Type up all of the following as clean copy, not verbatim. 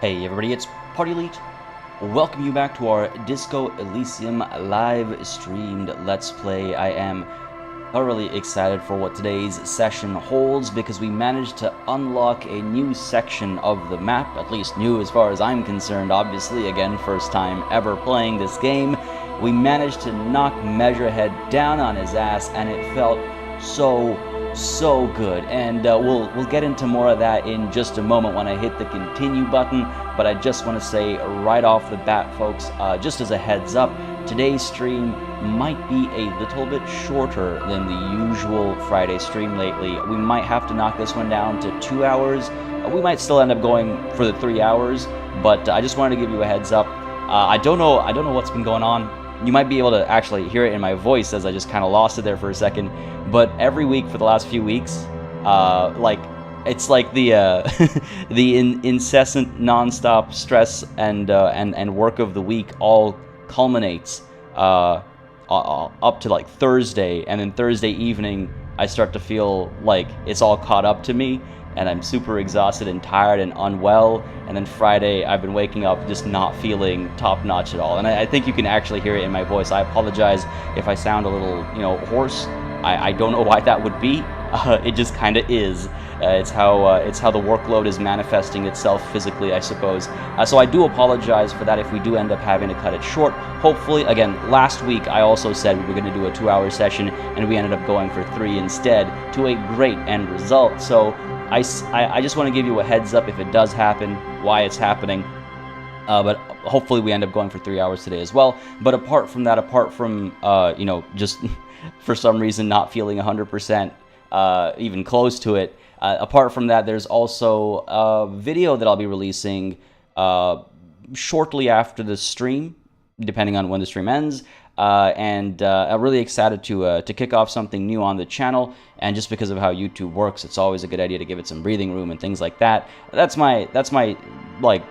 Hey everybody, it's PartyElite. Welcome you back to our Disco Elysium live streamed Let's Play. I am thoroughly excited for what today's session holds because we managed to unlock a new section of the map, at least new as far as I'm concerned, obviously. Again, first time ever playing this game. We managed to knock Measurehead down on his ass and it felt so good, and we'll get into more of that in just a moment when I hit the continue button. But I just want to say right off the bat, folks, just as a heads up, today's stream might be a little bit shorter than the usual Friday stream lately. We might have to knock this one down to 2 hours. We might still end up going for the 3 hours, but I just wanted to give you a heads up. I don't know what's been going on. You might be able to actually hear it in my voice as I just kind of lost it there for a second. But every week for the last few weeks, it's like the incessant, nonstop stress and work of the week all culminates up to like Thursday, and then Thursday evening I start to feel like it's all caught up to me, and I'm super exhausted and tired and unwell. And then Friday, I've been waking up just not feeling top-notch at all. And I think you can actually hear it in my voice. I apologize if I sound a little, hoarse. I don't know why that would be. It just kind of is. It's how the workload is manifesting itself physically, I suppose. So I do apologize for that if we do end up having to cut it short. Hopefully, again, last week I also said we were going to do a 2-hour session, and we ended up going for 3 instead, to a great end result. So I just want to give you a heads up if it does happen, why it's happening. But hopefully we end up going for 3 hours today as well. But apart from that, just for some reason not feeling 100%, even close to it, apart from that, there's also a video that I'll be releasing shortly after the stream, depending on when the stream ends. I'm really excited to kick off something new on the channel, and just because of how YouTube works, it's always a good idea to give it some breathing room and things like that. That's my like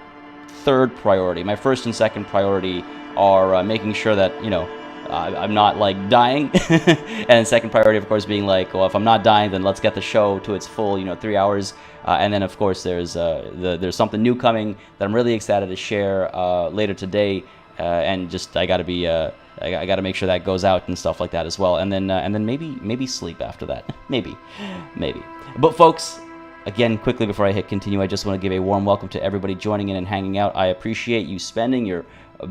third priority. My first and second priority are making sure that I'm not like dying, and second priority, of course, being like, well, if I'm not dying, then let's get the show to its full 3 hours. And then, of course, there's something new coming that I'm really excited to share later today, and just I gotta make sure that goes out and stuff like that as well. And then maybe sleep after that. maybe. But folks, again, quickly before I hit continue, I just want to give a warm welcome to everybody joining in and hanging out. I appreciate you spending your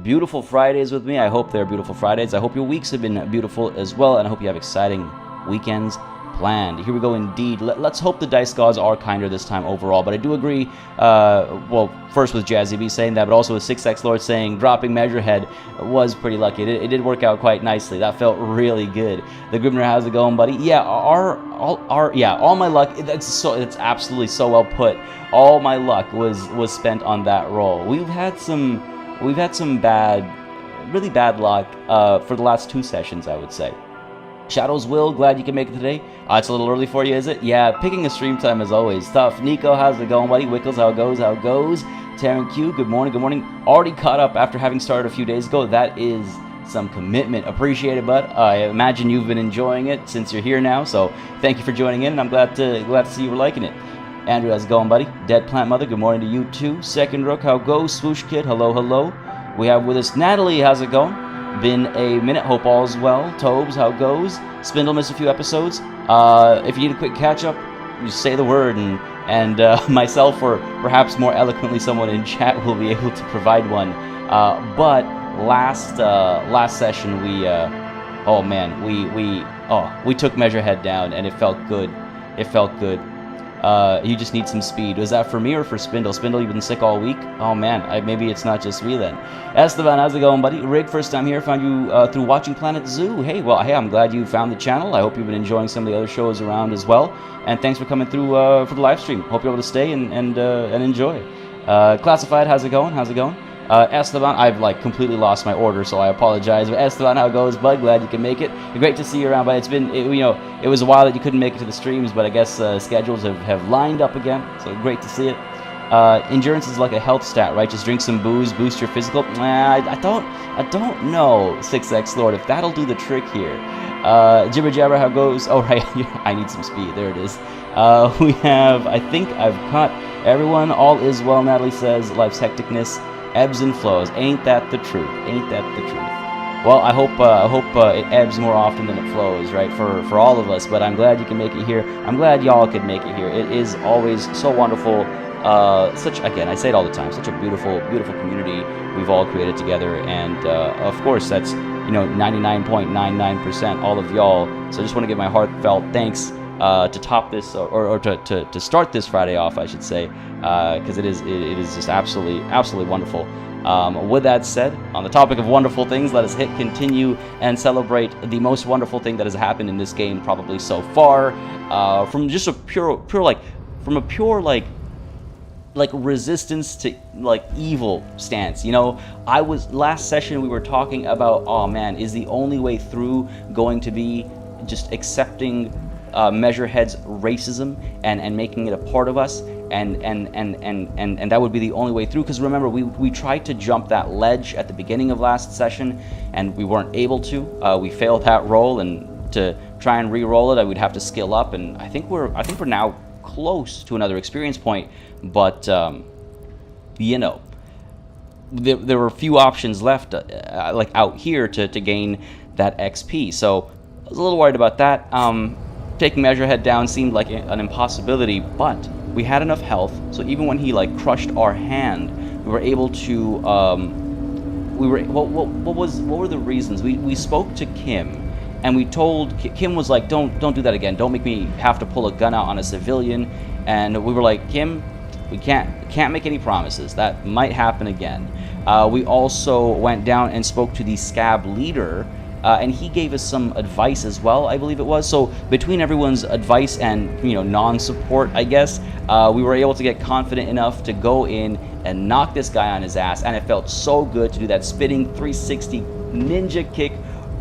beautiful Fridays with me. I hope they're beautiful Fridays. I hope your weeks have been beautiful as well, and I hope you have exciting weekends planned. Here we go indeed. Let's hope the dice gods are kinder this time overall. But I do agree, well, first with Jazzy B saying that, but also with 6X Lord saying dropping Measurehead was pretty lucky. It did work out quite nicely. That felt really good. The Grimner, how's it going, buddy? Yeah, all my luck. It's absolutely so well put. All my luck was spent on that roll. We've had some really bad luck for the last 2 sessions, I would say. Shadows Will, glad you can make it today. It's a little early for you, is it? Yeah, picking a stream time is always tough. Nico, how's it going, buddy? Wickles, how it goes? Taryn Q, good morning. Already caught up after having started a few days ago. That is some commitment. Appreciate it, bud. I imagine you've been enjoying it since you're here now, so thank you for joining in, and I'm glad to see you were liking it. Andrew, how's it going, buddy? Dead Plant Mother, good morning to you too. Second Rook, how it goes? Swoosh Kid, hello. We have with us Natalie, how's it going? Been a minute, hope all's well. Tobes, how it goes? Spindle missed a few episodes. If you need a quick catch-up, you say the word, and myself, or perhaps more eloquently someone in chat, will be able to provide one. But last session we took Measurehead down, and it felt good. You just need some speed. Was that for me or for Spindle? Spindle, you've been sick all week? Oh man, maybe it's not just me then. Esteban, how's it going, buddy? Rig, first time here. Found you through watching Planet Zoo. Hey, I'm glad you found the channel. I hope you've been enjoying some of the other shows around as well. And thanks for coming through for the live stream. Hope you're able to stay and enjoy. Classified, how's it going? Esteban, I've completely lost my order, so I apologize. But Esteban, how it goes, bud? Glad you can make it. Great to see you around, but it was a while that you couldn't make it to the streams, but I guess schedules have lined up again, so great to see it. Endurance is like a health stat, right? Just drink some booze, boost your physical. I don't know, 6X Lord, if that'll do the trick here. Jibber Jabber, how goes? Oh, right, I need some speed. There it is. We have, I think I've caught everyone. All is well, Natalie says. Life's hecticness ebbs and flows. Ain't that the truth? Ain't that the truth? Well, I hope it ebbs more often than it flows, right, for all of us. But I'm glad you can make it here. I'm glad y'all could make it here. It is always so wonderful. Again, I say it all the time, such a beautiful, beautiful community we've all created together. And, of course, that's, 99.99% all of y'all. So I just want to give my heartfelt thanks to top this, or to start this Friday off, I should say, because it is just absolutely wonderful. With that said, on the topic of wonderful things, let us hit continue and celebrate the most wonderful thing that has happened in this game probably so far. From just a pure resistance to evil stance. Last session we were talking about, oh man, is the only way through going to be just accepting Measurehead's racism and making it a part of us, and that would be the only way through. Because remember, we tried to jump that ledge at the beginning of last session and we weren't able to. We failed that roll, and to try and re-roll it, I would have to skill up, and I think we're now close to another experience point, but there were a few options left out here to gain that XP, so I was a little worried about that. Taking Measurehead down seemed like an impossibility, but we had enough health, so even when he crushed our hand, we were able to what were the reasons? We spoke to Kim, and we told Kim was like, don't do that again, don't make me have to pull a gun out on a civilian. And we were like, Kim, we can't make any promises, that might happen again. We also went down and spoke to the scab leader, and he gave us some advice as well, I believe it was. So between everyone's advice and non-support, I guess, we were able to get confident enough to go in and knock this guy on his ass, and it felt so good to do that spinning 360 ninja kick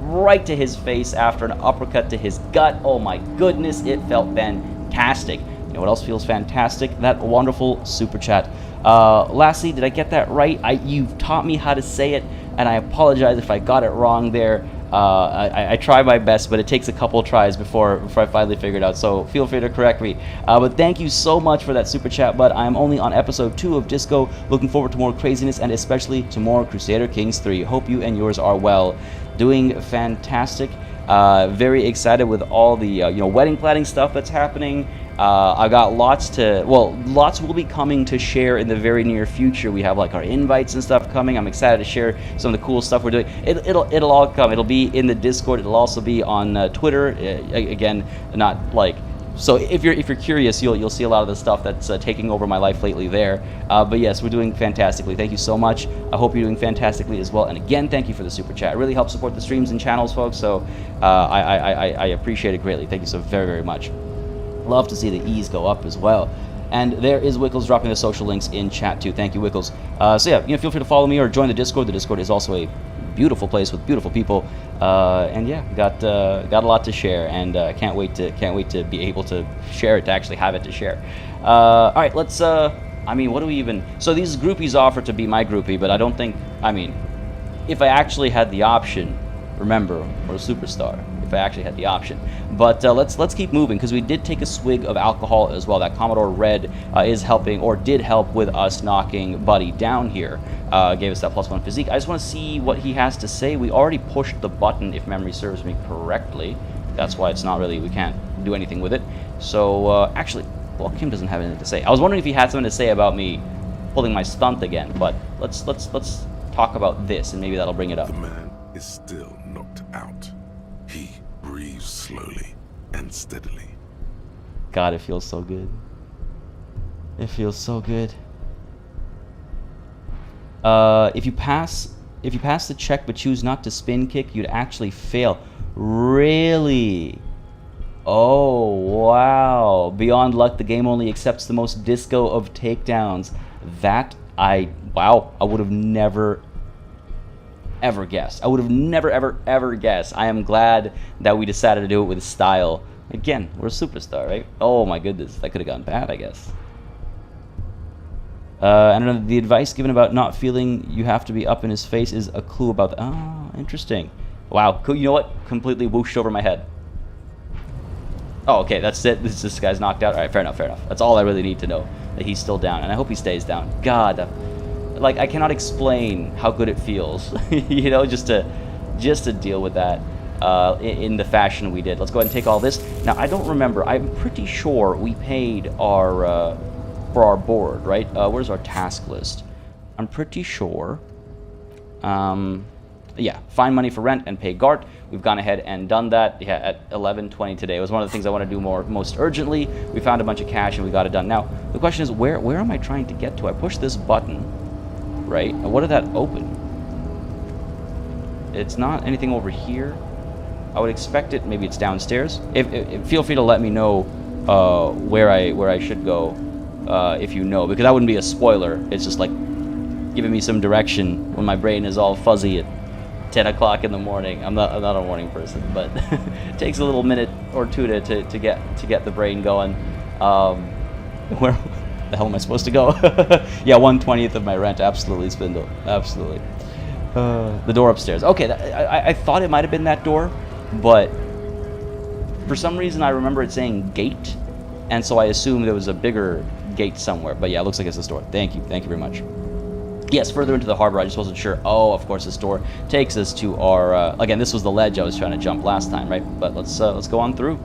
right to his face after an uppercut to his gut. Oh my goodness, it felt fantastic. You know what else feels fantastic? That wonderful super chat. Lastly, did I get that right? You've taught me how to say it, and I apologize if I got it wrong there. I try my best, but it takes a couple tries before I finally figure it out, so feel free to correct me. But thank you so much for that super chat, bud. I'm only on episode 2 of Disco, looking forward to more craziness and especially to more Crusader Kings 3. Hope you and yours are well. Doing fantastic. Very excited with all the wedding planning stuff that's happening. I got lots will be coming to share in the very near future. We have our invites and stuff coming. I'm excited to share some of the cool stuff we're doing. It'll all come. It'll be in the Discord. It'll also be on Twitter. Again, not so if you're curious, you'll see a lot of the stuff that's taking over my life lately there. But yes, we're doing fantastically. Thank you so much. I hope you're doing fantastically as well. And again, thank you for the super chat. It really helps support the streams and channels, folks. So I appreciate it greatly. Thank you so very, very much. Love to see the E's go up as well. And there is Wickles dropping the social links in chat too. Thank you, Wickles. So yeah, feel free to follow me or join the Discord. The Discord is also a beautiful place with beautiful people. And yeah, got a lot to share, and can't wait to be able to share it, to actually have it to share. All right, let's. What do we even? So these groupies offer to be my groupie, but I don't think. If I actually had the option, remember, we're a superstar. If I actually had the option, but let's keep moving, because we did take a swig of alcohol as well. That Commodore Red is helping, or did help with us knocking Buddy down here. Gave us that +1 physique. I just want to see what he has to say. We already pushed the button, if memory serves me correctly. That's why it's not really, we can't do anything with it. So actually, well, Kim doesn't have anything to say. I was wondering if he had something to say about me pulling my stunt again, but let's talk about this, and maybe that'll bring it up. The man is still knocked out. He breathes slowly and steadily. God, it feels so good. It feels so good. If you pass the check but choose not to spin kick, you'd actually fail. Really? Oh, wow. Beyond luck, the game only accepts the most disco of takedowns. Wow, I would have never ever guessed. I would have never ever guessed. I am glad that we decided to do it with style. Again, we're a superstar, right? Oh my goodness, that could have gone bad, I guess. I don't know, the advice given about not feeling you have to be up in his face is a clue about the... Oh, interesting. Wow, you know what? Completely whooshed over my head. Oh, okay, that's it. This guy's knocked out. All right, fair enough, fair enough. That's all I really need to know, that he's still down, and I hope he stays down. God, like, I cannot explain how good it feels, you know, just to deal with that in the fashion we did. Let's go ahead and take all this. Now, I don't remember. I'm pretty sure we paid our for our board, right? Where's our task list? I'm pretty sure. Yeah, find money for rent and pay Gart. We've gone ahead and done that. Yeah, at 11:20 today. It was one of the things I want to do most urgently. We found a bunch of cash and we got it done. Now, the question is, where am I trying to get to? I push this button, right? What did that open? It's not anything over here. I would expect it. Maybe it's downstairs. Feel free to let me know where I should go if you know, because that wouldn't be a spoiler. It's just like giving me some direction when my brain is all fuzzy at 10 o'clock in the morning. I'm not a morning person, but it takes a little minute or two to get the brain going. Where the hell am I supposed to go? Yeah, 1/20th of my rent. Absolutely, Spindle. Absolutely. The door upstairs. Okay, I thought it might have been that door, but for some reason I remember it saying gate, and so I assumed there was a bigger gate somewhere. But yeah, it looks like it's this door. Thank you very much. Yes, further into the harbor. I just wasn't sure. Oh, of course, this door takes us to our. Again, this was the ledge I was trying to jump last time, right? But let's go on through.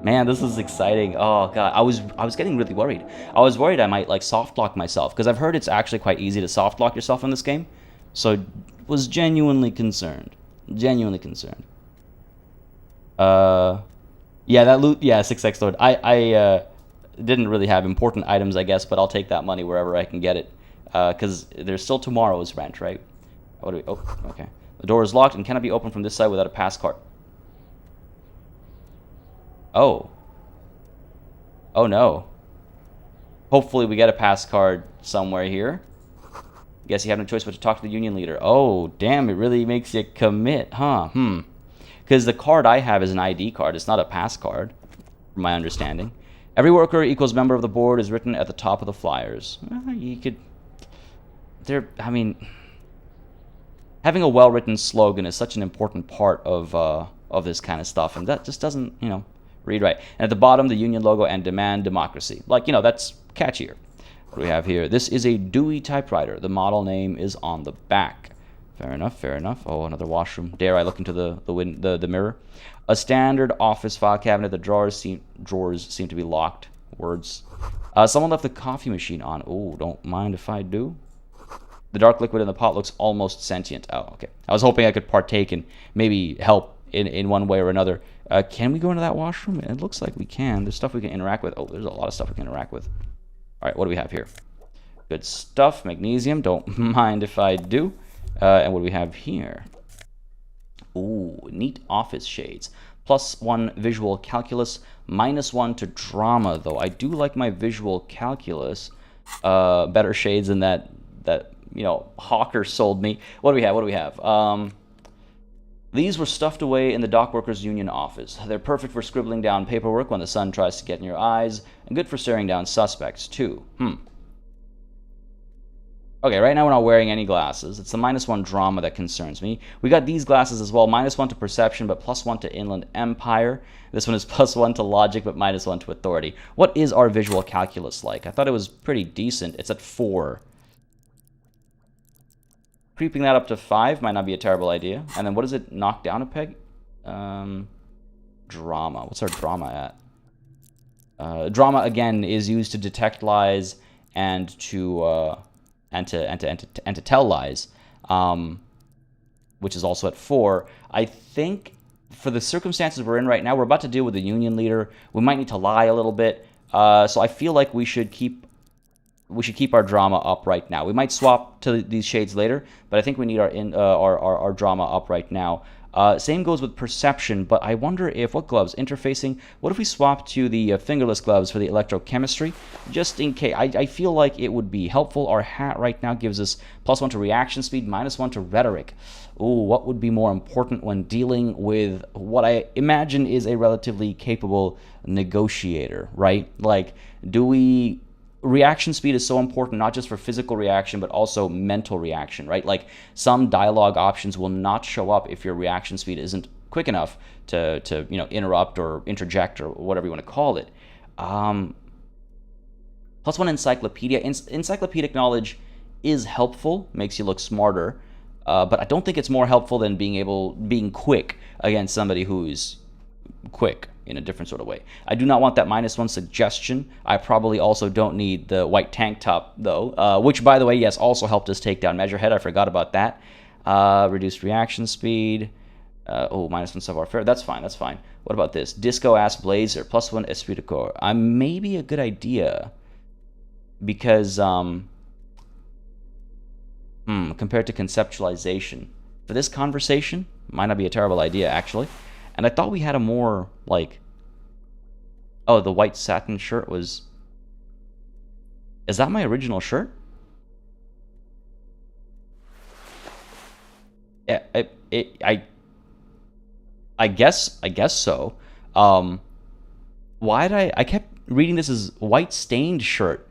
Man, this is exciting. Oh god, I was getting really worried. I was worried I might like soft lock myself, because I've heard it's actually quite easy to soft lock yourself in this game. So was genuinely concerned. Genuinely concerned. Yeah, that loot. Yeah, 6x Lord. I didn't really have important items, I guess, but I'll take that money wherever I can get it. Because there's still tomorrow's rent, right? What do we... Oh, okay. The door is locked and cannot be opened from this side without a pass card. Oh. Oh, no. Hopefully we get a pass card somewhere here. Guess you have no choice but to talk to the union leader. Oh, damn, it really makes you commit, huh? Because the card I have is an ID card. It's not a pass card, from my understanding. Every worker equals member of the board is written at the top of the flyers. You could... I mean, having a well-written slogan is such an important part of this kind of stuff, and that just doesn't, read right. And at the bottom, the union logo and demand democracy. Like, that's catchier. What do we have here? This is a Dewey typewriter. The model name is on the back. Fair enough, fair enough. Oh, another washroom. Dare I look into the mirror? A standard office file cabinet. The drawers seem to be locked. Words. Someone left the coffee machine on. Oh, don't mind if I do. The dark liquid in the pot looks almost sentient. Oh, okay. I was hoping I could partake and maybe help in one way or another. Can we go into that washroom? It looks like we can. There's stuff we can interact with. Oh, there's a lot of stuff we can interact with. All right, what do we have here? Good stuff. Magnesium. Don't mind if I do. And what do we have here? Ooh, neat office shades. +1 visual calculus. -1 to drama, though. I do like my visual calculus. Better shades than that Hawker sold me. What do we have? These were stuffed away in the dock workers union office. They're perfect for scribbling down paperwork when the sun tries to get in your eyes, and good for staring down suspects too. Okay, right now we're not wearing any glasses. It's the -1 drama that concerns me. We got these glasses as well. -1 to perception, but +1 to inland empire. This one is +1 to logic, but -1 to authority. What is our visual calculus like? I thought it was pretty decent. It's at 4. Creeping that up to 5 might not be a terrible idea. And then what does it knock down a peg? Drama. What's our drama at? Drama again is used to detect lies and to tell lies, which is also at 4. I think for the circumstances we're in right now, we're about to deal with the union leader. We might need to lie a little bit, so I feel like we should keep our drama up right now. We might swap to these shades later, but I think we need our drama up right now. Same goes with perception, but I wonder if, what gloves? Interfacing. What if we swap to the fingerless gloves for the electrochemistry? Just in case. I feel like it would be helpful. Our hat right now gives us +1 to reaction speed, -1 to rhetoric. Ooh, what would be more important when dealing with what I imagine is a relatively capable negotiator, right? Like, do we reaction speed is so important, not just for physical reaction, but also mental reaction, right? Like, some dialogue options will not show up if your reaction speed isn't quick enough to interrupt or interject or whatever you want to call it. +1 encyclopedia. Encyclopedic knowledge is helpful, makes you look smarter, but I don't think it's more helpful than being quick against somebody who's quick in a different sort of way. I do not want that -1 suggestion. I probably also don't need the white tank top, though, which, by the way, yes, also helped us take down Measurehead. I forgot about that. Reduced reaction speed. -1 savoir faire. That's fine, that's fine. What about this? Disco Ass Blazer, +1 esprit de corps. Maybe a good idea, because, compared to conceptualization. For this conversation, might not be a terrible idea, actually. And I thought we had a more, like... Oh, the white satin shirt was... Is that my original shirt? Yeah, I guess so. Why did I kept reading this as white stained shirt,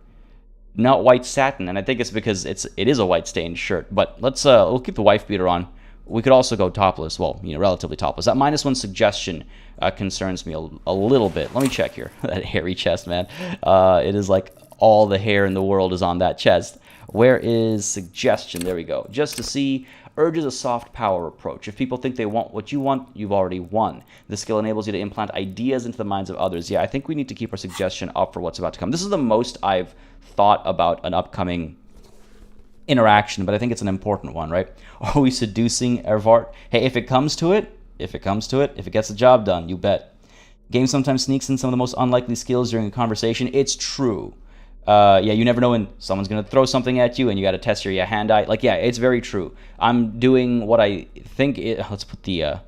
not white satin, and I think it's because it is a white stained shirt. But we'll keep the wife beater on. We could also go topless, well, relatively topless. That -1 suggestion concerns me a little bit. Let me check here. That hairy chest, man. It is like all the hair in the world is on that chest. Where is suggestion? There we go. Just to see, urges a soft power approach. If people think they want what you want, you've already won. This skill enables you to implant ideas into the minds of others. Yeah, I think we need to keep our suggestion up for what's about to come. This is the most I've thought about an upcoming interaction, but I think it's an important one, right? Are we seducing Ervart? Hey, if it comes to it, if it gets the job done, you bet. Game sometimes sneaks in some of the most unlikely skills during a conversation. It's true. Yeah, you never know when someone's going to throw something at you and you got to test your hand-eye. Like, yeah, it's very true. I'm doing what I think let's put the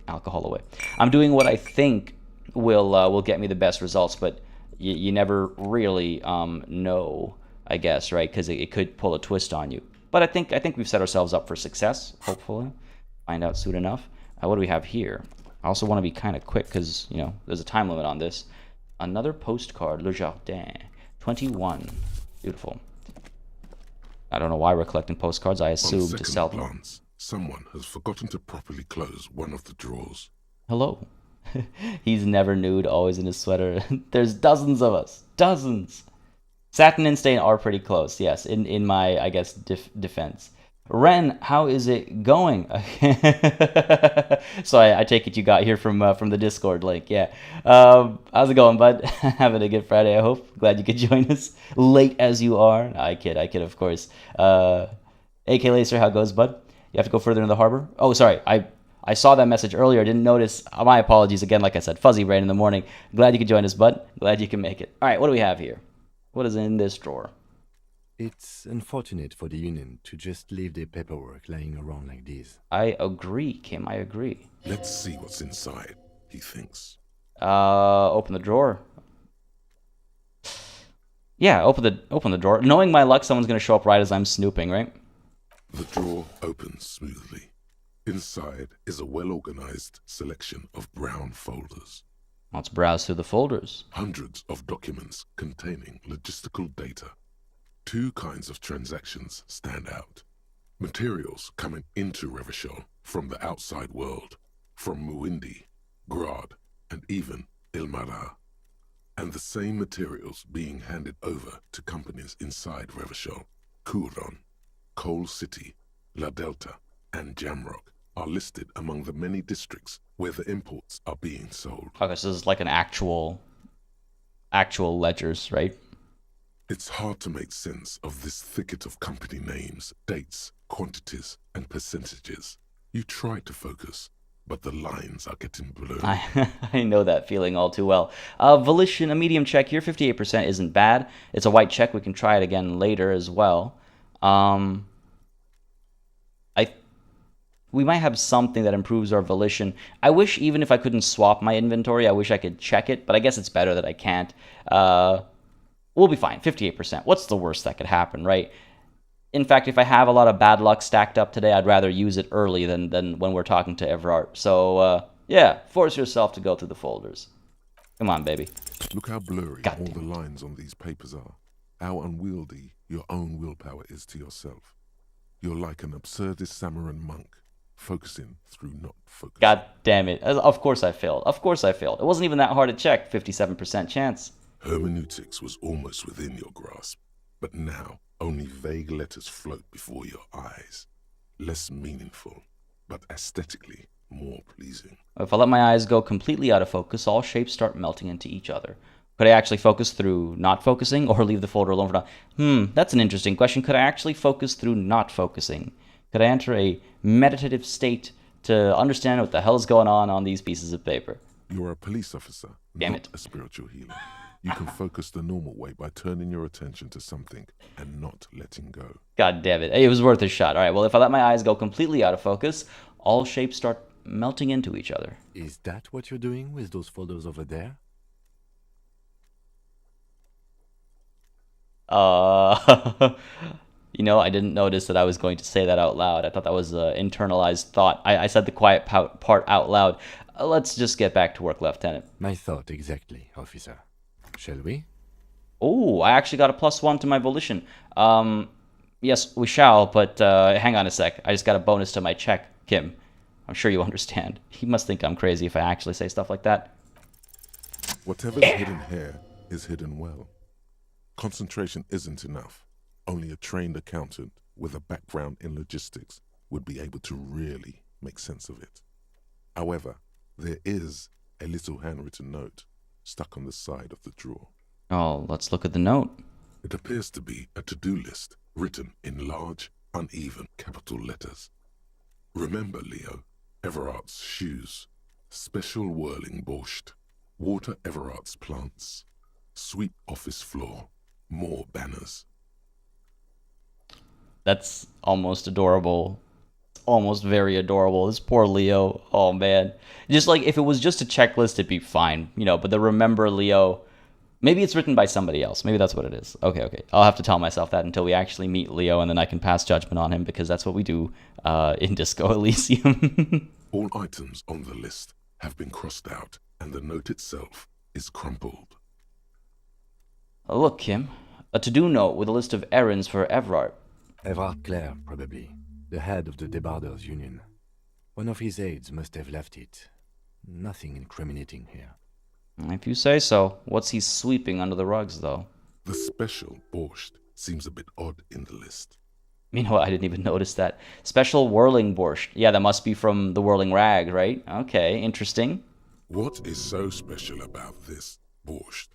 alcohol away. I'm doing what I think will get me the best results, but you never really know, I guess, right? Because it could pull a twist on you. But I think we've set ourselves up for success, hopefully. Find out soon enough. What do we have here? I also want to be kind of quick because, there's a time limit on this. Another postcard, Le Jardin. 21. Beautiful. I don't know why we're collecting postcards. I assume to sell them. Glance, someone has forgotten to properly close one of the drawers. Hello. He's never nude, always in his sweater. There's dozens of us. Dozens. Satin and Stain are pretty close, yes, in my, I guess, defense. Ren, how is it going? So I take it you got here from the Discord link, yeah. How's it going, bud? Having a good Friday, I hope. Glad you could join us, late as you are. I kid, of course. AK Lacer, how goes, bud? You have to go further in the harbor? Oh, sorry, I saw that message earlier, didn't notice. My apologies again, like I said, fuzzy brain in the morning. Glad you could join us, bud. Glad you can make it. All right, what do we have here? What is in this drawer? It's unfortunate for the Union to just leave their paperwork lying around like this. I agree, Kim, I agree. Let's see what's inside, he thinks. Open the drawer. Yeah, open the drawer. Knowing my luck, someone's going to show up right as I'm snooping, right? The drawer opens smoothly. Inside is a well-organized selection of brown folders. Let's browse through the folders. Hundreds of documents containing logistical data. Two kinds of transactions stand out. Materials coming into Revachol from the outside world, from Muindi, Grad, and even Ilmara. And the same materials being handed over to companies inside Revachol. Kuron, Coal City, La Delta, and Jamrock are listed among the many districts where the imports are being sold. Okay, so this is like an actual ledgers, right? It's hard to make sense of this thicket of company names, dates, quantities, and percentages. You try to focus, but the lines are getting blurred. I know that feeling all too well. Volition, a medium check here. 58% isn't bad. It's a white check. We can try it again later as well. We might have something that improves our volition. I wish, even if I couldn't swap my inventory, I wish I could check it, but I guess it's better that I can't. We'll be fine. 58%. What's the worst that could happen, right? In fact, if I have a lot of bad luck stacked up today, I'd rather use it early than when we're talking to Everard. So, yeah, force yourself to go through the folders. Come on, baby. Look how blurry God all damn the lines on these papers are. How unwieldy your own willpower is to yourself. You're like an absurdist Samaran monk, focusing through not focusing. God damn it. Of course I failed. Of course I failed. It wasn't even that hard to check. 57% chance. Hermeneutics was almost within your grasp, but now only vague letters float before your eyes. Less meaningful, but aesthetically more pleasing. If I let my eyes go completely out of focus, all shapes start melting into each other. Could I actually focus through not focusing, or leave the folder alone for not? That's an interesting question. Could I actually focus through not focusing? Could I enter a meditative state to understand what the hell is going on these pieces of paper? You're a police officer, Damn not it. a spiritual healer. You can focus the normal way by turning your attention to something and not letting go. God damn it. It was worth a shot. All right, well, if I let my eyes go completely out of focus, all shapes start melting into each other. Is that what you're doing with those folders over there? You know, I didn't notice that I was going to say that out loud. I thought that was an internalized thought. I said the quiet part out loud. Let's just get back to work, Lieutenant. My thought exactly, officer. Shall we? Oh, I actually got a +1 to my volition. Yes, we shall, but hang on a sec. I just got a bonus to my check, Kim. I'm sure you understand. He must think I'm crazy if I actually say stuff like that. Whatever's hidden here is hidden well. Concentration isn't enough. Only a trained accountant with a background in logistics would be able to really make sense of it. However, there is a little handwritten note stuck on the side of the drawer. Oh, let's look at the note. It appears to be a to-do list written in large, uneven capital letters. Remember, Leo, Everard's shoes, special whirling borscht, water Everard's plants, sweep office floor, more banners. That's almost adorable. Almost very adorable. This poor Leo. Oh, man. Just like, if it was just a checklist, it'd be fine. You know, but the remember Leo... Maybe it's written by somebody else. Maybe that's what it is. Okay. I'll have to tell myself that until we actually meet Leo, and then I can pass judgment on him, because that's what we do in Disco Elysium. All items on the list have been crossed out, and the note itself is crumpled. Look, Kim. A to-do note with a list of errands for Everard. Everard Clare, probably. The head of the Debarders Union. One of his aides must have left it. Nothing incriminating here. If you say so. What's he sweeping under the rugs, though? The special borscht seems a bit odd in the list. You know what? I didn't even notice that. Special whirling borscht. Yeah, that must be from the whirling rag, right? Okay, interesting. What is so special about this borscht?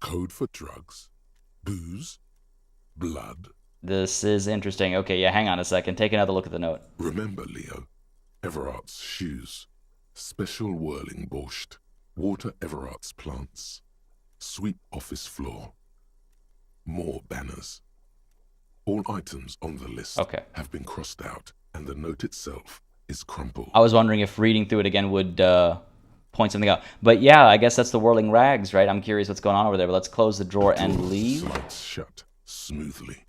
Code for drugs? Booze? Blood? This is interesting. Okay, yeah, hang on a second. Take another look at the note. Remember, Leo, Everard's shoes, special whirling borscht, water Everard's plants, sweep office floor, more banners. All items on the list have been crossed out, and the note itself is crumpled. I was wondering if reading through it again would point something out. But yeah, I guess that's the whirling rags, right? I'm curious what's going on over there, but let's close the drawer and leave. Slides shut smoothly.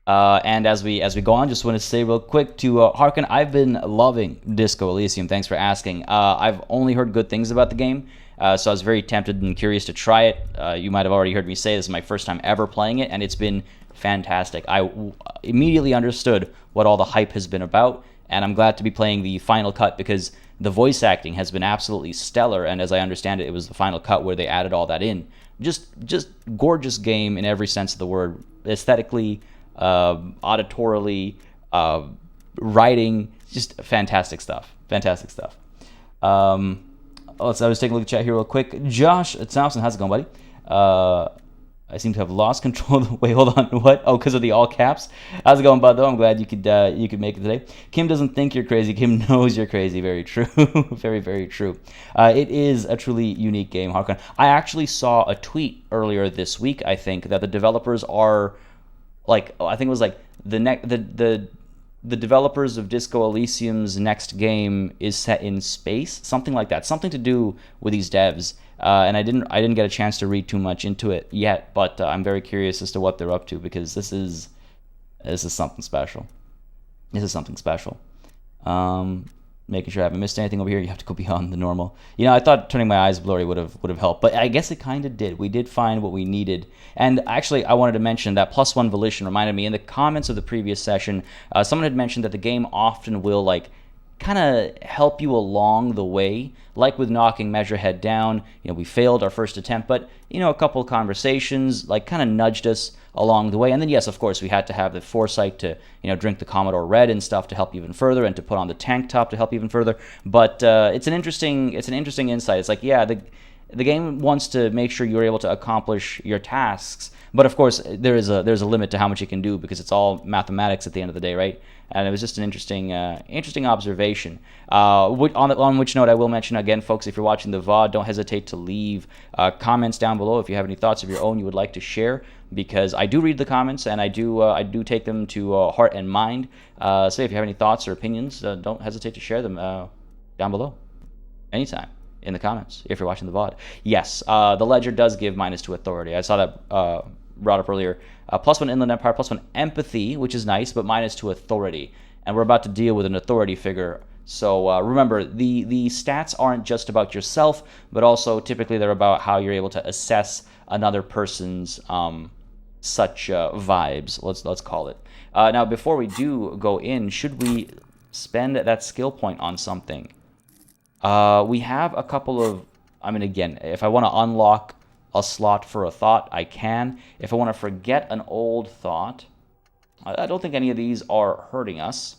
And as we go on, just want to say real quick to Harkin, I've been loving Disco Elysium. Thanks for asking. I've only heard good things about the game, so I was very tempted and curious to try it. You might have already heard me say this is my first time ever playing it, and it's been fantastic. I immediately understood what all the hype has been about, and I'm glad to be playing the final cut because the voice acting has been absolutely stellar, and as I understand it, it was the final cut where they added all that in. Just gorgeous game in every sense of the word, aesthetically, auditorily, writing, just fantastic stuff. I was taking a look at chat here real quick. Josh Thompson, how's it going, buddy? I seem to have lost control of the... Wait, hold on. What? Oh, because of the all caps? How's it going, bud, though? I'm glad you could make it today. Kim doesn't think you're crazy. Kim knows you're crazy. Very true. Very, very true. It is a truly unique game, Harkon. I actually saw a tweet earlier this week, I think, that the developers are... I think it was the developers of Disco Elysium's next game is set in space, something like that, something to do with these devs. And I didn't get a chance to read too much into it yet, but I'm very curious as to what they're up to because this is something special. This is something special. making sure I haven't missed anything over here. You have to go beyond the normal. You know, I thought turning my eyes blurry would have helped, but I guess it kind of did. We did find what we needed. And actually, I wanted to mention that +1 volition reminded me in the comments of the previous session, someone had mentioned that the game often will, like, kind of help you along the way, like with knocking Measurehead down. You know, we failed our first attempt, but, you know, a couple of conversations, like, kind of nudged us along the way. And then, yes, of course, we had to have the foresight to, you know, drink the Commodore Red and stuff to help even further, and to put on the tank top to help even further. But it's an interesting insight. It's like, yeah, the game wants to make sure you're able to accomplish your tasks, but of course there's a limit to how much you can do, because it's all mathematics at the end of the day, right? And it was just an interesting observation. On which note, I will mention again, folks, if you're watching the VOD, don't hesitate to leave comments down below if you have any thoughts of your own you would like to share, because I do read the comments, and I do take them to heart and mind. So if you have any thoughts or opinions, don't hesitate to share them down below anytime in the comments if you're watching the VOD. Yes, the ledger does give -2 authority. I saw that brought up earlier. +1 Inland Empire, +1 empathy, which is nice, but -2 authority. And we're about to deal with an authority figure. So remember, the stats aren't just about yourself, but also typically they're about how you're able to assess another person's such vibes, let's call it. Now, before we do go in, should we spend that skill point on something? We have a couple of, I mean, again, if I want to unlock a slot for a thought, I can. If I want to forget an old thought, I don't think any of these are hurting us.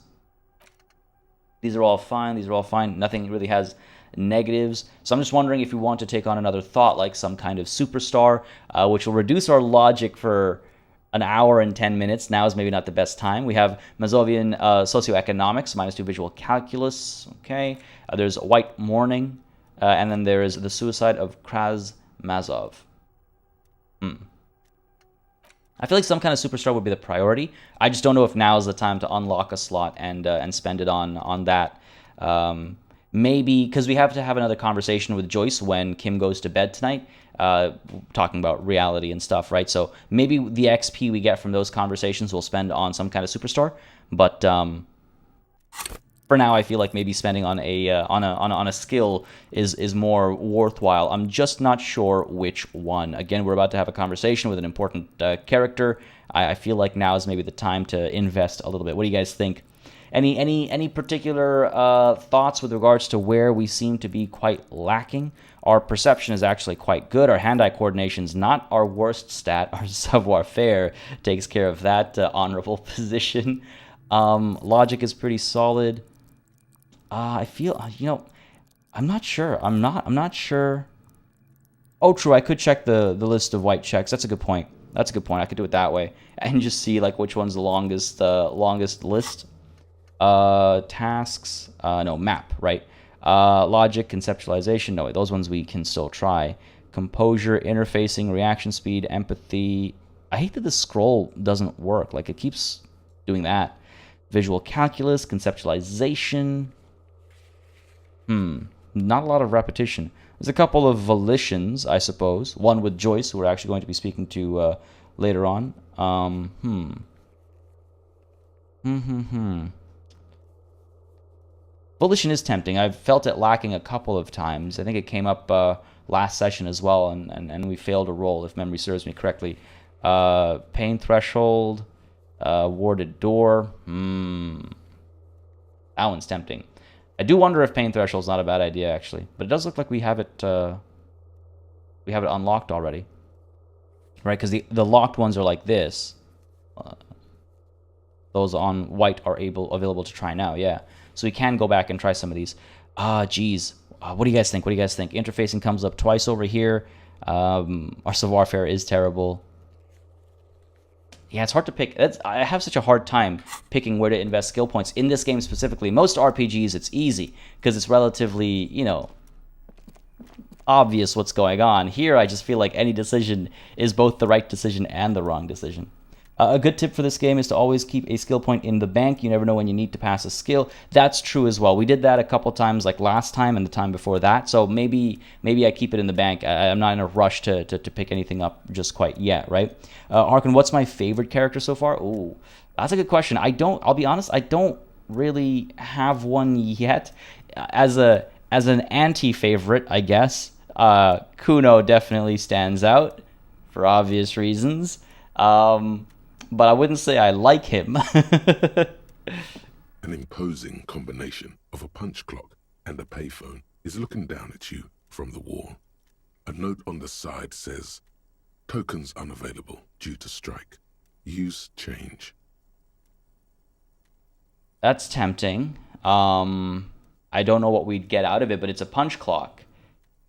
These are all fine. These are all fine. Nothing really has negatives. So I'm just wondering if we want to take on another thought, like some kind of superstar, which will reduce our logic for an hour and 10 minutes. Now is maybe not the best time. We have Mazovian socioeconomics, -2 visual calculus. Okay. There's white mourning, and then there is the suicide of Krasmazov. I feel like some kind of superstar would be the priority. I just don't know if now is the time to unlock a slot and spend it on that. Maybe because we have to have another conversation with Joyce when Kim goes to bed tonight, talking about reality and stuff, right? So maybe the XP we get from those conversations we'll spend on some kind of superstar. But for now, I feel like maybe spending on a skill is more worthwhile. I'm just not sure which one. Again, we're about to have a conversation with an important character. I feel like now is maybe the time to invest a little bit. What do you guys think? Any particular thoughts with regards to where we seem to be quite lacking? Our perception is actually quite good. Our hand-eye coordination is not our worst stat. Our savoir-faire takes care of that honorable position. Logic is pretty solid. I feel, you know, I'm not sure. I'm not sure. Oh, true. I could check the list of white checks. That's a good point. That's a good point. I could do it that way and just see like which one's the longest list. Tasks, no, map, right? Logic, conceptualization, no, those ones we can still try. Composure, interfacing, reaction speed, empathy. I hate that the scroll doesn't work. Like, it keeps doing that. Visual calculus, conceptualization. Not a lot of repetition. There's a couple of volitions, I suppose. One with Joyce, who we're actually going to be speaking to later on. Volition is tempting. I've felt it lacking a couple of times. I think it came up last session as well, and we failed a roll, if memory serves me correctly. Pain threshold, warded door. That one's tempting. I do wonder if pain threshold's not a bad idea, actually. But it does look like we have it unlocked already. Right, because the locked ones are like this. Those on white are available to try now, yeah. So we can go back and try some of these. Geez. What do you guys think? What do you guys think? Interfacing comes up twice over here. Our savoir-faire is terrible. Yeah, it's hard to pick. I have such a hard time picking where to invest skill points in this game specifically. Most RPGs, it's easy because it's relatively, you know, obvious what's going on. Here, I just feel like any decision is both the right decision and the wrong decision. A good tip for this game is to always keep a skill point in the bank. You never know when you need to pass a skill. That's true as well. We did that a couple times, like last time and the time before that. So maybe I keep it in the bank. I'm not in a rush to pick anything up just quite yet, right? Harkin, what's my favorite character so far? Ooh, that's a good question. I'll be honest, I don't really have one yet. As an anti-favorite, I guess, Kuno definitely stands out for obvious reasons. But I wouldn't say I like him. An imposing combination of a punch clock and a payphone is looking down at you from the wall. A note on the side says, "Tokens unavailable due to strike. Use change." That's tempting. I don't know what we'd get out of it, but it's a punch clock.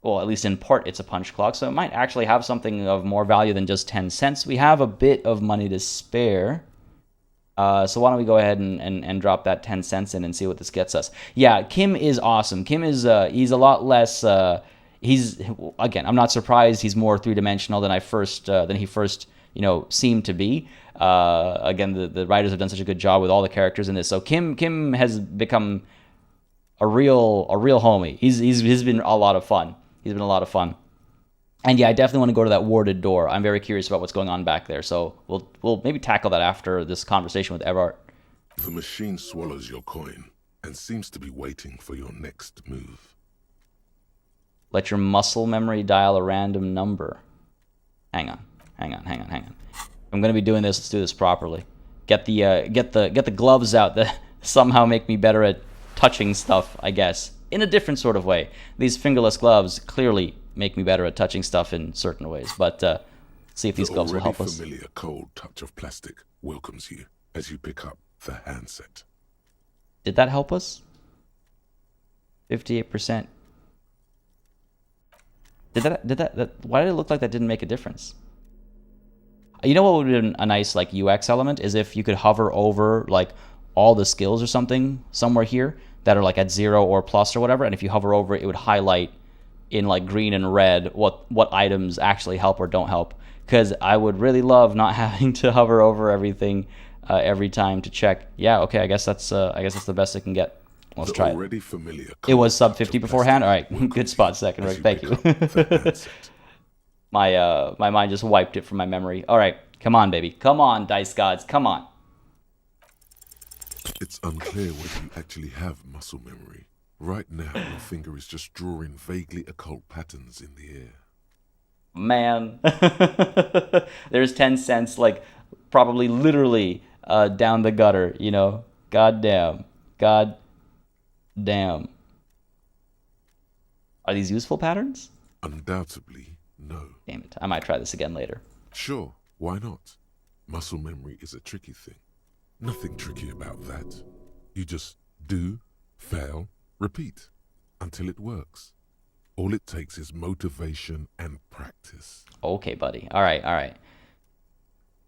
Well, at least in part, it's a punch clock, so it might actually have something of more value than just 10 cents. We have a bit of money to spare. So why don't we go ahead and drop that 10 cents in and see what this gets us. Yeah, Kim is awesome. Kim is, he's a lot less, again, I'm not surprised he's more three-dimensional than he first, seemed to be. Again, the writers have done such a good job with all the characters in this. So Kim has become a real homie. He's been a lot of fun. He's been a lot of fun. And yeah, I definitely want to go to that warded door. I'm very curious about what's going on back there. So we'll maybe tackle that after this conversation with Everard. The machine swallows your coin and seems to be waiting for your next move. Let your muscle memory dial a random number. Hang on. I'm going to be doing this. Let's do this properly. Get the gloves out that somehow make me better at touching stuff, I guess, in a different sort of way. These fingerless gloves clearly make me better at touching stuff in certain ways, but see if these gloves will help us. The already familiar cold touch of plastic welcomes you as you pick up the handset. Did that help us? 58%. Why did it look like that didn't make a difference? You know what would have been a nice UX element is if you could hover over all the skills or something somewhere here that are at 0 or plus or whatever, and if you hover over it, it would highlight in green and red what items actually help or don't help. Because I would really love not having to hover over everything every time to check. Yeah, okay, I guess that's the best I can get. Let's try already familiar it. It was sub 50 beforehand. All right, good spot, second. Right, thank you. My mind just wiped it from my memory. All right, come on, baby, come on, dice gods, come on. It's unclear whether you actually have muscle memory. Right now, your finger is just drawing vaguely occult patterns in the air. Man, there's 10 cents, probably literally down the gutter, God damn. Are these useful patterns? Undoubtedly, no. Damn it, I might try this again later. Sure, why not? Muscle memory is a tricky thing. Nothing tricky about that. You just do, fail, repeat until it works. All it takes is motivation and practice. Okay, buddy. All right.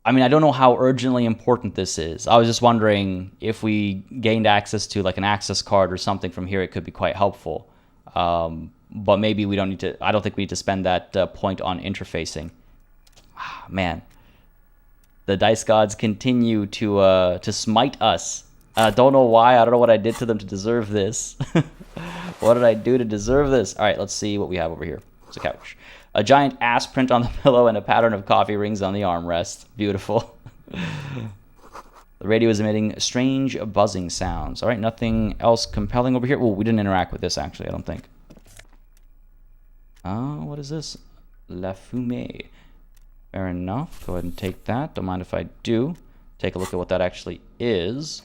I mean, I don't know how urgently important this is. I was just wondering if we gained access to an access card or something from here, it could be quite helpful. But maybe we don't need to. I don't think we need to spend that point on interfacing. Man, the dice gods continue to smite us. I don't know why. I don't know what I did to them to deserve this. What did I do to deserve this? All right, let's see what we have over here. It's a couch. A giant ass print on the pillow and a pattern of coffee rings on the armrest. Beautiful. The radio is emitting strange buzzing sounds. All right, nothing else compelling over here. Well, we didn't interact with this, actually, I don't think. What is this? La Fumée. Fair enough. Go ahead and take that. Don't mind if I do. Take a look at what that actually is.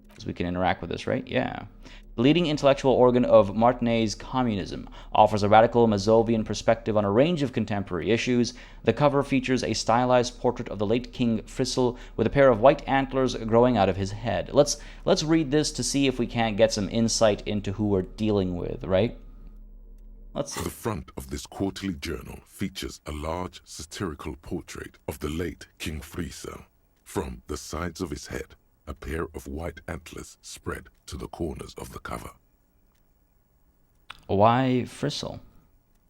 Because we can interact with this, right? Yeah. The leading intellectual organ of Martinet's communism offers a radical Mazovian perspective on a range of contemporary issues. The cover features a stylized portrait of the late King Frizzle with a pair of white antlers growing out of his head. Let's read this to see if we can't get some insight into who we're dealing with, right? Let's see. The front of this quarterly journal features a large satirical portrait of the late King Frizzle. From the sides of his head, a pair of white antlers spread to the corners of the cover. Why Frizzle?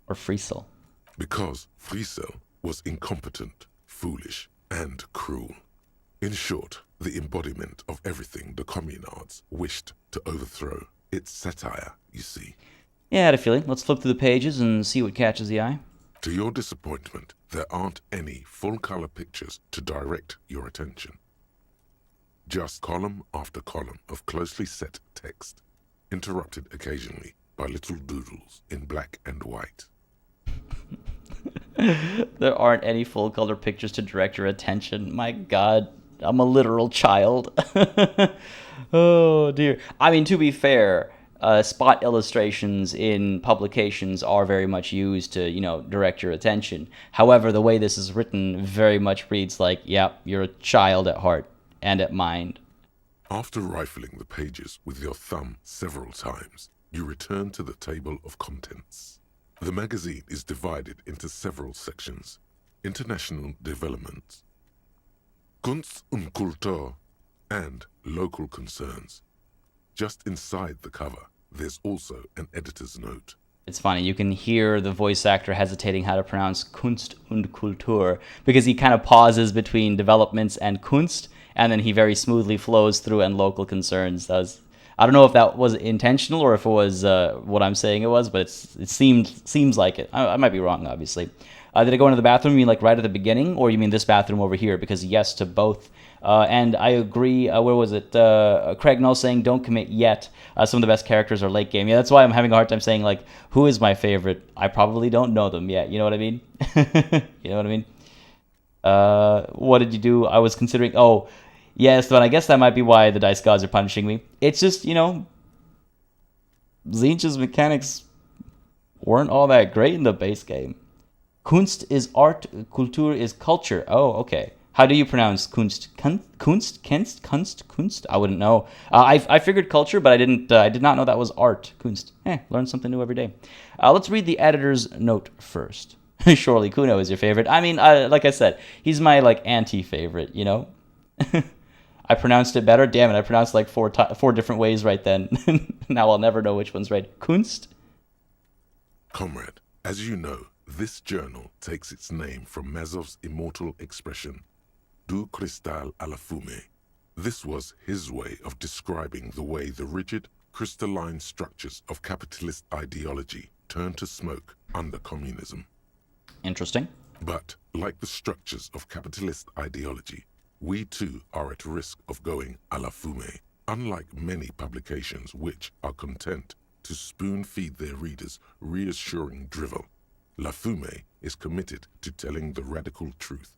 Or Frizzle? Because Frizzle was incompetent, foolish, and cruel. In short, the embodiment of everything the communards wished to overthrow. It's satire, you see. Yeah, I had a feeling. Let's flip through the pages and see what catches the eye. To your disappointment, there aren't any full-color pictures to direct your attention. Just column after column of closely set text, interrupted occasionally by little doodles in black and white. There aren't any full color pictures to direct your attention. My god, I'm a literal child. Oh dear. I mean, to be fair, spot illustrations in publications are very much used to, direct your attention. However, the way this is written very much reads like, yep, you're a child at heart and at mind. After rifling the pages with your thumb several times, you return to the table of contents. The magazine is divided into several sections: international development, Kunst und Kultur, and local concerns. Just inside the cover, there's also an editor's note. It's funny, you can hear the voice actor hesitating how to pronounce Kunst und Kultur, because he kind of pauses between developments and Kunst, and then he very smoothly flows through and local concerns. I don't know if that was intentional or if it was what I'm saying it was, but it seems like it. I might be wrong, obviously. Did I go into the bathroom? You mean like right at the beginning, or you mean this bathroom over here? Because yes to both. And I agree. Where was it? Craig Null saying, "Don't commit yet. Some of the best characters are late game." Yeah, that's why I'm having a hard time saying like who is my favorite. I probably don't know them yet. You know what I mean? You know what I mean? What did you do? I was considering. Oh, yes, but I guess that might be why the dice gods are punishing me. It's just Zinch's mechanics weren't all that great in the base game. Kunst is art, Kultur is culture. Oh, okay. How do you pronounce Kunst? Kunst? I wouldn't know. I figured culture, but I did not know that was art. Kunst. Learn something new every day. Let's read the editor's note first. Surely Kuno is your favorite. I mean, like I said, he's my anti-favorite. I pronounced it better. Damn it! I pronounced like four different ways right then. Now I'll never know which one's right. Kunst. Comrade, as you know, this journal takes its name from Mazov's immortal expression, Du cristal à la fumée. This was his way of describing the way the rigid, crystalline structures of capitalist ideology turned to smoke under communism. Interesting. But, like the structures of capitalist ideology, we too are at risk of going à la fumée, unlike many publications which are content to spoon-feed their readers reassuring drivel. La Fumée is committed to telling the radical truth,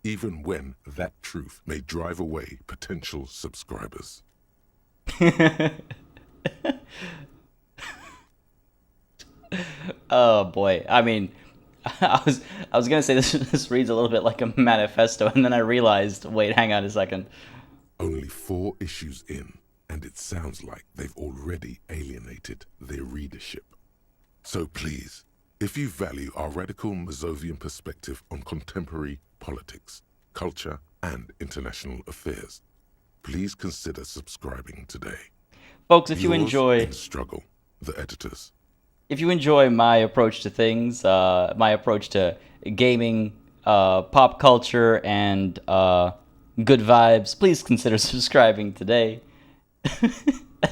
even when that truth may drive away potential subscribers. Oh boy. I mean, I was gonna say this reads a little bit like a manifesto, and then I realized, wait, hang on a second. Only 4 issues in, and it sounds like they've already alienated their readership. So please, if you value our radical Mazovian perspective on contemporary politics, culture, and international affairs, please consider subscribing today. Folks, if you Yours enjoy in struggle, the editors. if you enjoy my approach to things, my approach to gaming, pop culture, and good vibes, please consider subscribing today. I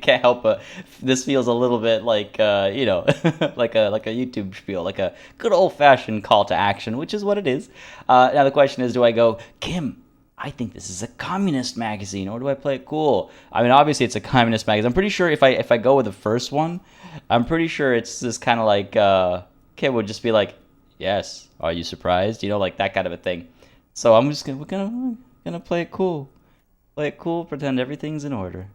can't help but this feels a little bit like like a YouTube spiel, like a good old fashioned call to action, which is what it is. Now the question is, do I go, Kim, I think this is a communist magazine, or do I play it cool? I mean, obviously it's a communist magazine. I'm pretty sure if I go with the first one, I'm pretty sure it's just kind of like Kim would just be like, yes, are you surprised? Like that kind of a thing. So we're gonna play it cool. Play it cool, pretend everything's in order.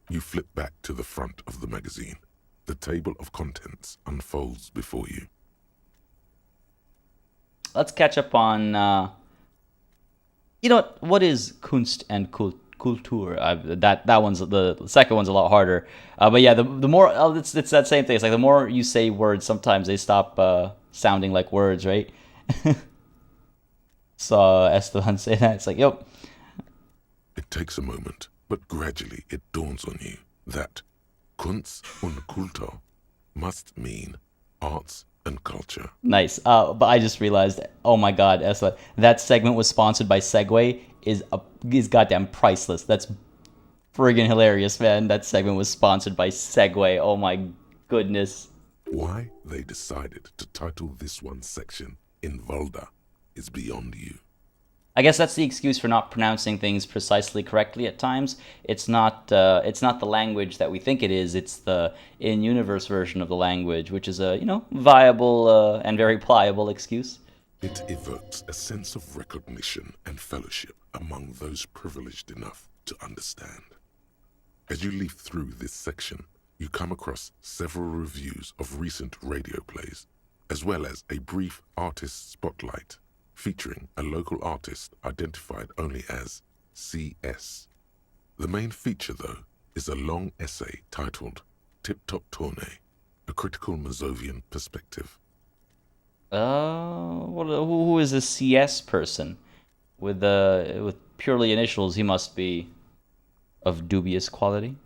You flip back to the front of the magazine. The table of contents unfolds before you. Let's catch up on, what is Kunst and Kultur? That one's, the second one's a lot harder. But yeah, the more, it's that same thing. It's like the more you say words, sometimes they stop sounding like words, right? Saw Esteban say that. It's like, yep. It takes a moment, but gradually it dawns on you that Kunst und Kultur must mean arts and culture. Nice. But I just realized, oh my god, Esteban, that segment was sponsored by Segway is goddamn priceless. That's friggin' hilarious, man. That segment was sponsored by Segway. Oh my goodness. Why they decided to title this one section in Volda is beyond you. I guess that's the excuse for not pronouncing things precisely correctly at times. It's not the language that we think it is. It's the in-universe version of the language, which is a viable and very pliable excuse. It evokes a sense of recognition and fellowship among those privileged enough to understand. As you leaf through this section, you come across several reviews of recent radio plays, as well as a brief artist spotlight featuring a local artist identified only as CS. The main feature, though, is a long essay titled Tip Top Tournée, a critical Mazovian perspective. Who is a CS person? With purely initials, he must be of dubious quality.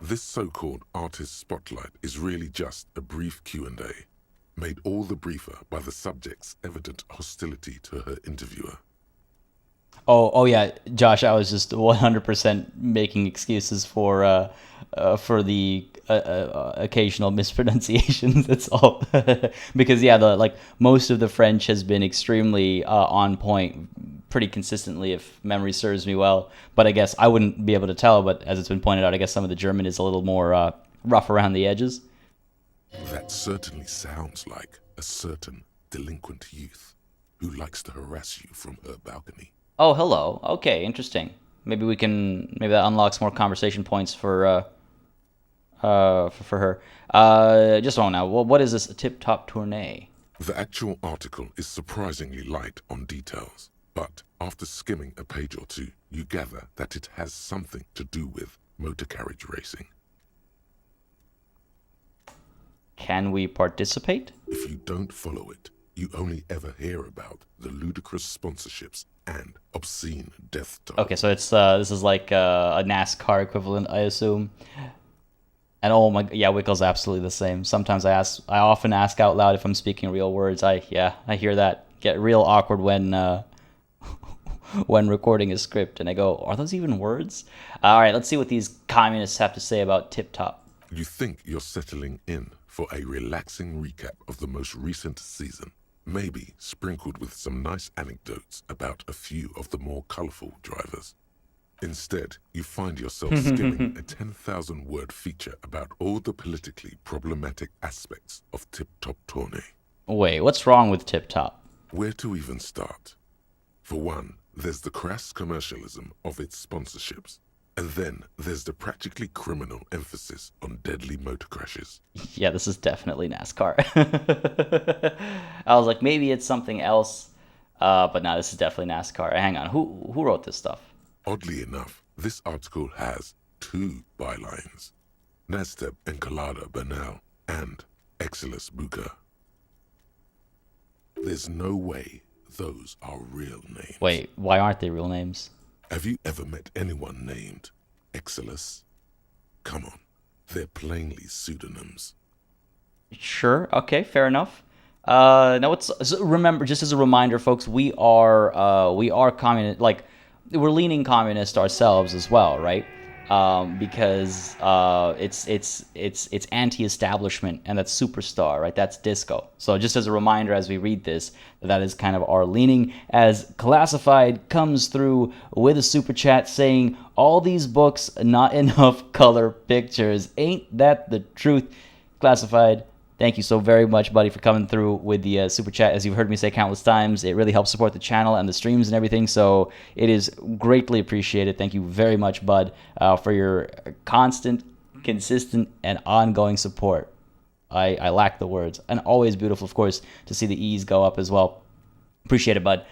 This so-called artist spotlight is really just a brief Q&A, made all the briefer by the subject's evident hostility to her interviewer. Oh yeah, Josh, I was just 100% making excuses for the occasional mispronunciations. That's all. Because most of the French has been extremely on point, pretty consistently, if memory serves me well. But I guess I wouldn't be able to tell. But as it's been pointed out, I guess some of the German is a little more rough around the edges. That certainly sounds like a certain delinquent youth who likes to harass you from her balcony. Oh, hello. Okay, interesting. Maybe that unlocks more conversation points for her. Just on now. Well, what is this Tip Top Tournée? The actual article is surprisingly light on details, but after skimming a page or two, you gather that it has something to do with motor carriage racing. Can we participate? If you don't follow it, you only ever hear about the ludicrous sponsorships and obscene death toll. Okay, so it's this is like a NASCAR equivalent, I assume. And oh my, yeah, Wickle's absolutely the same. Sometimes I often ask out loud if I'm speaking real words. I hear that. Get real awkward when when recording a script, and I go, are those even words? All right, let's see what these communists have to say about Tip Top. You think you're settling in for a relaxing recap of the most recent season, maybe sprinkled with some nice anecdotes about a few of the more colourful drivers. Instead, you find yourself skimming a 10,000-word feature about all the politically problematic aspects of Tip Top Tournée. Wait, what's wrong with Tip Top? Where to even start? For one, there's the crass commercialism of its sponsorships. And then there's the practically criminal emphasis on deadly motor crashes. Yeah, this is definitely NASCAR. I was like, maybe it's something else. But no, this is definitely NASCAR. Hang on, who wrote this stuff? Oddly enough, this article has two bylines. Nasteb Encolada Bernal and Exilus Buka. There's no way those are real names. Wait, why aren't they real names? Have you ever met anyone named Exilus? Come on, they're plainly pseudonyms. Sure, okay, fair enough. Now, remember, just as a reminder, folks, we are communist. Like, we're leaning communist ourselves as well, right? Because it's anti-establishment, and that's Superstar, right? That's Disco. So just as a reminder, as we read this, that is kind of our leaning. As Classified comes through with a super chat saying, "All these books, not enough color pictures. Ain't that the truth?" Classified, thank you so very much, buddy, for coming through with the super chat. As you've heard me say countless times, it really helps support the channel and the streams and everything, so it is greatly appreciated. Thank you very much, bud, for your constant, consistent, and ongoing support. I lack the words. And always beautiful, of course, to see the E's go up as well. Appreciate it, bud.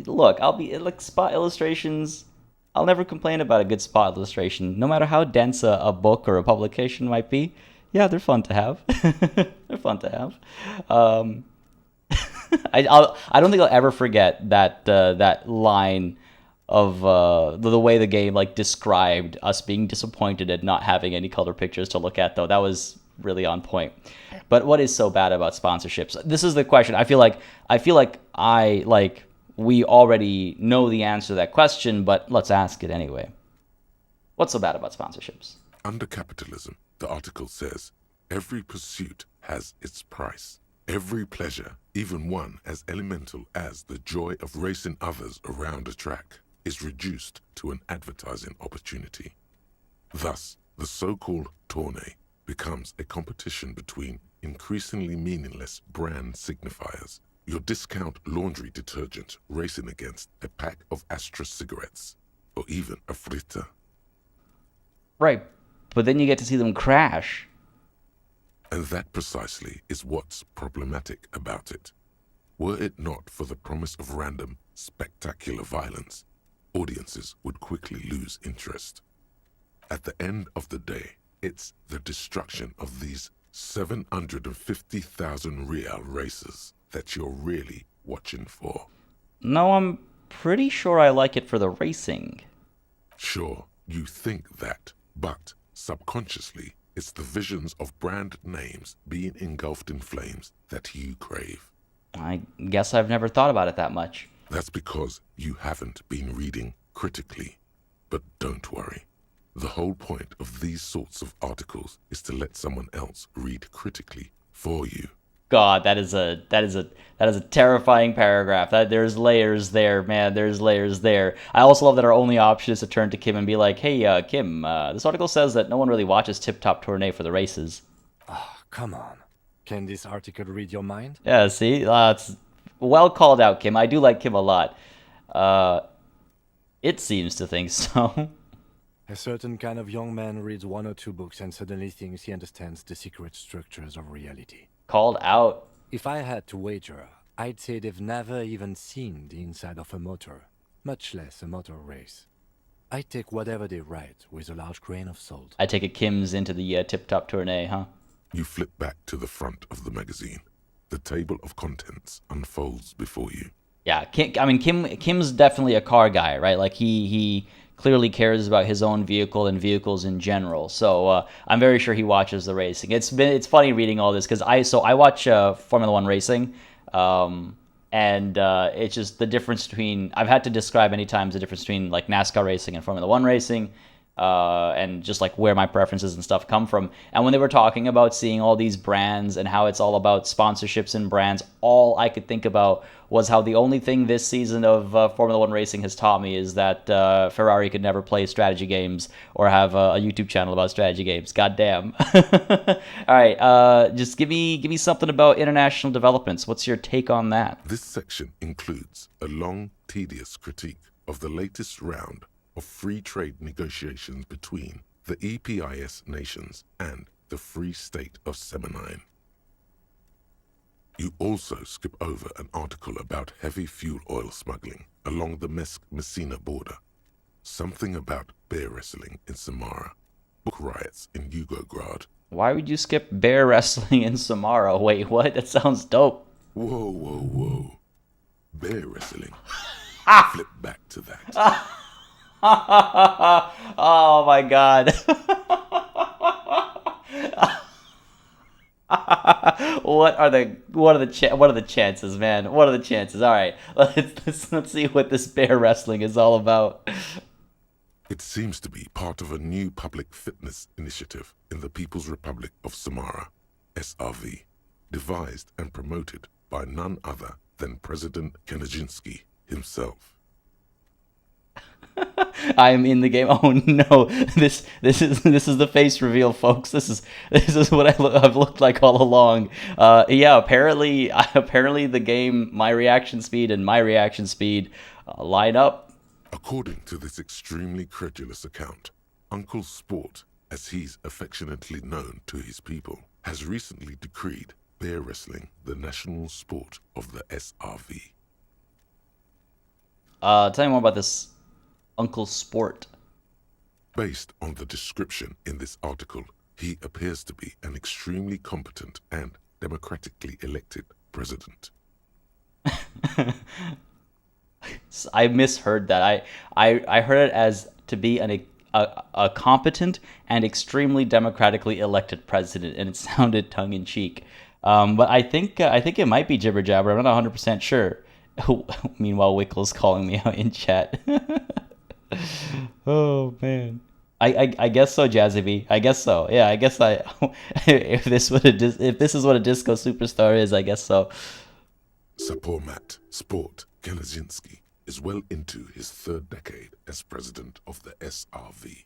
Look, I'll be like spot illustrations. I'll never complain about a good spot illustration, no matter how dense a book or a publication might be. Yeah, they're fun to have. They're fun to have. I don't think I'll ever forget that line of the way the game like described us being disappointed at not having any color pictures to look at, though. That was really on point. But what is so bad about sponsorships? This is the question. I feel like we already know the answer to that question, but let's ask it anyway. What's so bad about sponsorships? Under capitalism, the article says, every pursuit has its price. Every pleasure, even one as elemental as the joy of racing others around a track, is reduced to an advertising opportunity. Thus, the so-called tournée becomes a competition between increasingly meaningless brand signifiers. Your discount laundry detergent racing against a pack of Astra cigarettes, or even a fritter. Right, but then you get to see them crash. And that precisely is what's problematic about it. Were it not for the promise of random, spectacular violence, audiences would quickly lose interest. At the end of the day, it's the destruction of these 750,000 real races that you're really watching for. No, I'm pretty sure I like it for the racing. Sure, you think that, but subconsciously, it's the visions of brand names being engulfed in flames that you crave. I guess I've never thought about it that much. That's because you haven't been reading critically. But don't worry. The whole point of these sorts of articles is to let someone else read critically for you. God, that is a terrifying paragraph. There's layers there, man. There's layers there. I also love that our only option is to turn to Kim and be like, "Hey, Kim, this article says that no one really watches Tip Top Tournée for the races." Oh, come on. Can this article read your mind? Yeah, see, it's well called out, Kim. I do like Kim a lot. It seems to think so. A certain kind of young man reads one or two books and suddenly thinks he understands the secret structures of reality. Called out. If I had to wager, I'd say they've never even seen the inside of a motor, much less a motor race. I take whatever they write with a large grain of salt. I take it Kim's into the Tip Top Tournée, huh? You flip back to the front of the magazine. The table of contents unfolds before you. Yeah, Kim's definitely a car guy, right? Like he clearly cares about his own vehicle and vehicles in general. So I'm very sure he watches the racing. It's funny reading all this because I watch Formula One racing, and it's just the difference between, I've had to describe many times the difference between like NASCAR racing and Formula One racing. And just like where my preferences and stuff come from. And when they were talking about seeing all these brands and how it's all about sponsorships and brands, all I could think about was how the only thing this season of Formula One racing has taught me is that Ferrari could never play strategy games or have a YouTube channel about strategy games. God damn. All right, just give me something about international developments. What's your take on that? This section includes a long, tedious critique of the latest round of free trade negotiations between the EPIS nations and the Free State of Semenine. You also skip over an article about heavy fuel oil smuggling along the Messina border, something about bear wrestling in Samara, book riots in Yugograd. Why would you skip bear wrestling in Samara? Wait, what? That sounds dope. Whoa. Bear wrestling. Flip back to that. Oh my god. What are the chances, man? What are the chances? All right, let's see what this bear wrestling is all about. It seems to be part of a new public fitness initiative in the People's Republic of Samara, SRV, devised and promoted by none other than President Kanajinsky himself. I'm in the game. Oh no! This is the face reveal, folks. This is what I've looked like all along. Yeah. Apparently the game, my reaction speed and my reaction speed line up. According to this extremely credulous account, Uncle Sport, as he's affectionately known to his people, has recently decreed bear wrestling the national sport of the SRV. Tell me more about this Uncle Sport. Based on the description in this article, he appears to be an extremely competent and democratically elected president. I misheard that. I heard it as to be a competent and extremely democratically elected president, and it sounded tongue in cheek. But I think it might be jibber jabber. I'm not 100% sure. Meanwhile, Wickle's calling me out in chat. Oh man. I guess so, Jazzy B. I guess so. Yeah, I guess I. if this is what a disco superstar is, I guess so. Sapormat Sport Kelezinski is well into his third decade as president of the SRV.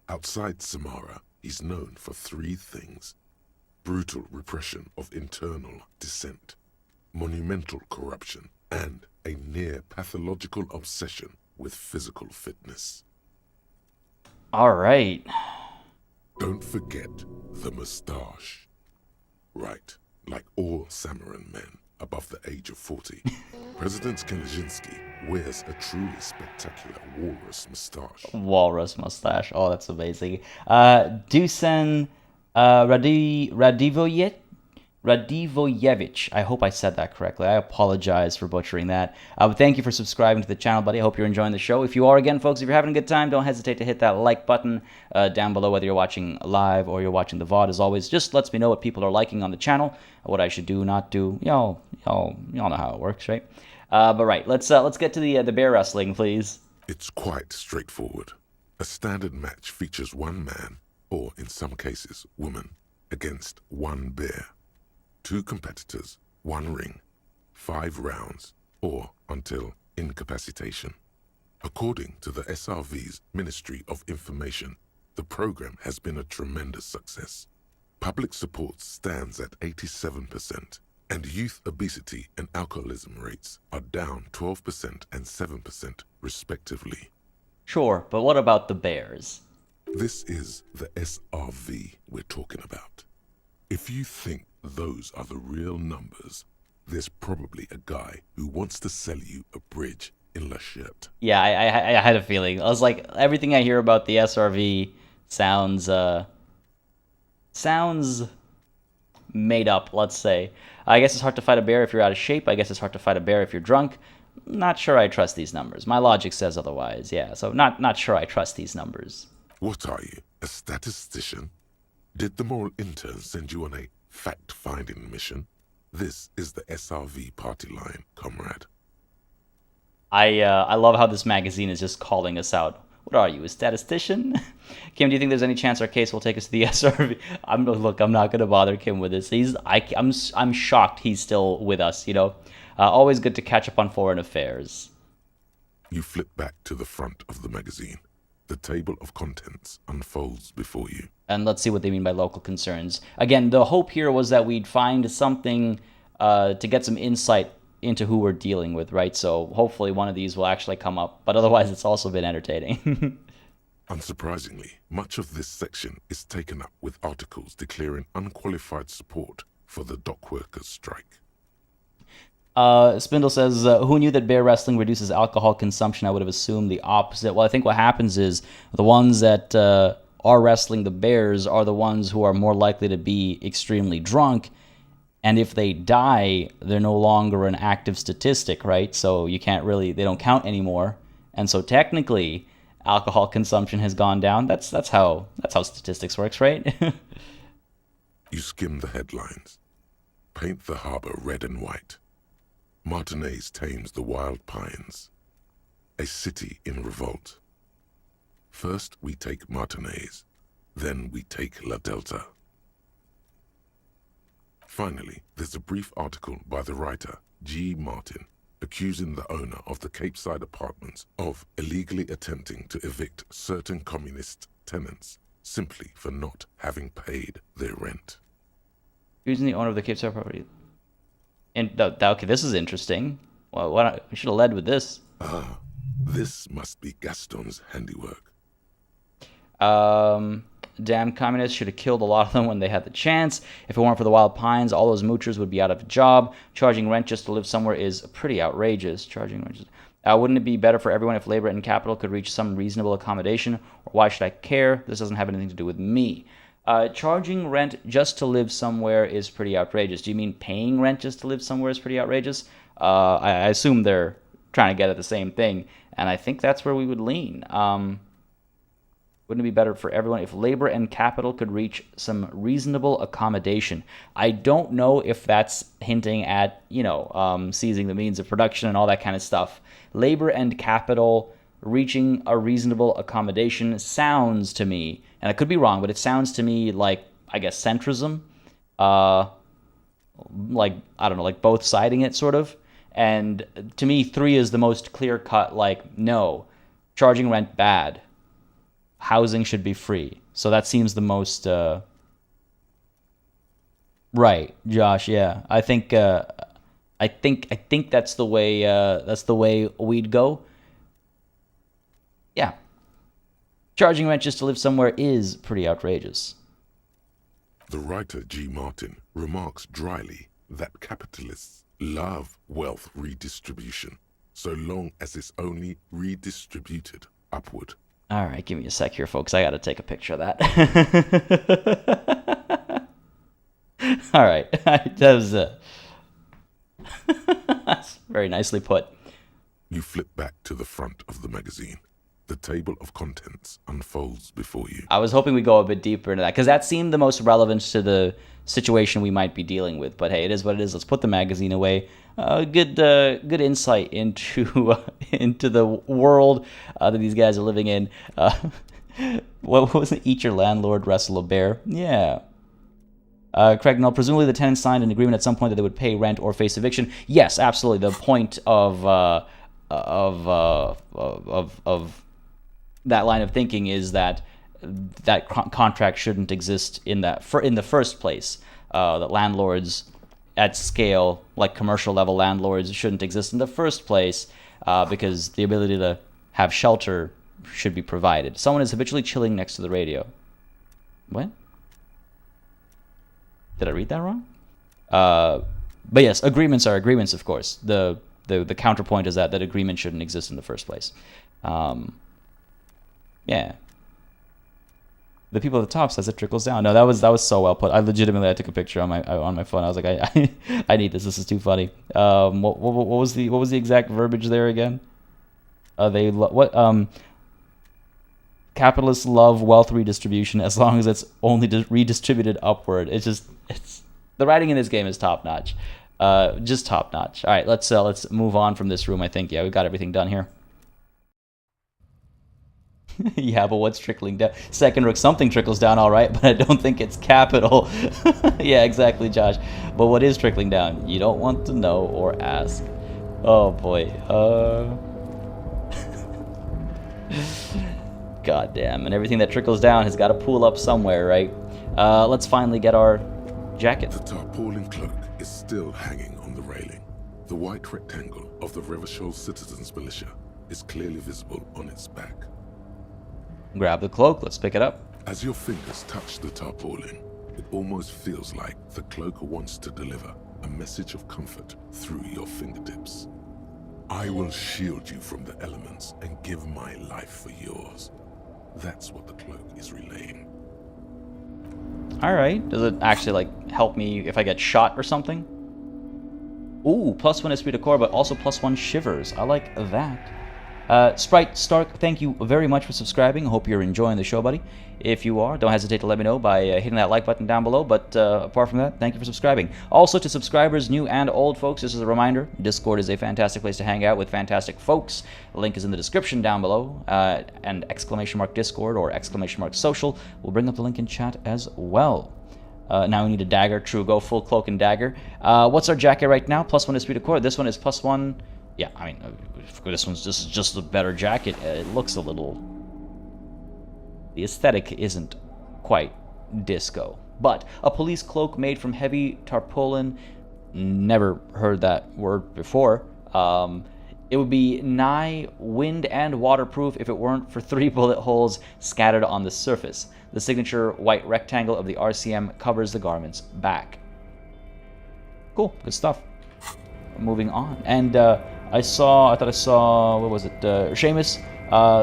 Outside Samara, he's known for three things: brutal repression of internal dissent, monumental corruption, and a near pathological obsession with physical fitness. All right. Don't forget the moustache. Right, like all Samaran men above the age of 40, President Kelezinski wears a truly spectacular walrus moustache. Walrus mustache. Oh, that's amazing. Dusan Radivoyevich. I hope I said that correctly. I apologize for butchering that. But thank you for subscribing to the channel, buddy. I hope you're enjoying the show. If you are, again, folks, if you're having a good time, don't hesitate to hit that like button down below, whether you're watching live or you're watching the VOD. As always, just lets me know what people are liking on the channel, what I should do, not do. Y'all know how it works, right? But right, let's get to the bear wrestling, please. It's quite straightforward. A standard match features one man, or in some cases, woman, against one bear. 2 competitors, 1 ring, 5 rounds, or until incapacitation. According to the SRV's Ministry of Information, the program has been a tremendous success. Public support stands at 87%, and youth obesity and alcoholism rates are down 12% and 7% respectively. Sure, but what about the bears? This is the SRV we're talking about. If you think those are the real numbers, there's probably a guy who wants to sell you a bridge in La Shirt. Yeah, I had a feeling. I was like, everything I hear about the SRV sounds made up, let's say. I guess it's hard to fight a bear if you're out of shape. I guess it's hard to fight a bear if you're drunk. Not sure I trust these numbers. My logic says otherwise, yeah. So not sure I trust these numbers. What are you, a statistician? Did the moral intern send you on a fact-finding mission? This is the SRV party line, comrade. I love how this magazine is just calling us out. What are you, a statistician? Kim, do you think there's any chance our case will take us to the SRV? I'm not gonna bother Kim with this. I'm shocked he's still with us. You know, always good to catch up on foreign affairs. You flip back to the front of the magazine. The table of contents unfolds before you. And let's see what they mean by local concerns. Again, the hope here was that we'd find something to get some insight into who we're dealing with, right? So hopefully one of these will actually come up, but otherwise it's also been entertaining. Unsurprisingly, much of this section is taken up with articles declaring unqualified support for the dock workers' strike. Spindle says, who knew that bear wrestling reduces alcohol consumption? I would have assumed the opposite. Well, I think what happens is the ones that are wrestling the bears are the ones who are more likely to be extremely drunk. And if they die, they're no longer an active statistic, right? So you can't really, they don't count anymore. And so technically, alcohol consumption has gone down. That's how statistics works, right? You skim the headlines. Paint the harbor red and white. Martinez tames the wild pines. A city in revolt. First we take Martinez, then we take La Delta. Finally, there's a brief article by the writer, G. Martin, accusing the owner of the Cape Side Apartments of illegally attempting to evict certain communist tenants simply for not having paid their rent. Accusing the owner of the Cape Side property. And okay, this is interesting. Well, we should have led with this. Ah, this must be Gaston's handiwork. Damn communists should have killed a lot of them when they had the chance. If it weren't for the wild pines, all those moochers would be out of a job. Charging rent just to live somewhere is pretty outrageous. Charging rent just... wouldn't it be better for everyone if labor and capital could reach some reasonable accommodation? Or why should I care? This doesn't have anything to do with me. Charging rent just to live somewhere is pretty outrageous. Do you mean paying rent just to live somewhere is pretty outrageous? I assume they're trying to get at the same thing, and I think that's where we would lean. Wouldn't it be better for everyone if labor and capital could reach some reasonable accommodation? I don't know if that's hinting at, seizing the means of production and all that kind of stuff. Labor and capital, reaching a reasonable accommodation sounds to me, and I could be wrong, but it sounds to me like, I guess, centrism. Like, I don't know, like both siding it, sort of. And to me, 3 is the most clear-cut, like, no, charging rent bad. Housing should be free. So that seems the most... Right, Josh, yeah. I think that's the way we'd go. Yeah. Charging rent just to live somewhere is pretty outrageous. The writer G. Martin remarks dryly that capitalists love wealth redistribution, so long as it's only redistributed upward. All right, give me a sec here, folks. I got to take a picture of that. All right, that was that's very nicely put. You flip back to the front of the magazine. The table of contents unfolds before you. I was hoping we'd go a bit deeper into that, because that seemed the most relevant to the situation we might be dealing with. But hey, it is what it is. Let's put the magazine away. Good insight into into the world that these guys are living in. What was it? Eat your landlord, wrestle a bear. Yeah. Craig Null, presumably the tenants signed an agreement at some point that they would pay rent or face eviction. Yes, absolutely. The point of that line of thinking is that contract shouldn't exist in the first place. That landlords at scale, like commercial level landlords, shouldn't exist in the first place because the ability to have shelter should be provided. Someone is habitually chilling next to the radio. What? Did I read that wrong? But yes, agreements are agreements, of course. The counterpoint is that agreement shouldn't exist in the first place. Yeah. The people at the top says it trickles down. No, that was so well put. I took a picture on my phone. I was like, I need this. This is too funny. What was the exact verbiage there again? Capitalists love wealth redistribution as long as it's only redistributed upward. It's the writing in this game is top notch. Just top notch. All right, let's move on from this room. I think we've got everything done here. Yeah, but what's trickling down? Second Rook, something trickles down, all right, but I don't think it's capital. Yeah, exactly, Josh. But what is trickling down? You don't want to know or ask. Oh boy. God damn, and everything that trickles down has got to pool up somewhere, right? Let's finally get our jacket. The tarpaulin cloak is still hanging on the railing. The white rectangle of the Revachol Citizens Militia is clearly visible on its back. Grab the cloak, let's pick it up. As your fingers touch the tarpaulin, it almost feels like the cloak wants to deliver a message of comfort through your fingertips. I will shield you from the elements and give my life for yours. That's what the cloak is relaying. Alright, does it actually like help me if I get shot or something? Ooh, +1 esprit de corps, but also +1 shivers. I like that. Sprite Stark, thank you very much for subscribing. I hope you're enjoying the show, buddy. If you are, don't hesitate to let me know by hitting that like button down below. But apart from that, thank you for subscribing. Also, to subscribers, new and old folks, this is a reminder. Discord is a fantastic place to hang out with fantastic folks. The link is in the description down below. And !Discord or !Social. We'll bring up the link in chat as well. Now we need a dagger. True, go full cloak and dagger. What's our jacket right now? +1 esprit de corps. This one is +1... Yeah, I mean, this one's just a better jacket. It looks a little... The aesthetic isn't quite disco. But a police cloak made from heavy tarpaulin. Never heard that word before. It would be nigh wind and waterproof if it weren't for 3 bullet holes scattered on the surface. The signature white rectangle of the RCM covers the garment's back. Cool, good stuff. Moving on. And I thought I saw, what was it, Seamus,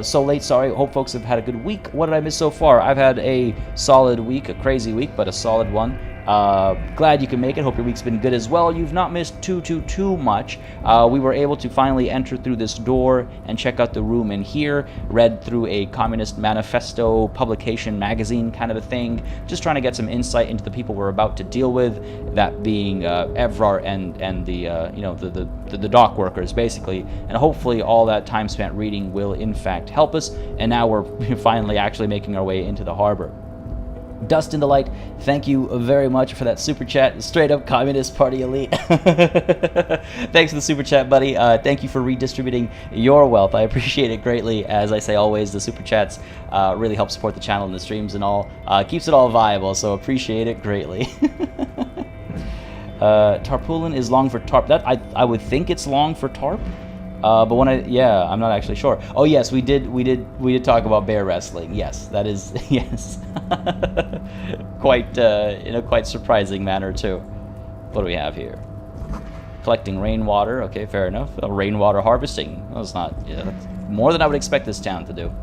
so late, sorry, hope folks have had a good week. What did I miss so far? I've had a solid week, a crazy week, but a solid one. Glad you can make it. Hope your week's been good as well. You've not missed too much. We were able to finally enter through this door and check out the room in here. Read through a Communist Manifesto publication magazine kind of a thing. Just trying to get some insight into the people we're about to deal with. That being Evrar and the dock workers, basically. And hopefully all that time spent reading will in fact help us. And now we're finally actually making our way into the harbor. Dust in the Light, thank you very much for that super chat. Straight up Communist Party Elite. Thanks for the super chat, buddy. Thank you for redistributing your wealth. I appreciate it greatly. As I say always, the super chats really help support the channel and the streams and all. Keeps it all viable, so appreciate it greatly. Tarpaulin is long for tarp. That I would think it's long for tarp. But when I'm not actually sure. Oh yes, we did talk about bear wrestling. Yes, that is yes, quite in a quite surprising manner too. What do we have here? Collecting rainwater. Okay, fair enough. Rainwater harvesting. That's not. Yeah, that's more than I would expect this town to do.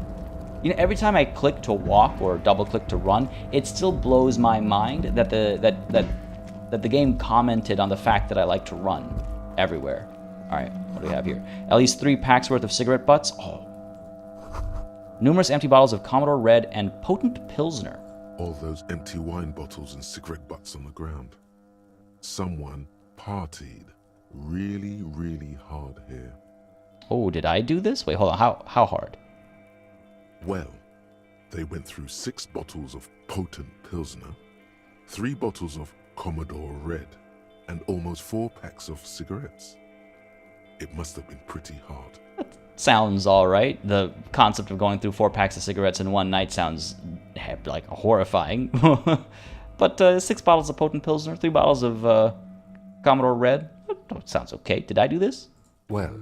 You know, every time I click to walk or double click to run, it still blows my mind that the game commented on the fact that I like to run everywhere. All right, what do we have here? At least 3 packs worth of cigarette butts. Oh. Numerous empty bottles of Commodore Red and potent Pilsner. All those empty wine bottles and cigarette butts on the ground. Someone partied really, really hard here. Oh, did I do this? Wait, hold on. How hard? Well, they went through 6 bottles of potent Pilsner, 3 bottles of Commodore Red, and almost 4 packs of cigarettes. It must have been pretty hard. Sounds all right. The concept of going through 4 packs of cigarettes in one night sounds like horrifying. But 6 bottles of potent Pilsner, 3 bottles of Commodore Red. Sounds okay. Did I do this? Well,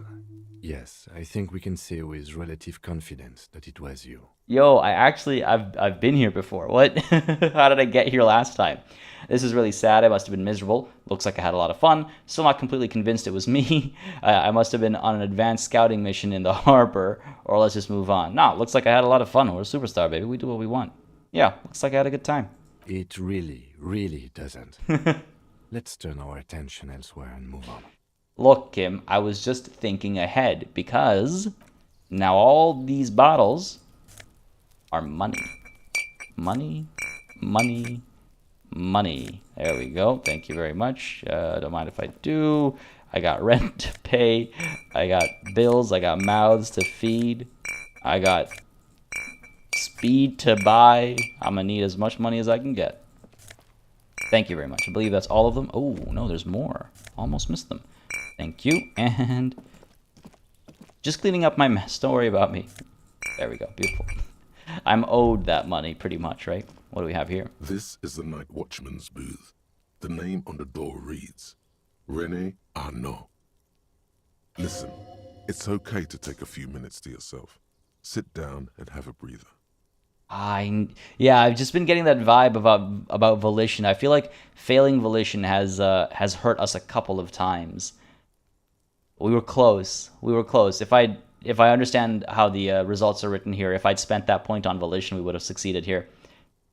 yes, I think we can say with relative confidence that it was you. Yo, I've been here before. What? How did I get here last time? This is really sad. I must have been miserable. Looks like I had a lot of fun. Still not completely convinced it was me. I must have been on an advanced scouting mission in the harbor, or let's just move on. No, looks like I had a lot of fun. We're a superstar, baby. We do what we want. Yeah, looks like I had a good time. It really, really doesn't. Let's turn our attention elsewhere and move on. Look, Kim, I was just thinking ahead, because now all these bottles are money. Money, money, money. There we go. Thank you very much. Don't mind if I do. I got rent to pay. I got bills. I got mouths to feed. I got speed to buy. I'm gonna need as much money as I can get. Thank you very much. I believe that's all of them. Oh, no, there's more. Almost missed them. Thank you. And just cleaning up my mess. Don't worry about me. There we go. Beautiful. I'm owed that money pretty much, right? What do we have here? This is the night watchman's booth. The name on the door reads, René Arnaud. Listen, it's okay to take a few minutes to yourself. Sit down and have a breather. Yeah, I've just been getting that vibe about Volition. I feel like failing Volition has hurt us a couple of times. We were close. We were close. If I understand how the results are written here, if I'd spent that point on Volition, we would have succeeded here.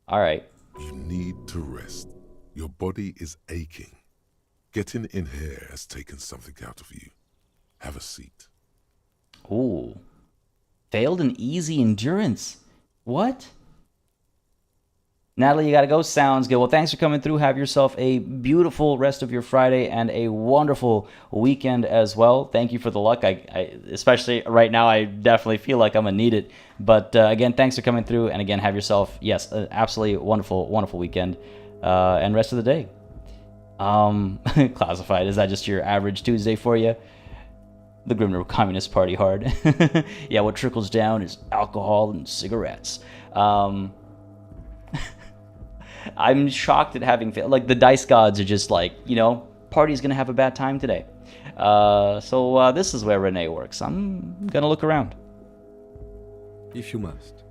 All right. You need to rest. Your body is aching. Getting in here has taken something out of you. Have a seat. Ooh. Failed an easy endurance. What? Natalie, you gotta go. Sounds good. Well, thanks for coming through. Have yourself a beautiful rest of your Friday and a wonderful weekend as well. Thank you for the luck. I especially right now, I definitely feel like I'm gonna need it. But again, thanks for coming through. And again, have yourself, yes, an absolutely wonderful, wonderful weekend and rest of the day. Classified. Is that just your average Tuesday for you? The Grimner Communist Party hard. Yeah, what trickles down is alcohol and cigarettes. I'm shocked at having failed. Like, the dice gods are just like, party's gonna have a bad time today. So this is where René works. I'm gonna look around. If you must.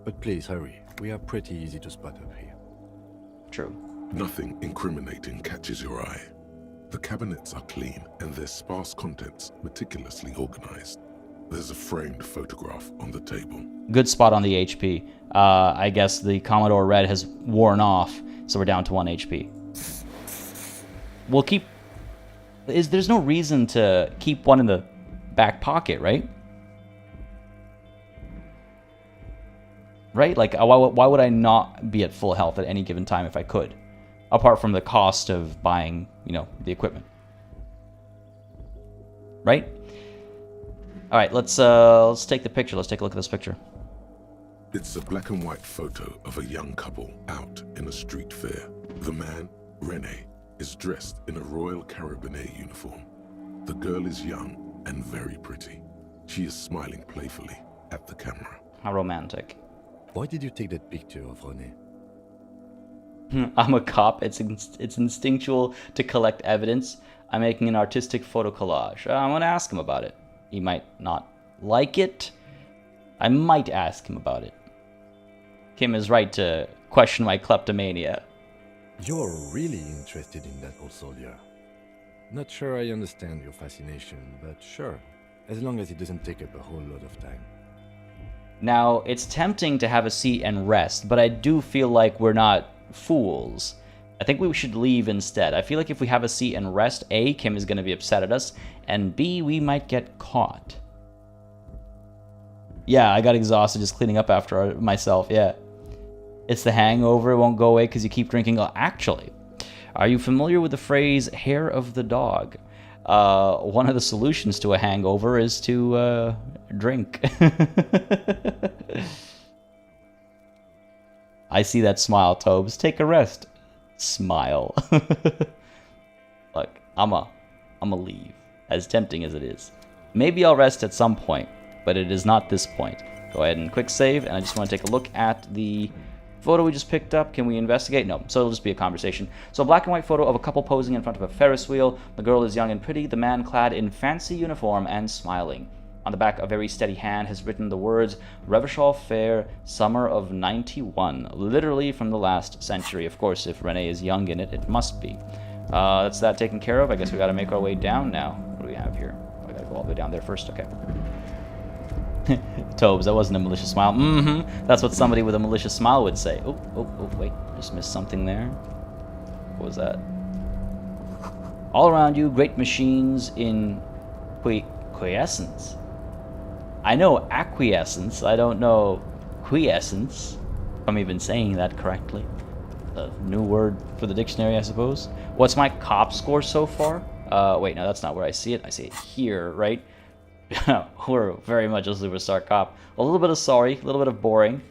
But please hurry. We are pretty easy to spot up here. True. Nothing incriminating catches your eye. The cabinets are clean and their sparse contents meticulously organized. There's a framed photograph on the table. Good spot on the HP. I guess the Commodore Red has worn off, so we're down to 1 HP. we'll keep... There's no reason to keep one in the back pocket, right? Right? Like, why would I not be at full health at any given time if I could? Apart from the cost of buying, you know, the equipment. Right? All right, let's take the picture. Let's take a look at this picture. It's a black and white photo of a young couple out in a street fair. The man, Rene, is dressed in a Royal Carabinier uniform. The girl is young and very pretty. She is smiling playfully at the camera. How romantic. Why did you take that picture of René? I'm a cop. It's instinctual to collect evidence. I'm making an artistic photo collage. I'm going to ask him about it. He might not like it. I might ask him about it. Kim is right to question my kleptomania. You're really interested in that old soldier. Not sure I understand your fascination, but sure. As long as it doesn't take up a whole lot of time. Now, it's tempting to have a seat and rest, but I do feel like we're not fools. I think we should leave instead. I feel like if we have a seat and rest, A, Kim is going to be upset at us, and B, we might get caught. Yeah, I got exhausted just cleaning up after myself, yeah. It's the hangover, it won't go away because you keep drinking. Oh, actually, are you familiar with the phrase, hair of the dog? One of the solutions to a hangover is to drink. I see that smile, Tobes. Take a rest. Smile. Look, I'ma leave, as tempting as it is. Maybe I'll rest at some point, but it is not this point. Go ahead and quick save, and I just want to take a look at the photo we just picked up. Can we investigate? No, so it'll just be a conversation. So a black and white photo of a couple posing in front of a Ferris wheel. The girl is young and pretty, the man clad in fancy uniform and smiling. On the back, a very steady hand has written the words, Revachol Fair, Summer of 91, literally from the last century. Of course, if Rene is young in it, it must be. That's that taken care of. I guess we gotta make our way down now. What do we have here? I gotta go all the way down there first, okay. Tobes, that wasn't a malicious smile. That's what somebody with a malicious smile would say. Oh, wait, just missed something there. What was that? All around you, great machines in quiescence. I know acquiescence, I don't know quiescence, if I'm even saying that correctly. A new word for the dictionary, I suppose. What's my cop score so far? Wait, no, that's not where I see it. I see it here, right? We're very much a superstar cop. A little bit of sorry, a little bit of boring.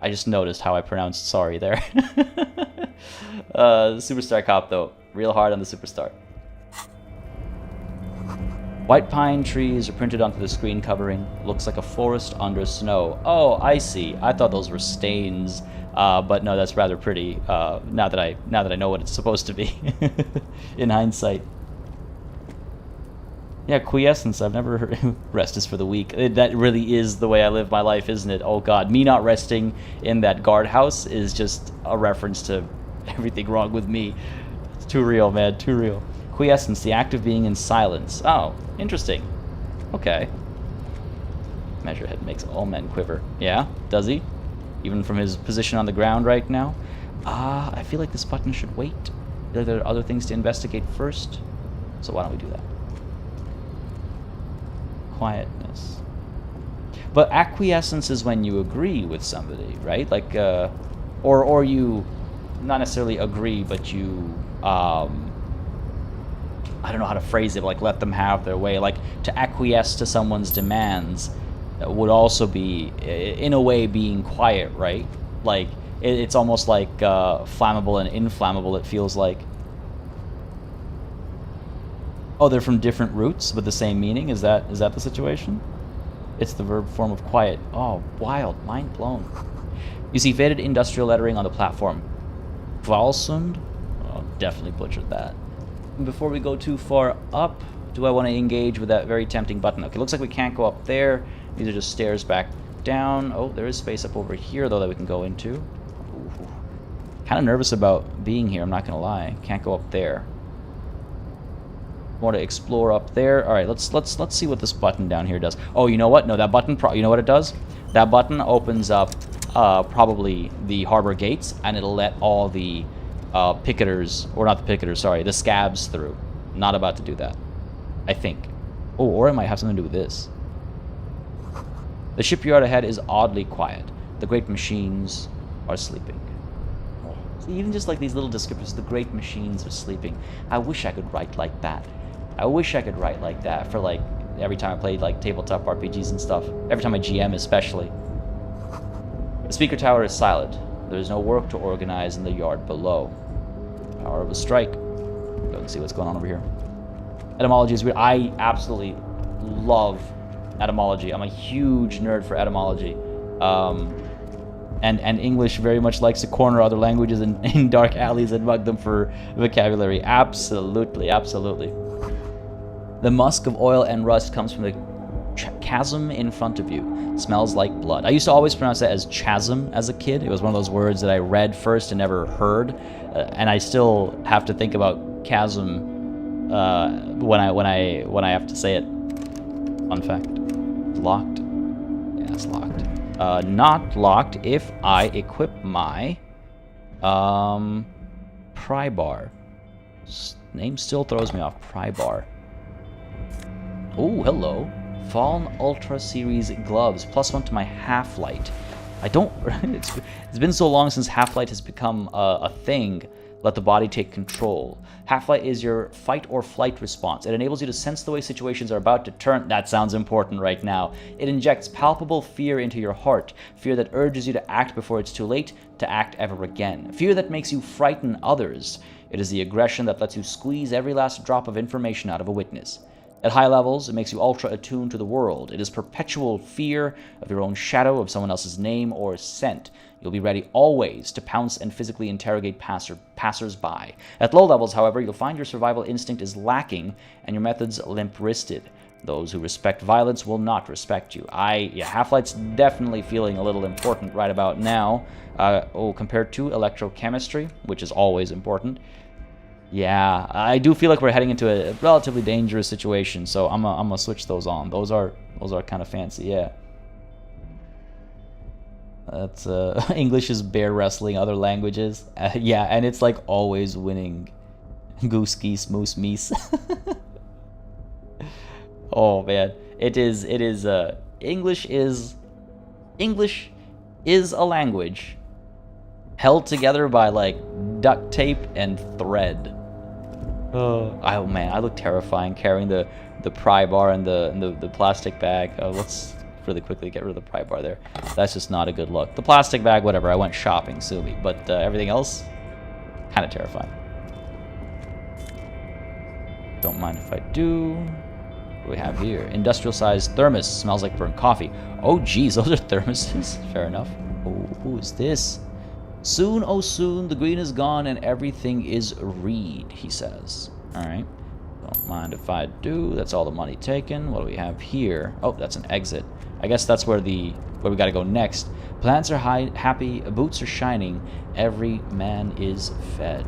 I just noticed how I pronounced sorry there. Superstar cop, though. Real hard on the superstar. White pine trees are printed onto the screen covering. Looks like a forest under snow. Oh, I see. I thought those were stains. But no, that's rather pretty. Now that I know what it's supposed to be, in hindsight. Yeah, quiescence. I've never heard. Rest is for the weak. That really is the way I live my life, isn't it? Oh God, me not resting in that guardhouse is just a reference to everything wrong with me. It's too real, man. Too real. Quiescence, the act of being in silence. Oh, interesting. Okay. Measurehead makes all men quiver. Yeah, does he? Even from his position on the ground right now? I feel like this button should wait. I feel like there are other things to investigate first. So why don't we do that? Quietness. But acquiescence is when you agree with somebody, right? Like, or you not necessarily agree, but you, I don't know how to phrase it, but like let them have their way. Like to acquiesce to someone's demands would also be, in a way, being quiet, right? Like it's almost like flammable and inflammable, it feels like. Oh, they're from different roots with the same meaning? Is that the situation? It's the verb form of quiet. Oh, wild. Mind blown. You see faded industrial lettering on the platform. Valsund? Oh, definitely butchered that. Before we go too far up, do I want to engage with that very tempting button? Okay, looks like we can't go up there. These are just stairs back down. Oh, there is space up over here, though, that we can go into. Kind of nervous about being here, I'm not going to lie. Can't go up there. Want to explore up there. All right, let's see what this button down here does. Oh, you know what? No, that button, you know what it does? That button opens up probably the harbor gates, and it'll let all the picketers, or not the picketers, sorry, the scabs through. Not about to do that, I think. Oh, or it might have something to do with this. The shipyard ahead is oddly quiet. The great machines are sleeping. Oh, so even just like these little descriptors, the great machines are sleeping. I wish I could write like that. I wish I could write like that for like every time I played like tabletop RPGs and stuff. Every time I GM especially. The speaker tower is silent. There is no work to organize in the yard below. Power of a strike. Go and see what's going on over here. Etymology is weird. I absolutely love etymology. I'm a huge nerd for etymology. And English very much likes to corner other languages in dark alleys and mug them for vocabulary. Absolutely, absolutely. The musk of oil and rust comes from the chasm in front of you. It smells like blood. I used to always pronounce that as chasm as a kid. It was one of those words that I read first and never heard. And I still have to think about chasm when I have to say it. Fun fact. Locked? Yeah, it's locked. Not locked if I equip my pry bar. Name still throws me off. Pry bar. Oh, hello. Fallen Ultra Series gloves. +1 to my Half-Light. I don't... it's been so long since Half-Light has become a thing. Let the body take control. Half-Light is your fight or flight response. It enables you to sense the way situations are about to turn. That sounds important right now. It injects palpable fear into your heart. Fear that urges you to act before it's too late to act ever again. Fear that makes you frighten others. It is the aggression that lets you squeeze every last drop of information out of a witness. At high levels, it makes you ultra attuned to the world. It is perpetual fear of your own shadow, of someone else's name or scent. You'll be ready always to pounce and physically interrogate passers-by. At low levels, however, you'll find your survival instinct is lacking and your methods limp-wristed. Those who respect violence will not respect you. Half-Light's definitely feeling a little important right about now. Compared to electrochemistry, which is always important. Yeah, I do feel like we're heading into a relatively dangerous situation, so I'm gonna switch those on. Those are kind of fancy, yeah. That's English is bear wrestling other languages. Yeah, and it's like always winning. Goose geese moose meese. Oh man, it is English is a language held together by like duct tape and thread. Oh man, I look terrifying carrying the pry bar and the plastic bag. Let's really quickly get rid of the pry bar there. That's just not a good look. The plastic bag, whatever. I went shopping, sue me. But everything else, kind of terrifying. Don't mind if I do. What do we have here? Industrial-sized thermos. Smells like burnt coffee. Oh, geez, those are thermoses. Fair enough. Oh, who is this? Soon, oh soon, the green is gone and everything is reed, he says. Alright. Don't mind if I do. That's all the money taken. What do we have here? Oh, that's an exit. I guess that's where we gotta go next. Plants are happy, boots are shining, every man is fed.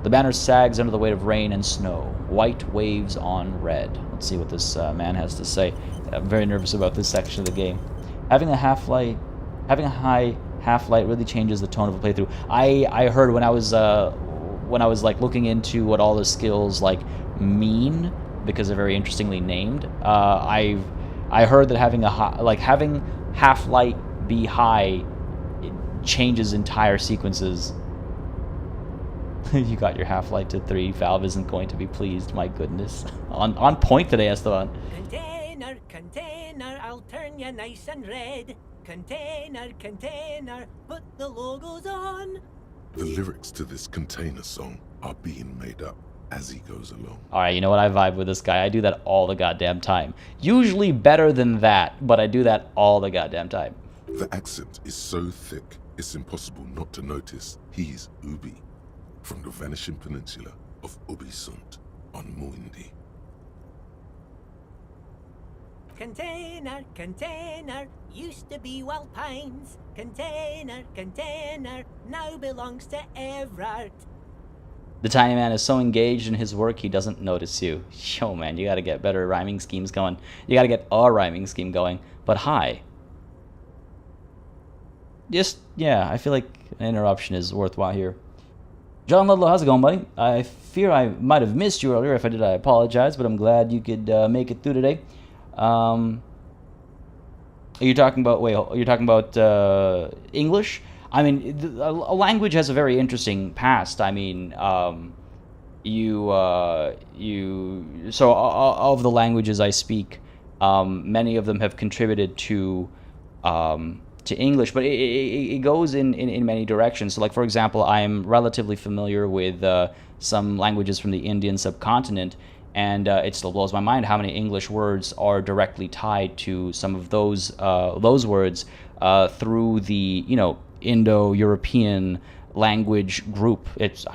The banner sags under the weight of rain and snow. White waves on red. Let's see what this man has to say. I'm very nervous about this section of the game. Having a high half-light really changes the tone of a playthrough. I heard when I was like looking into what all the skills like mean, because they're very interestingly named. I heard that having having half-light be high, it changes entire sequences. You got your half-light to 3. Valve isn't going to be pleased. My goodness. On point today, Esteban. Container, I'll turn you nice and red. Container, put the logos on. The lyrics to this container song are being made up as he goes along. Alright, you know what? I vibe with this guy. I do that all the goddamn time. Usually better than that, but I do that all the goddamn time. The accent is so thick, it's impossible not to notice he's Ubi, from the vanishing peninsula of Ubisund on Muindi. Container, used to be Wild Pines. Container, now belongs to Everard. The tiny man is so engaged in his work he doesn't notice you. Yo, man, you gotta get better rhyming schemes going. You gotta get a rhyming scheme going. But hi. Yeah, I feel like an interruption is worthwhile here. John Ludlow, how's it going, buddy? I fear I might have missed you earlier. If I did, I apologize, but I'm glad you could make it through today. You're talking about, wait, you're talking about English? I mean, a language has a very interesting past. I mean, of the languages I speak, many of them have contributed to English, but it goes in many directions. So, like, for example, I'm relatively familiar with some languages from the Indian subcontinent, and it still blows my mind how many English words are directly tied to some of those words through the, you know, Indo-European language group. It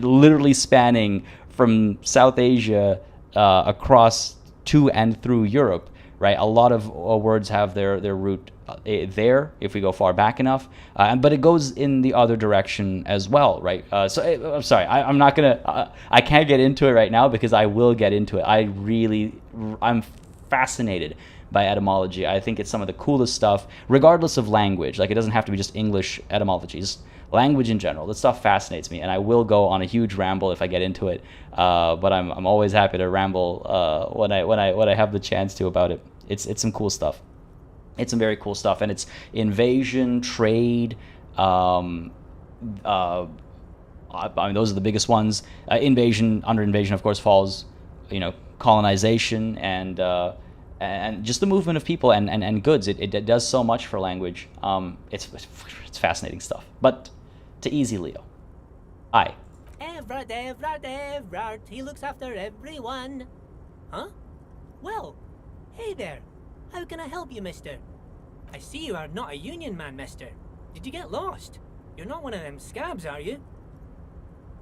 literally spanning from South Asia across to and through Europe, right? A lot of words have their root there, if we go far back enough, but it goes in the other direction as well, right? I'm sorry, I'm not gonna, I can't get into it right now because I will get into it. I'm fascinated by etymology. I think it's some of the coolest stuff, regardless of language. Like, it doesn't have to be just English etymologies. Language in general, this stuff fascinates me, and I will go on a huge ramble if I get into it. But I'm always happy to ramble when I have the chance to about it. It's some cool stuff. It's some very cool stuff, and it's invasion, trade. I mean, those are the biggest ones. Invasion, under invasion, of course, falls, you know, colonization and just the movement of people and goods. It does so much for language. It's fascinating stuff. But to easy Leo. Aye. Everard, he looks after everyone. Huh? Well, hey there. How can I help you, mister? I see you are not a union man, mister. Did you get lost? You're not one of them scabs, are you?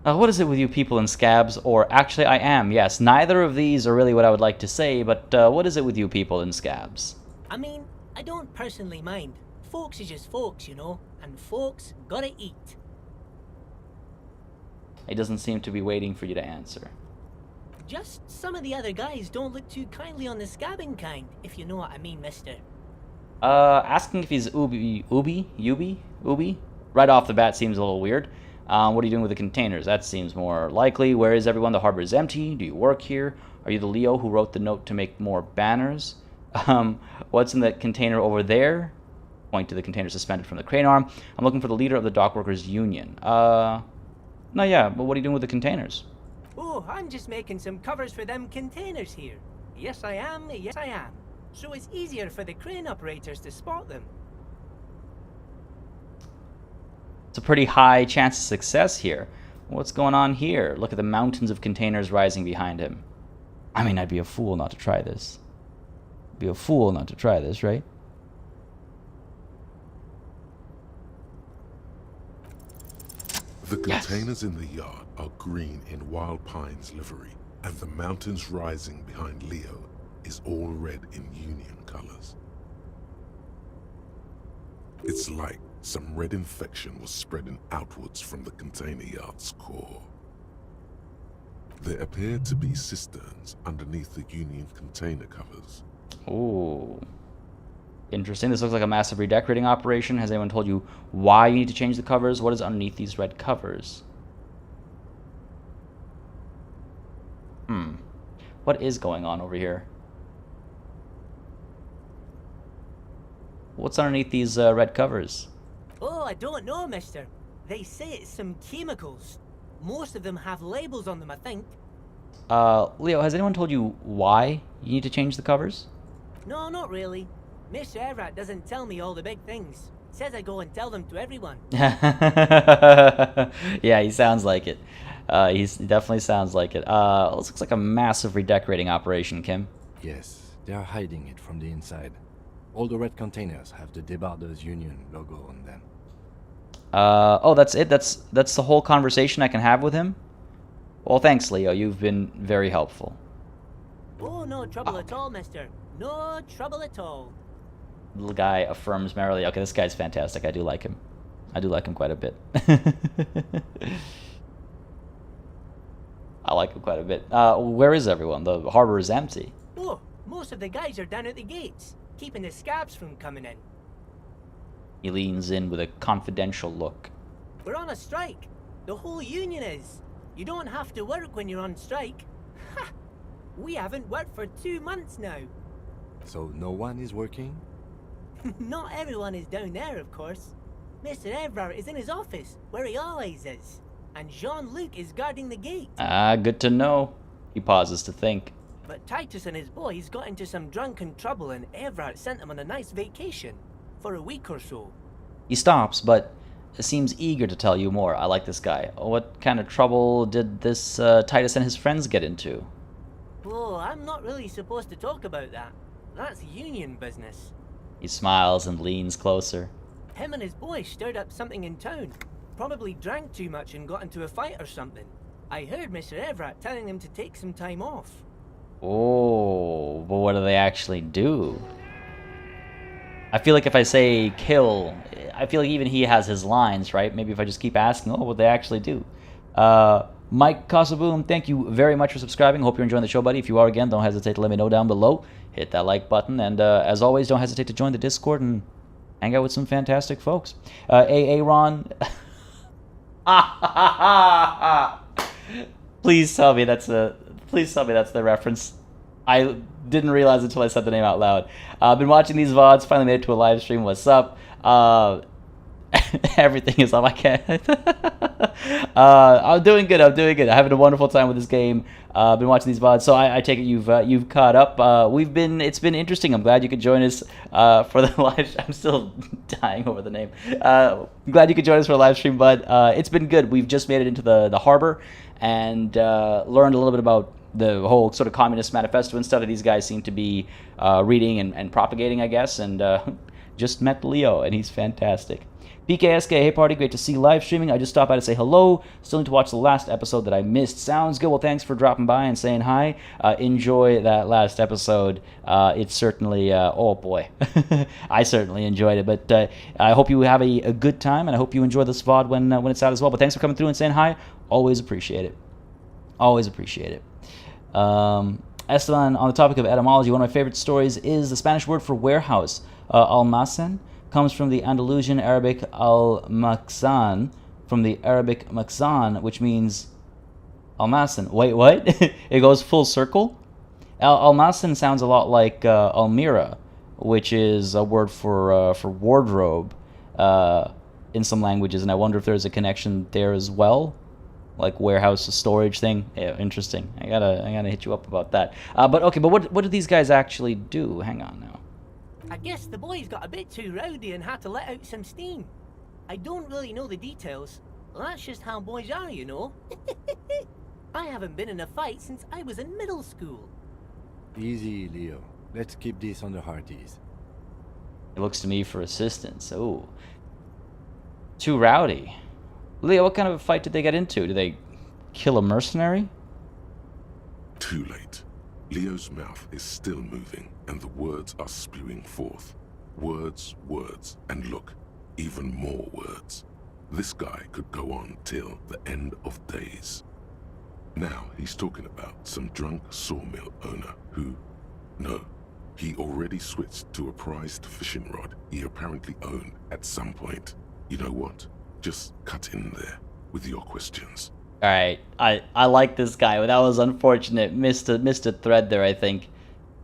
What is it with you people in scabs? Or actually, I am, yes. Neither of these are really what I would like to say, but what is it with you people in scabs? I mean, I don't personally mind. Folks is just folks, you know, and folks gotta eat. It doesn't seem to be waiting for you to answer. Just some of the other guys don't look too kindly on the scabbing kind, if you know what I mean, mister. Asking if he's Ubi? Right off the bat seems a little weird. What are you doing with the containers? That seems more likely. Where is everyone? The harbor is empty. Do you work here? Are you the Leo who wrote the note to make more banners? What's in the container over there? Point to the container suspended from the crane arm. I'm looking for the leader of the dockworkers union. No, yeah, but what are you doing with the containers? Oh, I'm just making some covers for them containers here. Yes, I am. So it's easier for the crane operators to spot them. It's a pretty high chance of success here. What's going on here? Look at the mountains of containers rising behind him. I mean, I'd be a fool not to try this. Right? The containers in the yard are green in Wild Pine's livery, and the mountains rising behind Leo is all red in Union colors. It's like some red infection was spreading outwards from the container yard's core. There appear to be cisterns underneath the Union container covers. Ooh. Interesting. This looks like a massive redecorating operation. Has anyone told you why you need to change the covers? What is underneath these red covers? What is going on over here? What's underneath these red covers? Oh, I don't know, mister. They say it's some chemicals. Most of them have labels on them, I think. Leo, has anyone told you why you need to change the covers? No, not really. Mr. Everett doesn't tell me all the big things. Says I go and tell them to everyone. Yeah, he sounds like it. He definitely sounds like it. This looks like a massive redecorating operation, Kim. Yes, they are hiding it from the inside. All the red containers have the Debarders Union logo on them. Oh, that's it? That's the whole conversation I can have with him? Well, thanks, Leo. You've been very helpful. Oh, no trouble at all, mister. No trouble at all. Little guy affirms merrily. Okay, this guy's fantastic. I do like him. I do like him quite a bit. I like him quite a bit. Where is everyone? The harbor is empty. Oh, most of the guys are down at the gates, keeping the scabs from coming in. He leans in with a confidential look. We're on a strike. The whole union is. You don't have to work when you're on strike. Ha! We haven't worked for 2 months now. So no one is working? Not everyone is down there, of course. Mr. Everard is in his office, where he always is. And Jean-Luc is guarding the gate. Ah, good to know. He pauses to think. But Titus and his boys got into some drunken trouble and Everard sent them on a nice vacation. For a week or so. He stops, but seems eager to tell you more. I like this guy. What kind of trouble did this Titus and his friends get into? Oh, I'm not really supposed to talk about that. That's union business. He smiles and leans closer. Him and his boys stirred up something in town. Probably drank too much and got into a fight or something. I heard Mr. Everett telling them to take some time off. Oh, but what do they actually do? I feel like if I say kill, I feel like even he has his lines, right? Maybe if I just keep asking, oh, what they actually do. Mike Casaboom, thank you very much for subscribing. Hope you're enjoying the show, buddy. If you are, again, don't hesitate to let me know down below. Hit that like button, and as always, don't hesitate to join the Discord and hang out with some fantastic folks. Aaron, please tell me that's the reference. I didn't realize until I said the name out loud. I've been watching these VODs. Finally made it to a live stream. What's up? Everything is up. I can't. I'm doing good. I'm having a wonderful time with this game. I've been watching these VODs, so I take it you've caught up. It's been interesting. I'm glad you could join us for the live. I'm still dying over the name. I'm glad you could join us for a live stream, but it's been good. We've just made it into the harbor and learned a little bit about the whole sort of Communist Manifesto and stuff that these guys seem to be reading and propagating, I guess. And just met Leo, and he's fantastic. BKSK, hey party, great to see you live streaming. I just stopped by to say hello. Still need to watch the last episode that I missed. Sounds good. Well, thanks for dropping by and saying hi. Enjoy that last episode. It's certainly, oh boy, I certainly enjoyed it. But I hope you have a good time, and I hope you enjoy this VOD when it's out as well. But thanks for coming through and saying hi. Always appreciate it. Always appreciate it. Esteban, on the topic of etymology, one of my favorite stories is the Spanish word for warehouse, almacen. Comes from the Andalusian Arabic al-Maksan, from the Arabic maksan, which means almacen. Wait, what? It goes full circle? Almacen sounds a lot like Almira, which is a word for wardrobe in some languages, and I wonder if there's a connection there as well, like warehouse storage thing. Yeah, interesting. I gotta hit you up about that. But what do these guys actually do? Hang on now. I guess the boys got a bit too rowdy and had to let out some steam. I don't really know the details. That's just how boys are, you know. I haven't been in a fight since I was in middle school. Easy, Leo. Let's keep this on the hearties. It looks to me for assistance. Oh, too rowdy. Leo, what kind of a fight did they get into? Did they kill a mercenary? Too late. Leo's mouth is still moving, and the words are spewing forth. Words, words, and look, even more words. This guy could go on till the end of days. Now he's talking about some drunk sawmill owner who... No, he already switched to a prized fishing rod he apparently owned at some point. You know what? Just cut in there with your questions. All right, I like this guy, but that was unfortunate. Missed a thread there, I think.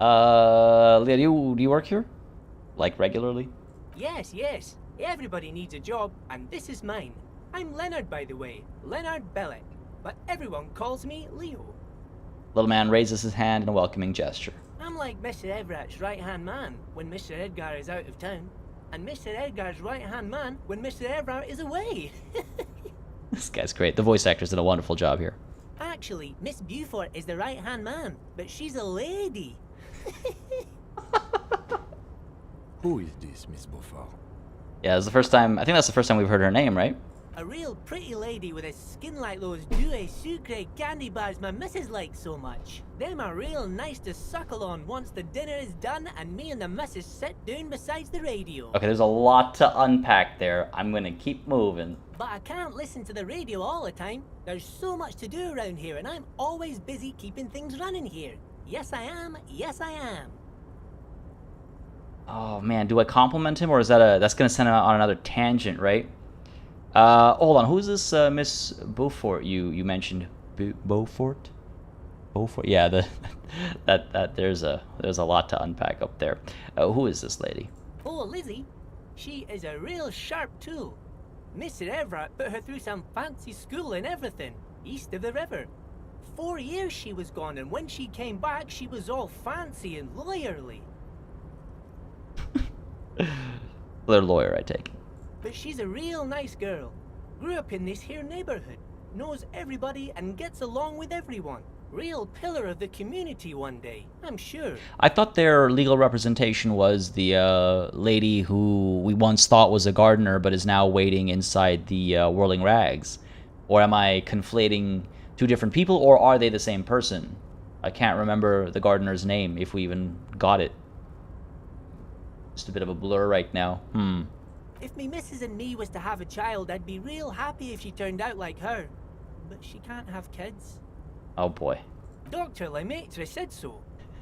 Leah, do you work here? Like regularly? Yes. Everybody needs a job, and this is mine. I'm Leonard, by the way. Leonard Bellick. But everyone calls me Leo. Little man raises his hand in a welcoming gesture. I'm like Mr. Everett's right-hand man when Mr. Edgar is out of town, and Mr. Edgar's right-hand man when Mr. Everett is away. This guy's great. The voice actors did a wonderful job here. Actually, Miss Beaufort is the right-hand man, but she's a lady. Who is this Miss Beaufort? Yeah, it's the first time. I think that's the first time we've heard her name, right? A real pretty lady with a skin like those Douai Sucre candy bars my missus likes so much. Them are real nice to suckle on once the dinner is done and me and the missus sit down beside the radio. Okay, there's a lot to unpack there. I'm gonna keep moving. But I can't listen to the radio all the time. There's so much to do around here and I'm always busy keeping things running here. Yes, I am. Yes, I am. Oh man, do I compliment him or is that's gonna send him on another tangent, right? Hold on. Who's this Miss Beaufort you mentioned? Beaufort? Beaufort? Yeah, there's a lot to unpack up there. Who is this lady? Oh, Lizzie. She is a real sharp tool. Mr. Everett put her through some fancy school and everything, east of the river. 4 years she was gone, and when she came back, she was all fancy and lawyerly. They're lawyer, I take it. But she's a real nice girl. Grew up in this here neighborhood, knows everybody and gets along with everyone. Real pillar of the community one day, I'm sure. I thought their legal representation was the lady who we once thought was a gardener but is now waiting inside the Whirling Rags. Or am I conflating two different people, or are they the same person? I can't remember the gardener's name, if we even got it. Just a bit of a blur right now. If me missus and me was to have a child, I'd be real happy if she turned out like her. But she can't have kids. Oh boy. Dr. Lemaitre said so,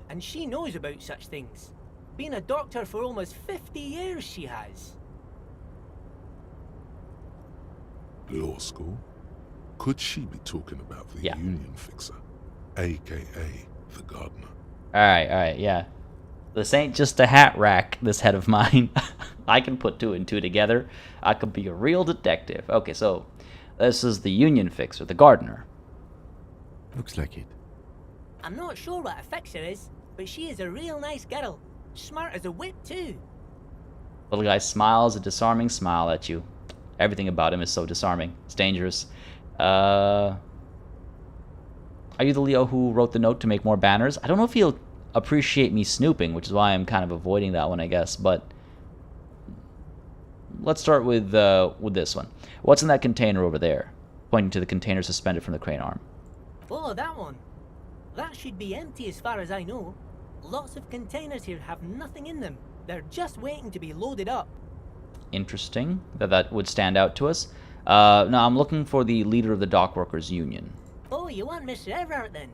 and she knows about such things. Been a doctor for almost 50 years, she has. Law school? Could she be talking about the Yeah. union fixer, aka the gardener? Alright, yeah. This ain't just a hat rack, this head of mine. I can put two and two together. I could be a real detective. Okay, so this is the union fixer, the gardener. Looks like it. I'm not sure what a fixer is, but she is a real nice girl. Smart as a whip, too. Little guy smiles a disarming smile at you. Everything about him is so disarming. It's dangerous. Are you the Leo who wrote the note to make more banners? I don't know if he'll appreciate me snooping, which is why I'm kind of avoiding that one, I guess, but let's start with this one. What's in that container over there? Pointing to the container suspended from the crane arm. Oh, that one. That should be empty as far as I know. Lots of containers here have nothing in them. They're just waiting to be loaded up. Interesting that would stand out to us. Now I'm looking for the leader of the dock workers union. Oh, you want Mr. Everett then?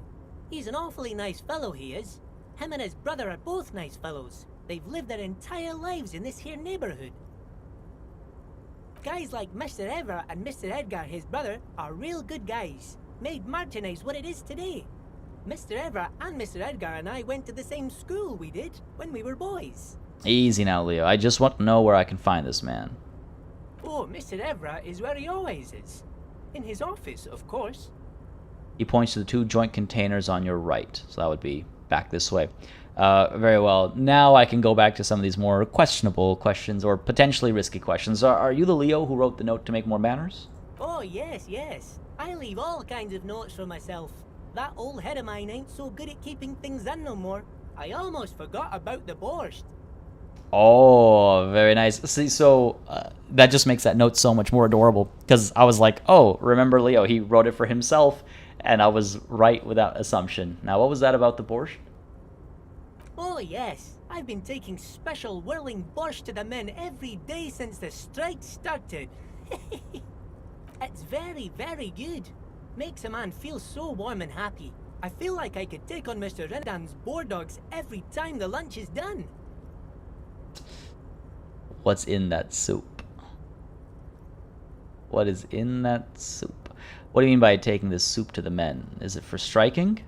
He's an awfully nice fellow, he is. Him and his brother are both nice fellows. They've lived their entire lives in this here neighborhood. Guys like Mr. Everett and Mr. Edgar, his brother, are real good guys. Made Martinez what it is today. Mr. Everett and Mr. Edgar and I went to the same school we did when we were boys. Easy now, Leo. I just want to know where I can find this man. Oh, Mr. Everett is where he always is. In his office, of course. He points to the two joint containers on your right. So that would be back this way. Very well. Now I can go back to some of these more questionable questions or potentially risky questions. Are you the Leo who wrote the note to make more banners? Oh, yes, yes. I leave all kinds of notes for myself. That old head of mine ain't so good at keeping things in no more. I almost forgot about the borscht. Oh, very nice. See, so that just makes that note so much more adorable. Because I was like, oh, remember Leo, he wrote it for himself. And I was right without assumption. Now, what was that about the borscht? Oh, yes. I've been taking special whirling borscht to the men every day since the strike started. It's very, very good. Makes a man feel so warm and happy. I feel like I could take on Mr. Redan's boar dogs every time the lunch is done. What's in that soup? What is in that soup? What do you mean by taking this soup to the men? Is it for striking?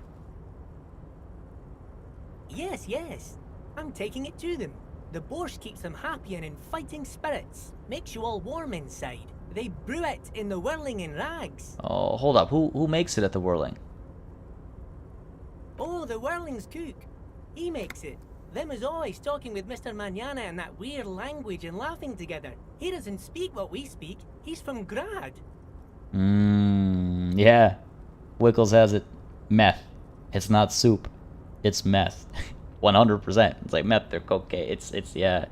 Yes, yes. I'm taking it to them. The borscht keeps them happy and in fighting spirits. Makes you all warm inside. They brew it in the whirling in rags. Oh, hold up. Who makes it at the whirling? Oh, the whirling's cook. He makes it. Them is always talking with Mr. Manana in that weird language and laughing together. He doesn't speak what we speak. He's from Grad. Yeah. Wickles has it. Meth. It's not soup. It's meth. 100%. It's like meth or cocaine. It's yeah.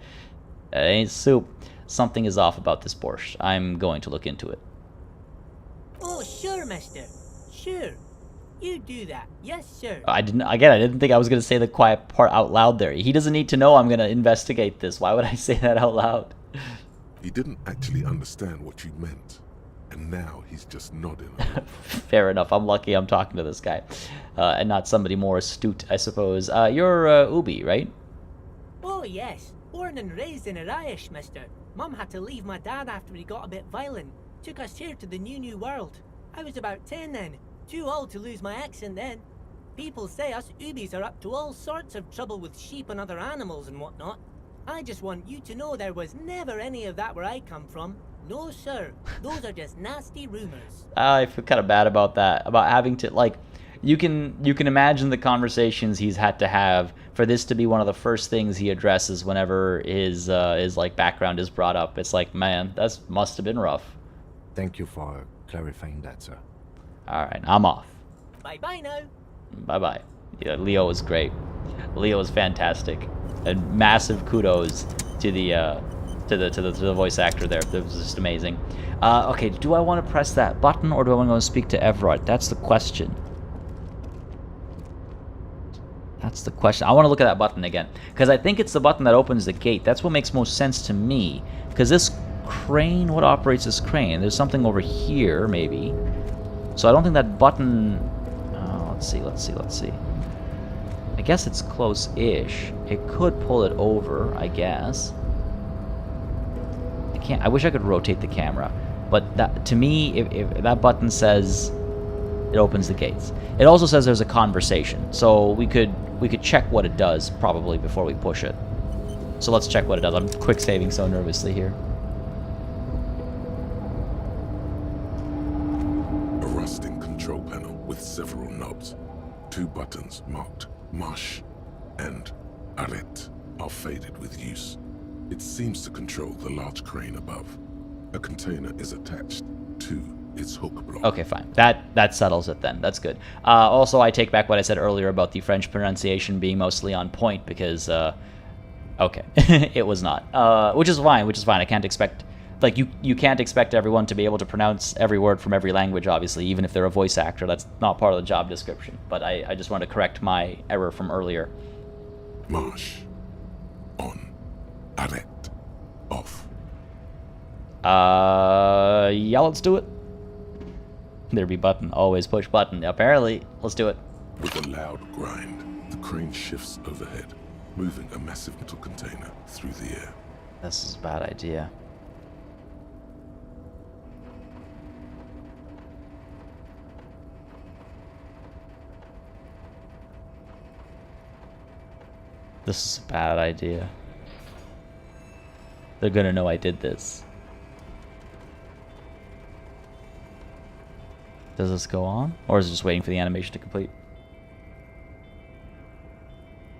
It ain't soup. Something is off about this borscht. I'm going to look into it. Oh, sure, mister. Sure. You do that. Yes, sir. I didn't think I was going to say the quiet part out loud there. He doesn't need to know I'm going to investigate this. Why would I say that out loud? He didn't actually understand what you meant, and now he's just nodding along. Fair enough. I'm lucky I'm talking to this guy, and not somebody more astute, I suppose. You're Ubi, right? Oh, yes. Born and raised in Arish, mister. Mum had to leave my dad after he got a bit violent. Took us here to the new world. I was about 10 then. Too old to lose my accent then. People say us Ubis are up to all sorts of trouble with sheep and other animals and whatnot. I just want you to know there was never any of that where I come from. No, sir. Those are just nasty rumors. I feel kind of bad about that. About having to, like, you can imagine the conversations he's had to have for this to be one of the first things he addresses whenever his like background is brought up. It's like, man, that must have been rough. Thank you for clarifying that, sir. All right, I'm off. Bye-bye now. Bye-bye. Yeah, Leo was great. Leo was fantastic. And massive kudos to the voice actor there. It was just amazing. Okay, do I want to press that button or do I want to go speak to Everard? That's the question. That's the question. I want to look at that button again because I think it's the button that opens the gate. That's what makes most sense to me. Because this crane, what operates this crane? There's something over here, maybe. So I don't think that button... Oh, let's see. I guess it's close-ish. It could pull it over, I guess. I wish I could rotate the camera. But that, to me, if that button says it opens the gates. It also says there's a conversation. So we could check what it does probably before we push it. So let's check what it does. I'm quick saving so nervously here. A rusting control panel with several knobs. 2 buttons marked Marsh and Arrête are faded with use. It seems to control the large crane above. A container is attached to its hook block. Okay, fine. That settles it then. That's good. Also, I take back what I said earlier about the French pronunciation being mostly on point because, okay, it was not. Which is fine. I can't expect, like, you can't expect everyone to be able to pronounce every word from every language, obviously, even if they're a voice actor. That's not part of the job description. But I just want to correct my error from earlier. Marsh. On. Arrête. Off. Yeah, let's do it. There be button. Always push button. Apparently, let's do it. With a loud grind, the crane shifts overhead, moving a massive metal container through the air. This is a bad idea. This is a bad idea. They're gonna know I did this. Does this go on? Or is it just waiting for the animation to complete?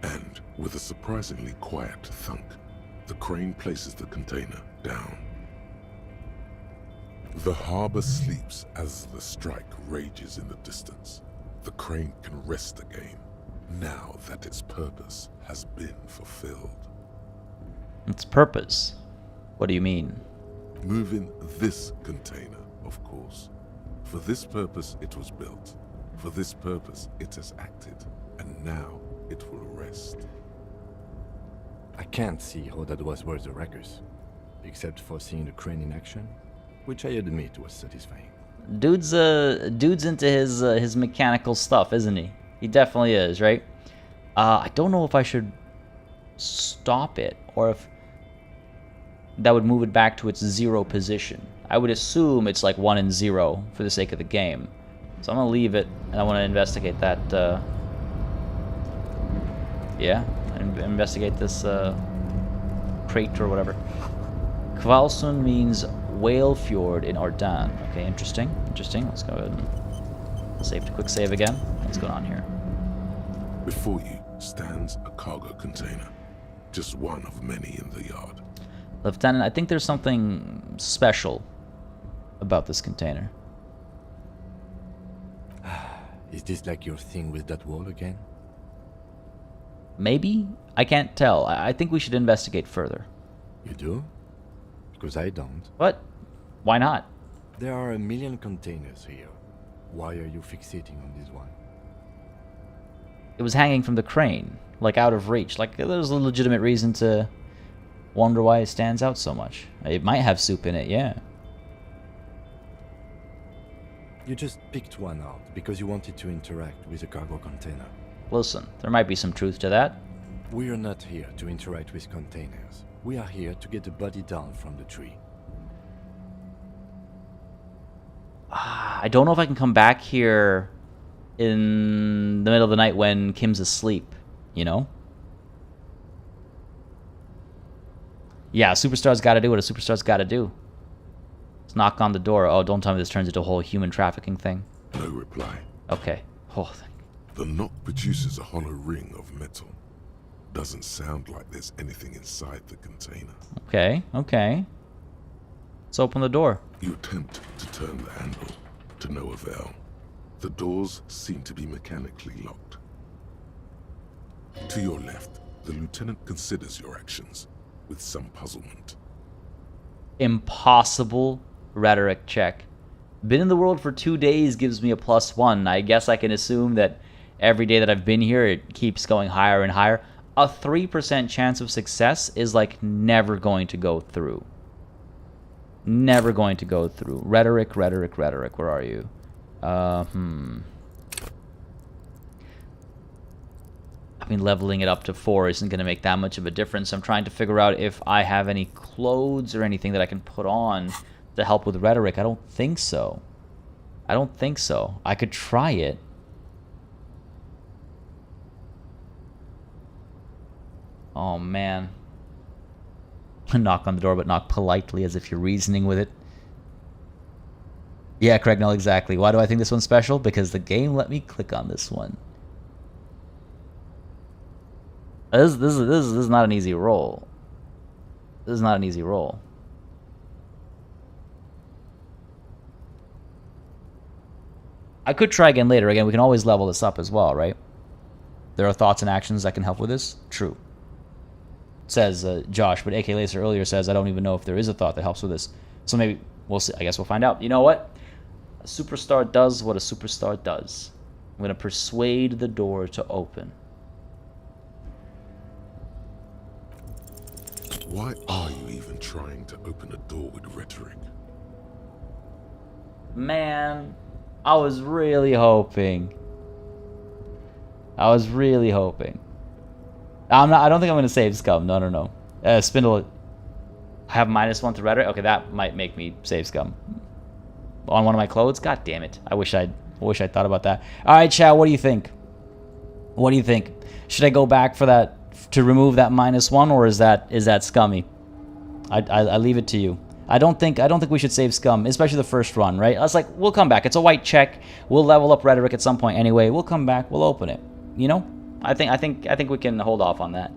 And with a surprisingly quiet thunk, the crane places the container down. The harbor sleeps as the strike rages in the distance. The crane can rest again, now that its purpose has been fulfilled. Its purpose? What do you mean? Moving this container, of course. For this purpose it was built. For this purpose it has acted. And now it will rest. I can't see how that was worth the records, except for seeing the crane in action, which I admit was satisfying. Dude's into his mechanical stuff, isn't he? He definitely is, right? I don't know if I should stop it or if that would move it back to its 0 position. I would assume it's like 1 and 0 for the sake of the game. So I'm gonna leave it, and I want to investigate that. Yeah, investigate this crate or whatever. Kvalsund means whale fjord in Ardennes. Okay, interesting. Let's go ahead and quick save again. What's going on here? Before you stands a cargo container, just one of many in the yard. Lieutenant, I think there's something special about this container. Is this like your thing with that wall again? Maybe? I can't tell. I think we should investigate further. You do? Because I don't. What? Why not? There are a million containers here. Why are you fixating on this one? It was hanging from the crane, like out of reach. Like, there's a legitimate reason to wonder why it stands out so much. It might have soup in it, yeah. You just picked one out because you wanted to interact with a cargo container. Listen, there might be some truth to that. We are not here to interact with containers. We are here to get the body down from the tree. I don't know if I can come back here in the middle of the night when Kim's asleep, you know? Yeah, a superstar's got to do what a superstar's got to do. Let's knock on the door. Oh, don't tell me this turns into a whole human trafficking thing. No reply. Okay. Oh, The knock produces a hollow ring of metal. Doesn't sound like there's anything inside the container. okay, okay. Let's open the door. You attempt to turn the handle, to no avail. The doors seem to be mechanically locked. To your left, the lieutenant considers your actions with some puzzlement. Impossible rhetoric check. Been in the world for 2 days gives me a +1. I guess I can assume that every day that I've been here, it keeps going higher and higher. A 3% chance of success is like never going to go through. Never going to go through. Rhetoric, rhetoric, rhetoric. Where are you? I mean, leveling it up to 4 isn't going to make that much of a difference. I'm trying to figure out if I have any clothes or anything that I can put on to help with rhetoric. I don't think so. I don't think so. I could try it. Oh, man. Knock on the door, but knock politely as if you're reasoning with it. Yeah, Craig, no, exactly. Why do I think this one's special? Because the game let me click on this one. This is not an easy roll. This is not an easy roll. I could try again later. Again, we can always level this up as well, right? There are thoughts and actions that can help with this. True. Says Josh, but AK Laser earlier says, I don't even know if there is a thought that helps with this. So maybe we'll see. I guess we'll find out. You know what? A superstar does what a superstar does. I'm going to persuade the door to open. Why are you even trying to open a door with rhetoric? Man, I was really hoping. I was really hoping. I don't think I'm going to save Scum. No. Spindle. I have -1 to rhetoric. Okay, that might make me save Scum. On one of my clothes? God damn it. I wish I'd thought about that. Alright, chat, what do you think? What do you think? Should I go back for that to remove that -1, or is that scummy? I leave it to you. I don't think we should save Scum, especially the first run, right? I was like, we'll come back. It's a white check. We'll level up rhetoric at some point anyway. We'll come back. We'll open it. You know? I think we can hold off on that.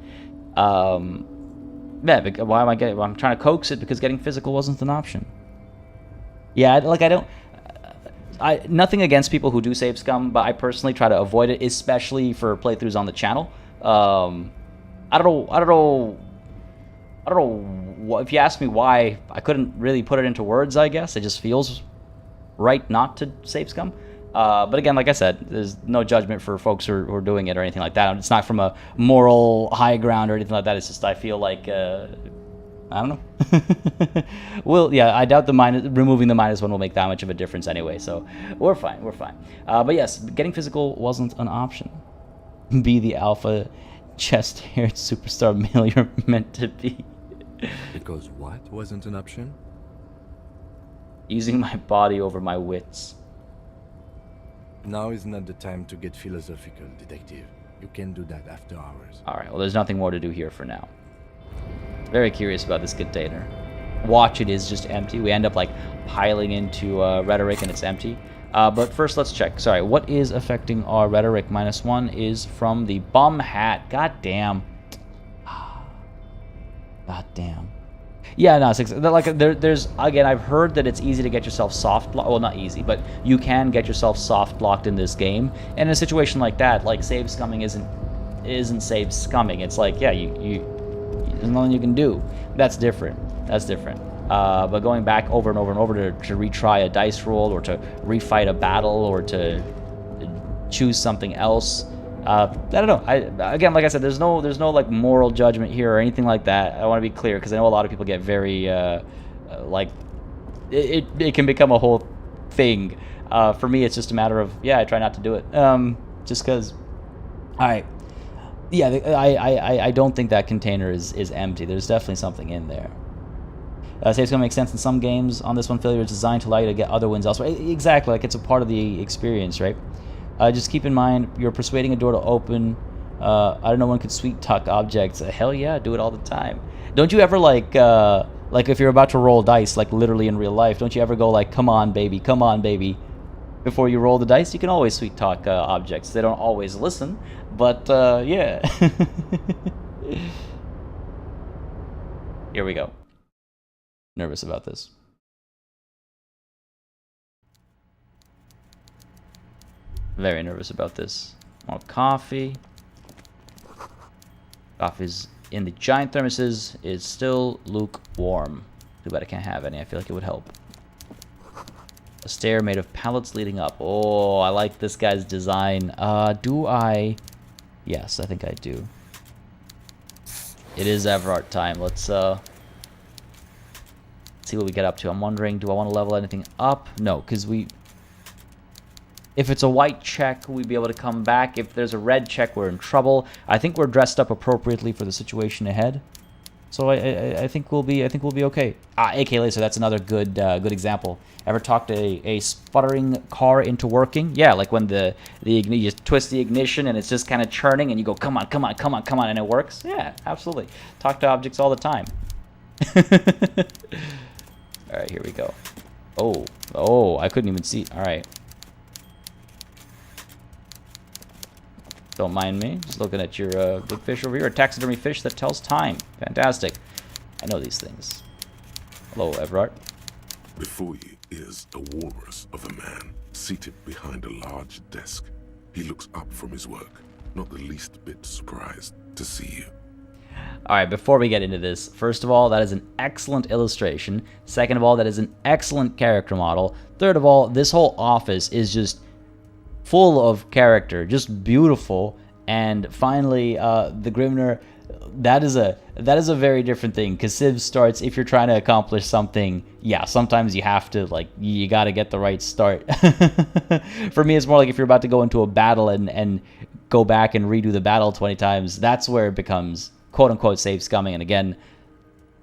Yeah, why am I getting? I'm trying to coax it because getting physical wasn't an option. Yeah, nothing against people who do save Scum, but I personally try to avoid it, especially for playthroughs on the channel. I don't know if you ask me why, I couldn't really put it into words. I guess it just feels right not to save Scum. But again, like I said, there's no judgment for folks who are doing it or anything like that. It's not from a moral high ground or anything like that. It's just I feel like I don't know. Well, yeah, I doubt removing the -1 will make that much of a difference anyway. So we're fine. But yes, getting physical wasn't an option. Be the alpha chest-haired superstar male you're meant to be. Because what wasn't an option? Using my body over my wits. Now is not the time to get philosophical, detective. You can do that after hours. Alright, well, there's nothing more to do here for now. Very curious about this container. Watch, it is just empty. We end up, like, piling into rhetoric and it's empty. But first, let's check. Sorry, what is affecting our rhetoric? -1 is from the bum hat. God damn. God damn. Yeah, no, there's again, I've heard that it's easy to get yourself soft locked. Well, not easy, but you can get yourself soft locked in this game. And in a situation like that, like save scumming isn't save scumming. It's like, yeah, there's nothing you can do. That's different. But going back over and over and over to retry a dice roll or to refight a battle or to choose something else. I don't know. Again, like I said, there's no like moral judgment here or anything like that. I want to be clear because I know a lot of people get very like it can become a whole thing. For me, it's just a matter of I try not to do it. Just because. All right. Yeah, I don't think that container is empty. There's definitely something in there. Saves gonna make sense in some games. On this one, failure is designed to allow you to get other wins elsewhere. Exactly, like it's a part of the experience, right? Just keep in mind, you're persuading a door to open. I don't know, one could sweet talk objects. Hell yeah, do it all the time. Don't you ever like if you're about to roll dice, like literally in real life, don't you ever go like, come on, baby, before you roll the dice? You can always sweet talk objects. They don't always listen, but yeah. Here we go. Nervous about this. Very nervous about this. More coffee. Coffee's in the giant thermoses. Is still lukewarm. Too bad I can't have any. I feel like it would help. A stair made of pallets leading up. Oh, I like this guy's design. Do I? Yes, I think I do. It is Everart time. Let's see what we get up to. I'm wondering, do I want to level anything up? No, because if it's a white check, we'd be able to come back. If there's a red check, we're in trouble. I think we're dressed up appropriately for the situation ahead. So I think we'll be okay. AK laser, that's another good example. Ever talked a sputtering car into working? Yeah, like when you twist the ignition and it's just kind of churning and you go, come on, and it works. Yeah, absolutely. Talk to objects all the time. All right, here we go. Oh, I couldn't even see. All right. Don't mind me. Just looking at your big fish over here. A taxidermy fish that tells time. Fantastic. I know these things. Hello, Everard. Before you is a walrus of a man seated behind a large desk. He looks up from his work, not the least bit surprised to see you. Alright, before we get into this, first of all, that is an excellent illustration. Second of all, that is an excellent character model. Third of all, this whole office is just full of character, just beautiful. And finally, the Grimner, that is a very different thing, because Civ starts, if you're trying to accomplish something, yeah, sometimes you have to, like, you gotta get the right start. For me, it's more like if you're about to go into a battle and go back and redo the battle 20 times, that's where it becomes quote-unquote save scumming. And again,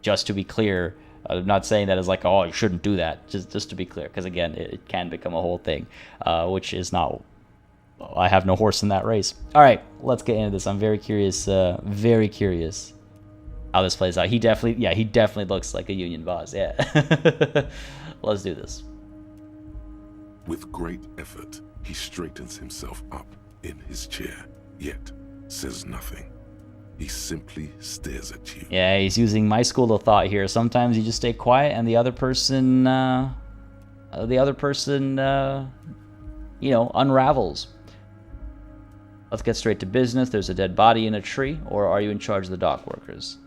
just to be clear, I'm not saying that as like, oh, you shouldn't do that, just to be clear, because again, it can become a whole thing, which is not, I have no horse in that race. All right, let's get into this. I'm very curious how this plays out. He definitely looks like a Union boss, yeah. Let's do this. With great effort, he straightens himself up in his chair, yet says nothing. He simply stares at you. Yeah, he's using my school of thought here. Sometimes you just stay quiet and the other person, you know, unravels. Let's get straight to business. There's a dead body in a tree, or are you in charge of the dock workers?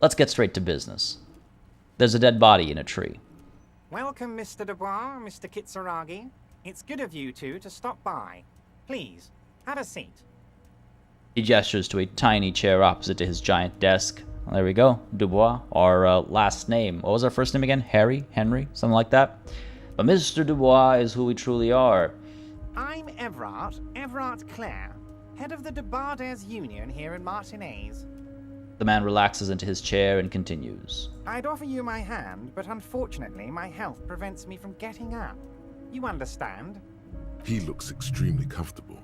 Let's get straight to business. There's a dead body in a tree. Welcome, Mr. Dubois, Mr. Kitsuragi. It's good of you two to stop by. Please, have a seat. He gestures to a tiny chair opposite to his giant desk. Well, there we go. Dubois, our last name. What was our first name again? Harry? Henry? Something like that? But Mr. Dubois is who we truly are. I'm Everard Clare, head of the Debarders Union here in Martinez. The man relaxes into his chair and continues. I'd offer you my hand, but unfortunately my health prevents me from getting up. You understand? He looks extremely comfortable.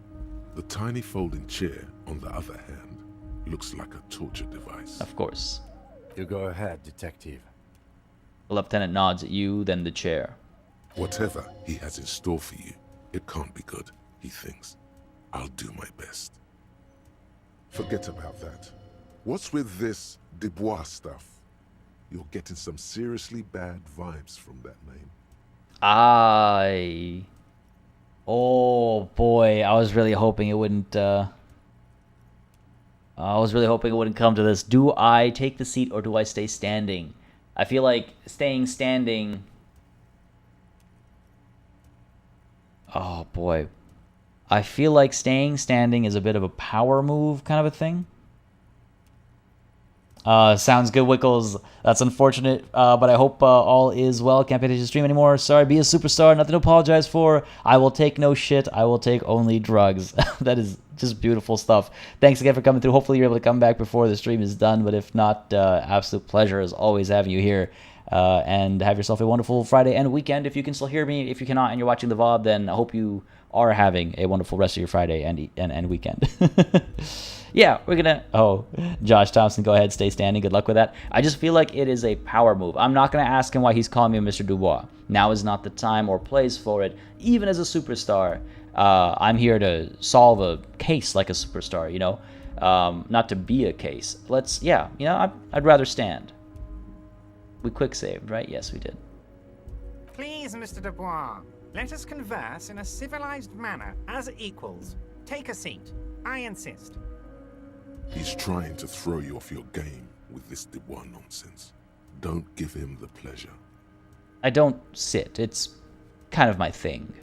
The tiny folding chair, on the other hand, looks like a torture device. Of course. You go ahead, detective. The lieutenant nods at you, then the chair. Whatever he has in store for you, it can't be good, he thinks. I'll do my best. Forget about that. What's with this Dubois stuff? You're getting some seriously bad vibes from that name. Oh boy, I was really hoping it wouldn't come to this. Do I take the seat or do I stay standing? I feel like staying standing. Oh boy. I feel like staying standing is a bit of a power move kind of a thing. Sounds good, Wickles. That's unfortunate, but I hope all is well. Can't pay attention to the stream anymore. Sorry, be a superstar. Nothing to apologize for. I will take no shit. I will take only drugs. That is just beautiful stuff. Thanks again for coming through. Hopefully you're able to come back before the stream is done, but if not, absolute pleasure as always having you here. And have yourself a wonderful Friday and weekend. If you can still hear me, if you cannot and you're watching the VOD, then I hope you are having a wonderful rest of your Friday and weekend. Yeah, we're gonna... Oh, Josh Thompson, go ahead, stay standing. Good luck with that. I just feel like it is a power move. I'm not gonna ask him why he's calling me Mr. Dubois. Now is not the time or place for it. Even as a superstar, I'm here to solve a case like a superstar, you know? Not to be a case. Yeah, you know, I'd rather stand. We quick saved, right? Yes, we did. Please, Mr. Dubois, let us converse in a civilized manner, as equals. Take a seat. I insist. He's trying to throw you off your game with this Dubois nonsense. Don't give him the pleasure. I don't sit. It's kind of my thing.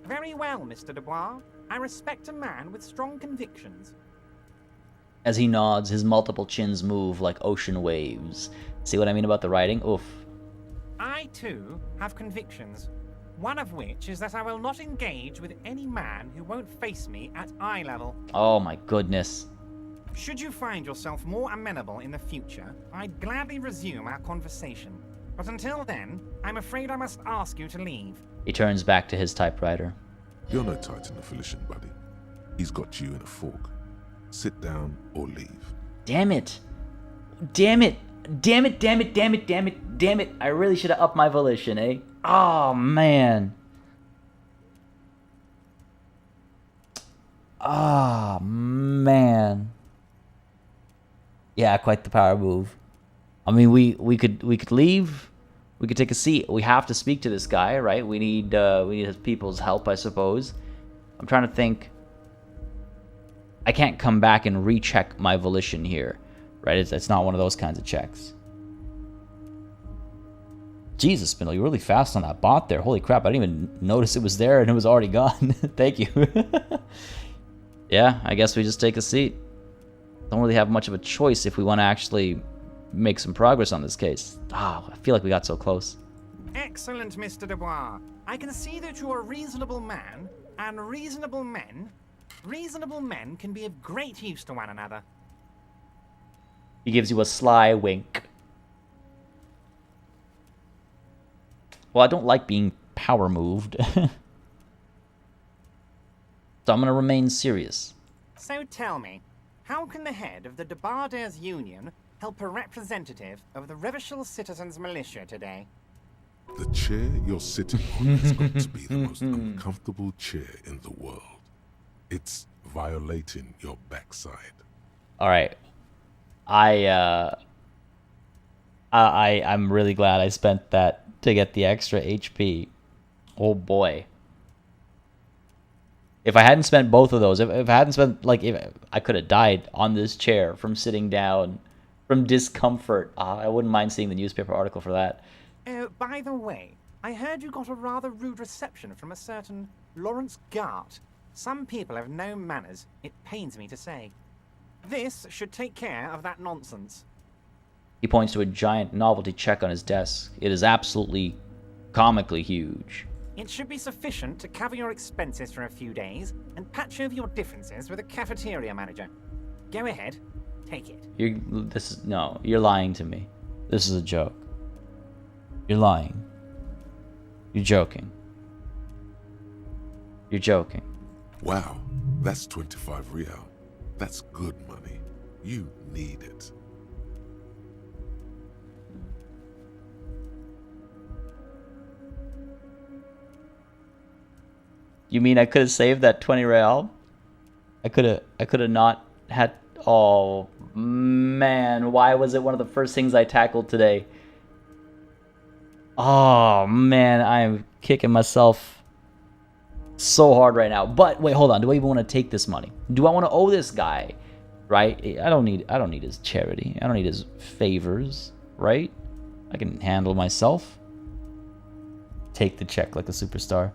Very well, Mr. Dubois. I respect a man with strong convictions. As he nods, his multiple chins move like ocean waves. See what I mean about the writing? Oof. I, too, have convictions. One of which is that I will not engage with any man who won't face me at eye level. Oh my goodness. Should you find yourself more amenable in the future, I'd gladly resume our conversation. But until then, I'm afraid I must ask you to leave. He turns back to his typewriter. You're no Titan affiliation, buddy. He's got you in a fork. Sit down or leave. Damn it. Damn it. Damn it, damn it, damn it, damn it, damn it. I really should have upped my volition, eh? Oh, man. Oh, man. Yeah, quite the power move. I mean, we could leave. We could take a seat. We have to speak to this guy, right? We need his people's help, I suppose. I'm trying to think. I can't come back and recheck my volition here, right? It's not one of those kinds of checks. Jesus, Spindle, you're really fast on that bot there. Holy crap, I didn't even notice it was there and it was already gone. Thank you. Yeah, I guess we just take a seat. Don't really have much of a choice if we want to actually make some progress on this case. Ah, I feel like we got so close. Excellent, Mr. Dubois. I can see that you're a reasonable man, and reasonable men can be of great use to one another. He gives you a sly wink. Well, I don't like being power moved. So I'm going to remain serious. So tell me, how can the head of the Debarders Union help a representative of the Revachol Citizens Militia today? The chair you're sitting on has got to be the most uncomfortable chair in the world. It's violating your backside. All right. I'm really glad I spent that to get the extra HP. Oh boy. If I hadn't spent both of those, if I hadn't spent, like, if I could have died on this chair from sitting down, from discomfort. I wouldn't mind seeing the newspaper article for that. By the way, I heard you got a rather rude reception from a certain Lawrence Gart. Some people have no manners, it pains me to say. This should take care of that nonsense. He points to a giant novelty check on his desk. It is absolutely comically huge. It should be sufficient to cover your expenses for a few days and patch over your differences with a cafeteria manager. Go ahead, take it. No, you're lying to me. This is a joke. You're lying. You're joking. You're joking. Wow, that's 25 real. That's good money. You need it. You mean I could have saved that 20 real? I could have not had... Oh, man. Why was it one of the first things I tackled today? Oh, man. I am kicking myself so hard right now. But, wait, hold on. Do I even want to take this money? Do I want to owe this guy? Right? I don't need his charity. I don't need his favors. Right? I can handle myself. Take the check like a superstar.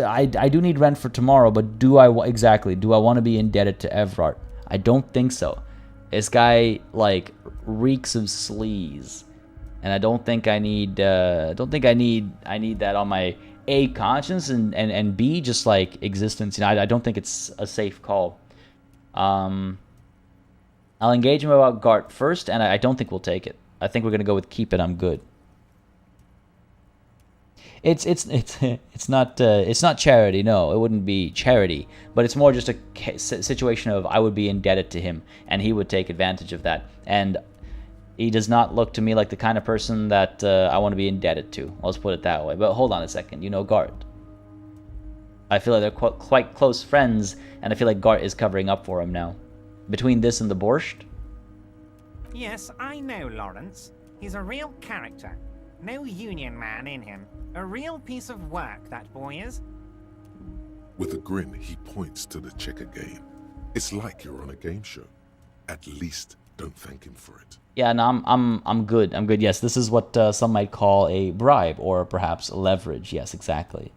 I do need rent for tomorrow, but do I want to be indebted to Evrart? I don't think so. This guy like reeks of sleaze, and I don't think I need that on my A, conscience, and B, just like existence. You know, I don't think it's a safe call. I'll engage him about Gart first, and I don't think we'll take it. I think we're gonna go with keep it. I'm good. It's not charity. No, it wouldn't be charity. But it's more just a situation of I would be indebted to him, and he would take advantage of that. And he does not look to me like the kind of person that I want to be indebted to. Let's put it that way. But hold on a second. You know Gart. I feel like they're quite close friends, and I feel like Gart is covering up for him now. Between this and the borscht. Yes, I know Lawrence. He's a real character. No union man in him. A real piece of work, that boy is. With a grin, he points to the checker game. It's like you're on a game show. At least don't thank him for it. Yeah, no, I'm good. I'm good. Yes, this is what some might call a bribe, or perhaps leverage. Yes, exactly.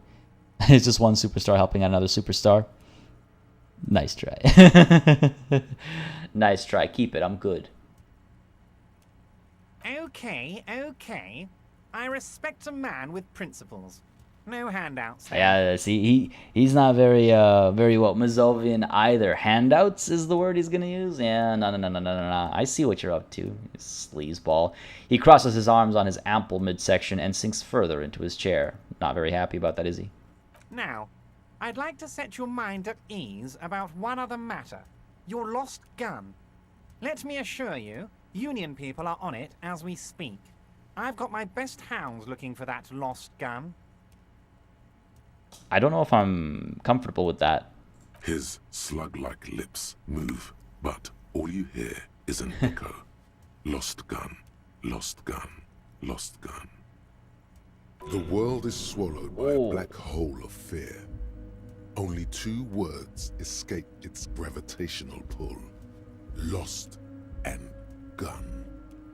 It's just one superstar helping out another superstar. Nice try. Nice try. Keep it. I'm good. Okay, okay. I respect a man with principles. No handouts. Yeah, see, he's not very well Mazovian either. Handouts is the word he's gonna use. Yeah, no. I see what you're up to, you sleazeball. He crosses his arms on his ample midsection and sinks further into his chair. Not very happy about that, is he? Now, I'd like to set your mind at ease about one other matter. Your lost gun. Let me assure you, Union people are on it as we speak. I've got my best hounds looking for that lost gun. I don't know if I'm comfortable with that. His slug-like lips move, but all you hear is an echo. Lost gun, lost gun, lost gun. The world is swallowed by a black hole of fear. Only two words escape its gravitational pull. Lost and gun.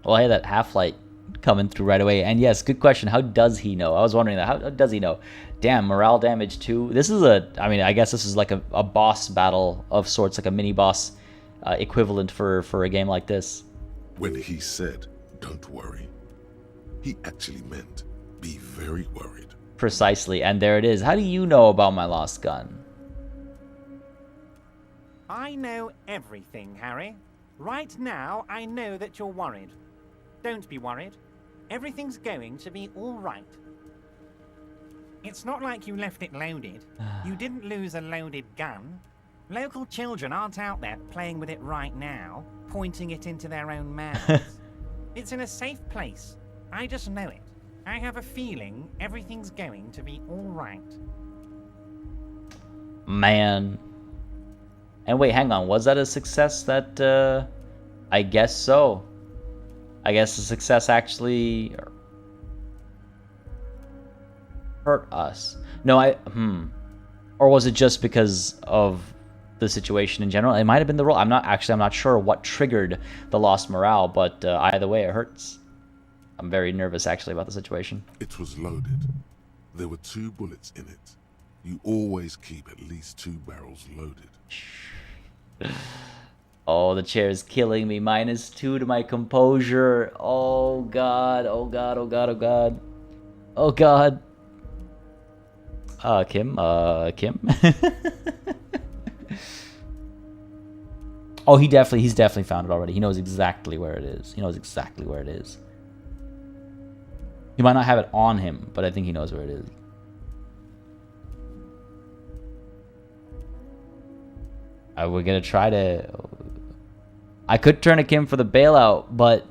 Well, I had that half-light coming through right away. And yes, good question. How does he know? I was wondering that. How does he know? Damn, morale damage too. This is I guess this is like a boss battle of sorts, like a mini boss equivalent for a game like this. When he said, don't worry, he actually meant be very worried. Precisely, and there it is. How do you know about my lost gun? I know everything, Harry. Right now, I know that you're worried. Don't be worried. Everything's going to be all right. It's not like you left it loaded. You didn't lose a loaded gun. Local children aren't out there playing with it right now, pointing it into their own mouths. It's in a safe place. I just know it. I have a feeling everything's going to be all right. Man. And wait, hang on. Was that a success that, I guess so. I guess the success actually hurt us. No, or was it just because of the situation in general? It might have been the roll. I'm not sure what triggered the lost morale, but either way, it hurts. I'm very nervous actually about the situation. It was loaded. There were 2 bullets in it. You always keep at least 2 barrels loaded. Oh, the chair is killing me. -2 to my composure. Oh god, oh god, oh god, oh god. Oh god. Kim? Oh, he's definitely found it already. He knows exactly where it is. He knows exactly where it is. He might not have it on him, but I think he knows where it is. We're gonna try to... I could turn to Kim for the bailout, but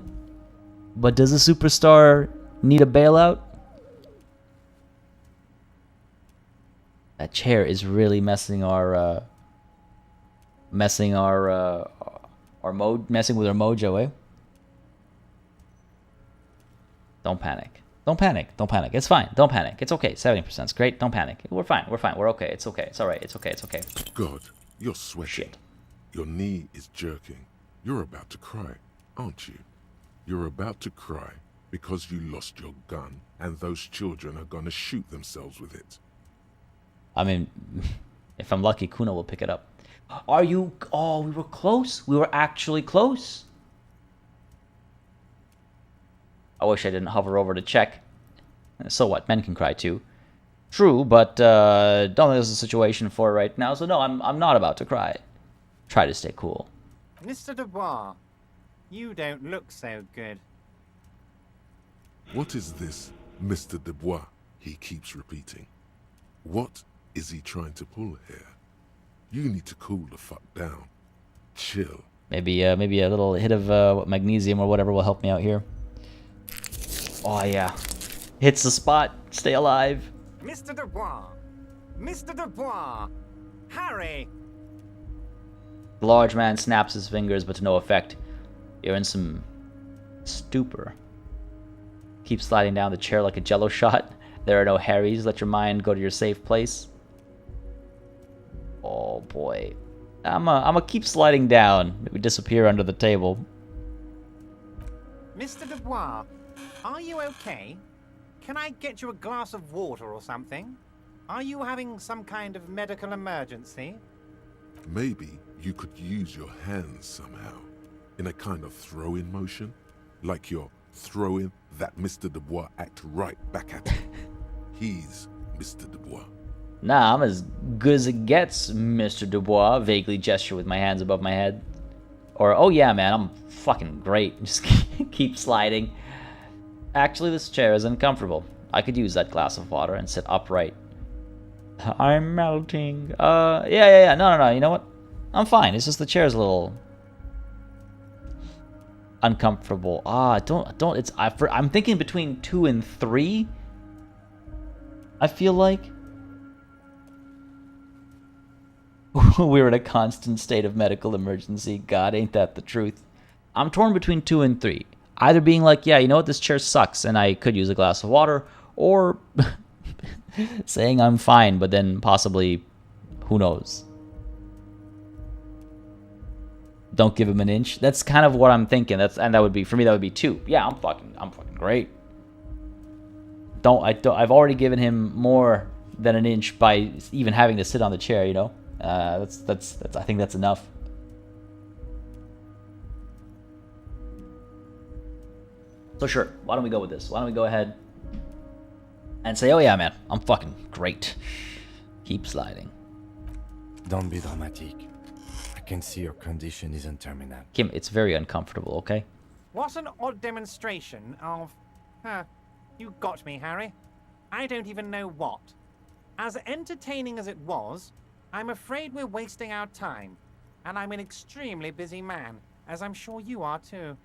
does a superstar need a bailout? That chair is really messing with our mojo, eh? Don't panic. Don't panic. Don't panic. It's fine. Don't panic. It's okay. 70% is great. Don't panic. We're fine. We're fine. We're okay. It's okay. It's all right. It's okay. It's okay. God, you're sweating. Shit. Your knee is jerking. You're about to cry, aren't you? You're about to cry because you lost your gun and those children are gonna shoot themselves with it. I mean, if I'm lucky, Kuna will pick it up. Are you... Oh, we were close. We were actually close. I wish I didn't hover over to check. So what? Men can cry too. True, but don't think there's a situation for it right now. So no, I'm not about to cry. Try to stay cool. Mr. Dubois, you don't look so good. What is this Mr. Dubois he keeps repeating? What is he trying to pull here? You need to cool the fuck down. Chill. Maybe a little hit of magnesium or whatever will help me out here. Oh yeah, hits the spot. Stay alive. Mr. Dubois! Mr. Dubois! Harry! The large man snaps his fingers, but to no effect. You're in some stupor. Keep sliding down the chair like a jello shot. There are no Harrys. Let your mind go to your safe place. Oh boy. I'ma keep sliding down. Maybe disappear under the table. Mr. Dubois, are you okay? Can I get you a glass of water or something? Are you having some kind of medical emergency? Maybe you could use your hands somehow, in a kind of throw-in motion, like you're throwing that Mr. Dubois act right back at him. He's Mr. Dubois. Nah, I'm as good as it gets, Mr. Dubois. Vaguely gesture with my hands above my head. Or, oh yeah, man, I'm fucking great. Just keep sliding. Actually, this chair is uncomfortable. I could use that glass of water and sit upright. I'm melting. Yeah. No. You know what? I'm fine. It's just the chair's a little uncomfortable. Don't. I'm thinking between 2 and 3. I feel like we're in a constant state of medical emergency. God, ain't that the truth? I'm torn between 2 and 3. Either being like, yeah, you know what, this chair sucks and I could use a glass of water, or saying I'm fine, but then possibly, who knows? Don't give him an inch. That's kind of what I'm thinking. And that would be, for me, that would be 2. Yeah, I'm fucking great. I've already given him more than an inch by even having to sit on the chair, you know? I think that's enough. So sure, why don't we go with this? Why don't we go ahead and say, oh yeah, man, I'm fucking great. Keep sliding. Don't be dramatic. I can see your condition isn't terminal. Kim, it's very uncomfortable, okay? What an odd demonstration of... you got me, Harry. I don't even know what. As entertaining as it was, I'm afraid we're wasting our time. And I'm an extremely busy man, as I'm sure you are too.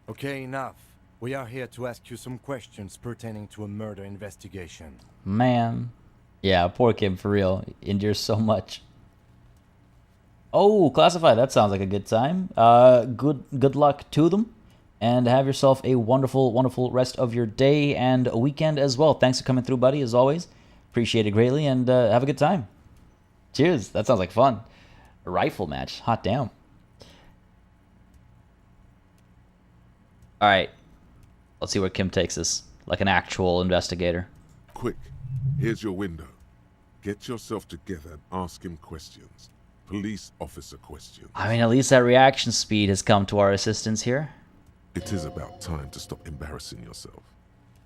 Okay, enough. We are here to ask you some questions pertaining to a murder investigation. Man. Yeah, poor Kim, for real. He endures so much. Oh, classified. That sounds like a good time. Good luck to them. And have yourself a wonderful, wonderful rest of your day and a weekend as well. Thanks for coming through, buddy, as always. Appreciate it greatly, and have a good time. Cheers. That sounds like fun. A rifle match. Hot damn. All right. Let's see where Kim takes us, like an actual investigator. Quick, here's your window. Get yourself together and ask him questions. Police officer questions. I mean, at least that reaction speed has come to our assistance here. It is about time to stop embarrassing yourself.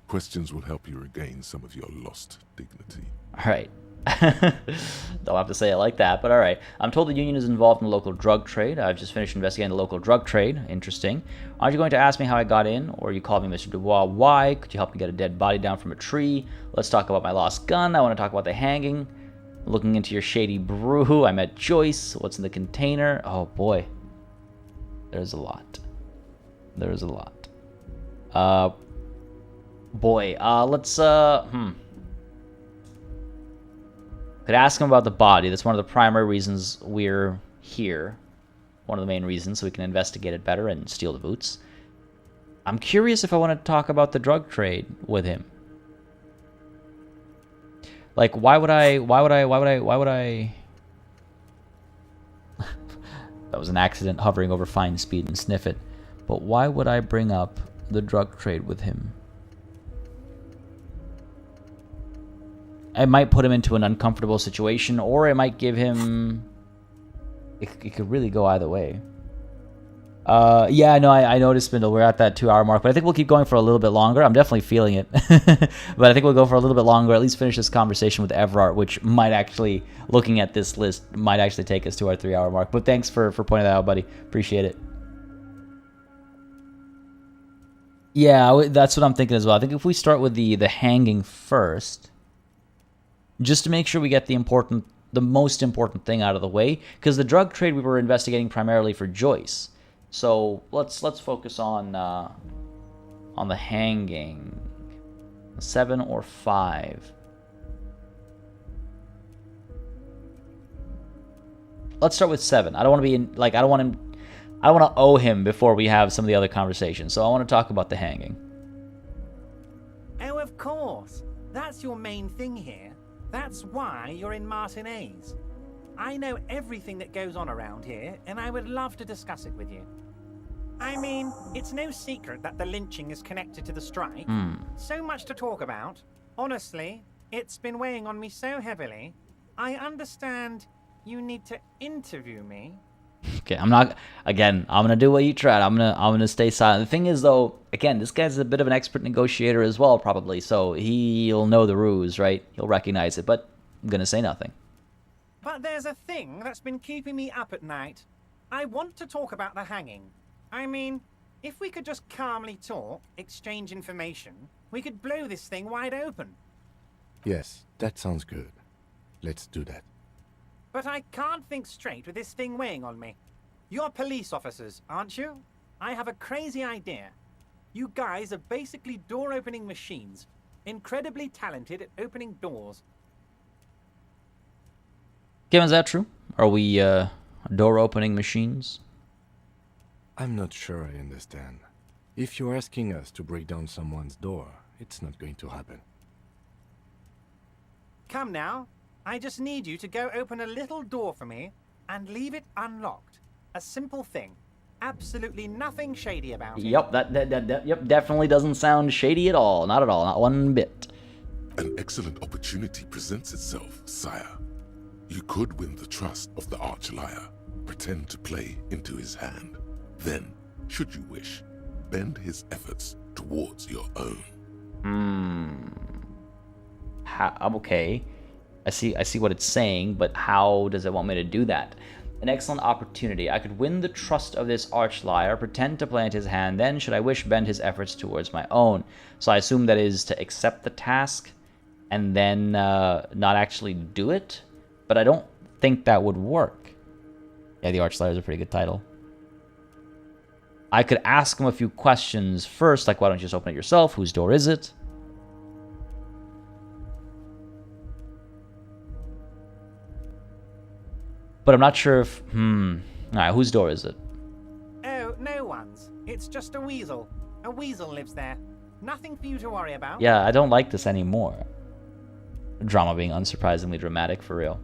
Questions will help you regain some of your lost dignity. All right. Don't have to say it like that, but all right. I'm told the union is involved in the local drug trade. I've just finished investigating the local drug trade. Interesting. Aren't you going to ask me how I got in? Or you called me Mr. Dubois. Why? Could you help me get a dead body down from a tree? Let's talk about my lost gun. I want to talk about the hanging. Looking into your shady brew. I met Joyce. What's in the container? Oh boy. There's a lot. There's a lot. Let's could ask him about the body. That's one of the primary reasons we're here. One of the main reasons, so we can investigate it better and steal the boots. I'm curious if I want to talk about the drug trade with him. Like, why would I... That was an accident, hovering over fine speed and sniff it. But why would I bring up the drug trade with him? it might put him into an uncomfortable situation, or it might give him... It could really go either way. Yeah, no, I noticed, Spindle. We're at that 2-hour mark, but I think we'll keep going for a little bit longer. I'm definitely feeling it. But I think we'll go for a little bit longer, at least finish this conversation with Everard, which might actually, looking at this list, might actually take us to our 3-hour mark. But thanks for pointing that out, buddy. Appreciate it. Yeah, that's what I'm thinking as well. I think if we start with the hanging first, just to make sure we get the most important thing out of the way, because the drug trade we were investigating primarily for Joyce. So let's focus on the hanging. 7 or 5. Let's start with 7. I don't want to be in, like, I don't want to owe him before we have some of the other conversations. So I want to talk about the hanging. Oh, of course. That's your main thing here. That's why you're in Martinez. I know everything that goes on around here, and I would love to discuss it with you. I mean, it's no secret that the lynching is connected to the strike. So much to talk about. Honestly, it's been weighing on me so heavily. I understand you need to interview me. Okay, I'm gonna do what you tried. I'm gonna stay silent. The thing is, though, again, this guy's a bit of an expert negotiator as well, probably, so he'll know the ruse, right? He'll recognize it, but I'm gonna say nothing. But there's a thing that's been keeping me up at night. I want to talk about the hanging. I mean, if we could just calmly talk, exchange information, we could blow this thing wide open. Yes, that sounds good. Let's do that. But I can't think straight with this thing weighing on me. You're police officers, aren't you? I have a crazy idea. You guys are basically door-opening machines, incredibly talented at opening doors. Kevin, is that true? Are we door-opening machines? I'm not sure I understand. If you're asking us to break down someone's door, it's not going to happen. Come now. I just need you to go open a little door for me and leave it unlocked. A simple thing. Absolutely nothing shady about it. Yep, that definitely doesn't sound shady at all. Not at all, not one bit. An excellent opportunity presents itself, sire. You could win the trust of the arch-liar, pretend to play into his hand. Then, should you wish, bend his efforts towards your own. I'm okay. I see what it's saying, but how does it want me to do that? An excellent opportunity. I could win the trust of this arch-liar, pretend to play into his hand, then, should I wish, bend his efforts towards my own. So I assume that is to accept the task and then not actually do it? But I don't think that would work. Yeah, the arch-liar is a pretty good title. I could ask him a few questions first, like, why don't you just open it yourself? Whose door is it? But I'm not sure if... Alright, whose door is it? Oh, no one's. It's just a weasel. A weasel lives there. Nothing for you to worry about. Yeah, I don't like this anymore. Drama being unsurprisingly dramatic, for real.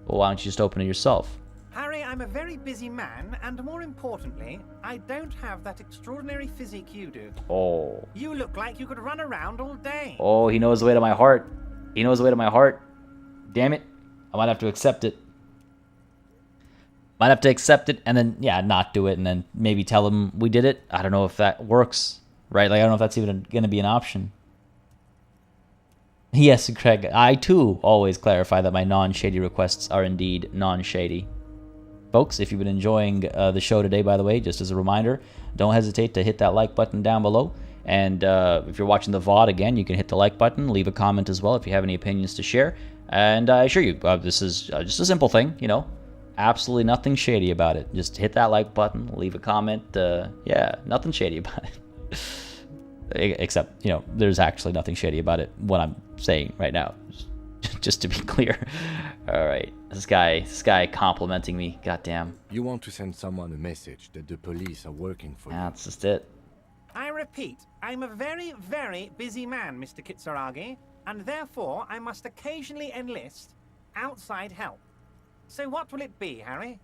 Well, why don't you just open it yourself? Harry, I'm a very busy man, and more importantly, I don't have that extraordinary physique you do. Oh. You look like you could run around all day. Oh, he knows the way to my heart. He knows the way to my heart. Damn it. I might have to accept it. Might have to accept it and then, yeah, not do it and then maybe tell him we did it. I don't know if that works, right? Like, I don't know if that's even going to be an option. Yes, Craig, I too always clarify that my non-shady requests are indeed non-shady. Folks, if you've been enjoying the show today, by the way, just as a reminder, don't hesitate to hit that like button down below. And if you're watching the VOD, again, you can hit the like button, leave a comment as well if you have any opinions to share. And I assure you, this is just a simple thing, you know. Absolutely nothing shady about it. Just hit that like button, leave a comment. Yeah, nothing shady about it. Except, you know, there's actually nothing shady about it, what I'm saying right now. Just to be clear. All right. This guy complimenting me. Goddamn. You want to send someone a message that the police are working for you. That's just it. I repeat, I'm a very, very busy man, Mr. Kitsuragi, and therefore I must occasionally enlist outside help. So what will it be, Harry?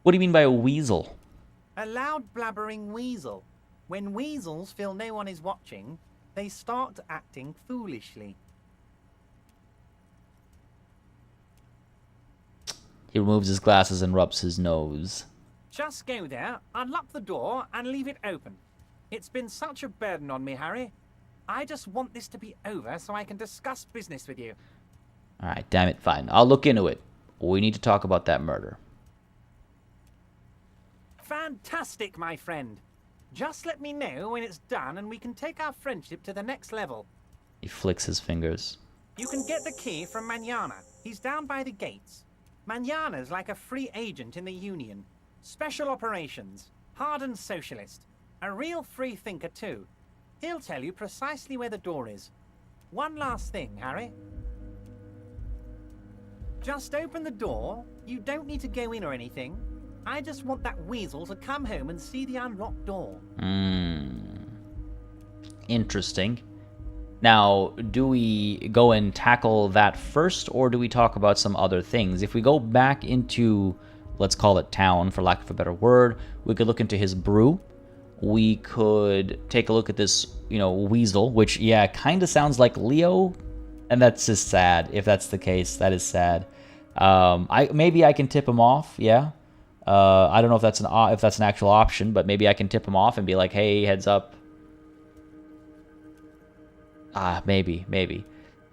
What do you mean by a weasel? A loud blabbering weasel. When weasels feel no one is watching, they start acting foolishly. He removes his glasses and rubs his nose. Just go there, unlock the door, and leave it open. It's been such a burden on me, Harry. I just want this to be over so I can discuss business with you. Alright, damn it, fine. I'll look into it. We need to talk about that murder. Fantastic, my friend. Just let me know when it's done and we can take our friendship to the next level. He flicks his fingers. You can get the key from Manana. He's down by the gates. Manana's like a free agent in the Union. Special operations. Hardened socialist. A real free thinker, too. He'll tell you precisely where the door is. One last thing, Harry. Just open the door. You don't need to go in or anything. I just want that weasel to come home and see the unlocked door. Interesting. Now, do we go and tackle that first, or do we talk about some other things? If we go back into, let's call it town, for lack of a better word, we could look into his brew. We could take a look at this, weasel, which, yeah, kind of sounds like Leo, and that's just sad. If that's the case, that is sad. Maybe I can tip him off, yeah. I don't know if that's an actual option, but maybe I can tip him off and be like, hey, heads up. Maybe.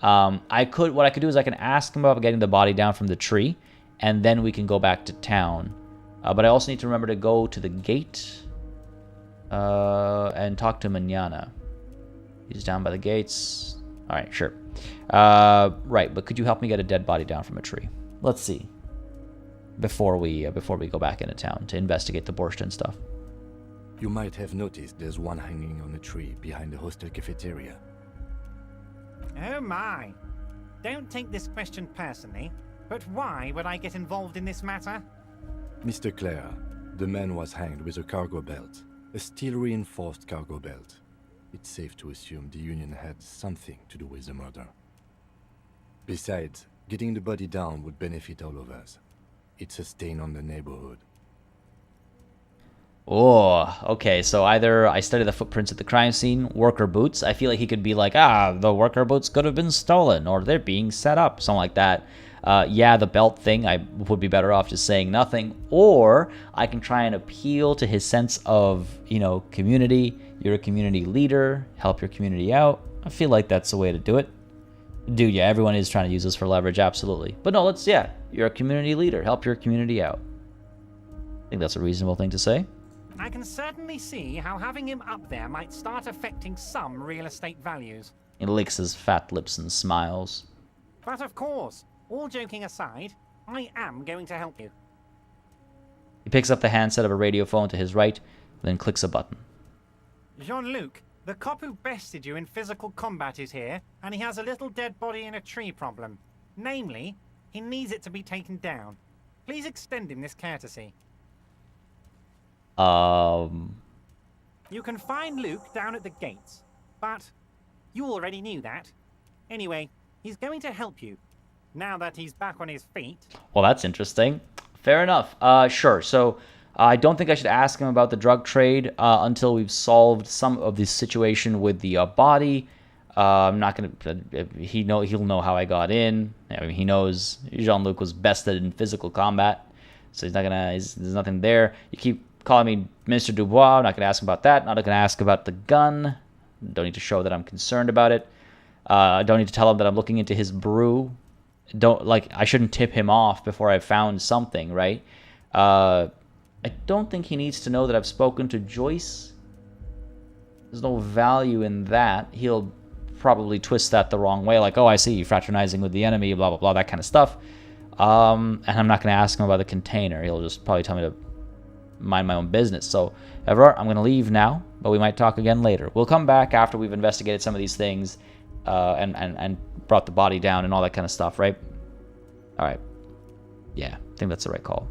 What I could do is I can ask him about getting the body down from the tree, and then we can go back to town. But I also need to remember to go to the gate and talk to Manana. He's down by the gates. All right, sure. Right, but could you help me get a dead body down from a tree? Let's see. Before we go back into town to investigate the borscht and stuff. You might have noticed there's one hanging on a tree behind the hostel cafeteria. Oh my. Don't take this question personally, but why would I get involved in this matter? Mr. Clare, the man was hanged with a cargo belt. A steel-reinforced cargo belt. It's safe to assume the Union had something to do with the murder. Besides, getting the body down would benefit all of us. It's a stain on the neighborhood. Oh, okay, so either I study the footprints at the crime scene, worker boots. I feel like he could be like, the worker boots could have been stolen, or they're being set up, something like that. Yeah, the belt thing, I would be better off just saying nothing. Or I can try and appeal to his sense of, community. You're a community leader, help your community out. I feel like that's the way to do it. Dude, yeah, everyone is trying to use this for leverage, absolutely. But no, you're a community leader, help your community out. I think that's a reasonable thing to say. I can certainly see how having him up there might start affecting some real estate values. He licks his fat lips and smiles. But of course, all joking aside, I am going to help you. He picks up the handset of a radio phone to his right, then clicks a button. Jean-Luc, the cop who bested you in physical combat is here, and he has a little dead body in a tree problem. Namely, he needs it to be taken down. Please extend him this courtesy. You can find Luke down at the gates, but you already knew that. Anyway, he's going to help you, now that he's back on his feet. Well, that's interesting. Fair enough. Sure. So I don't think I should ask him about the drug trade until we've solved some of the situation with the body. I'm not gonna. He'll know how I got in. I mean, he knows Jean-Luc was bested in physical combat, so he's not gonna. There's nothing there. You keep calling me Mr. Dubois. I'm not gonna ask him about that. Not gonna ask about the gun. Don't need to show that I'm concerned about it. Don't need to tell him that I'm looking into his brew. I shouldn't tip him off before I've found something, right? I don't think he needs to know that I've spoken to Joyce. There's no value in that. He'll probably twist that the wrong way, like, oh, I see you fraternizing with the enemy, blah, blah, blah, that kind of stuff. And I'm not going to ask him about the container. He'll just probably tell me to mind my own business. So, Everard, I'm going to leave now, but we might talk again later. We'll come back after we've investigated some of these things and brought the body down and all that kind of stuff, right? All right. Yeah, I think that's the right call.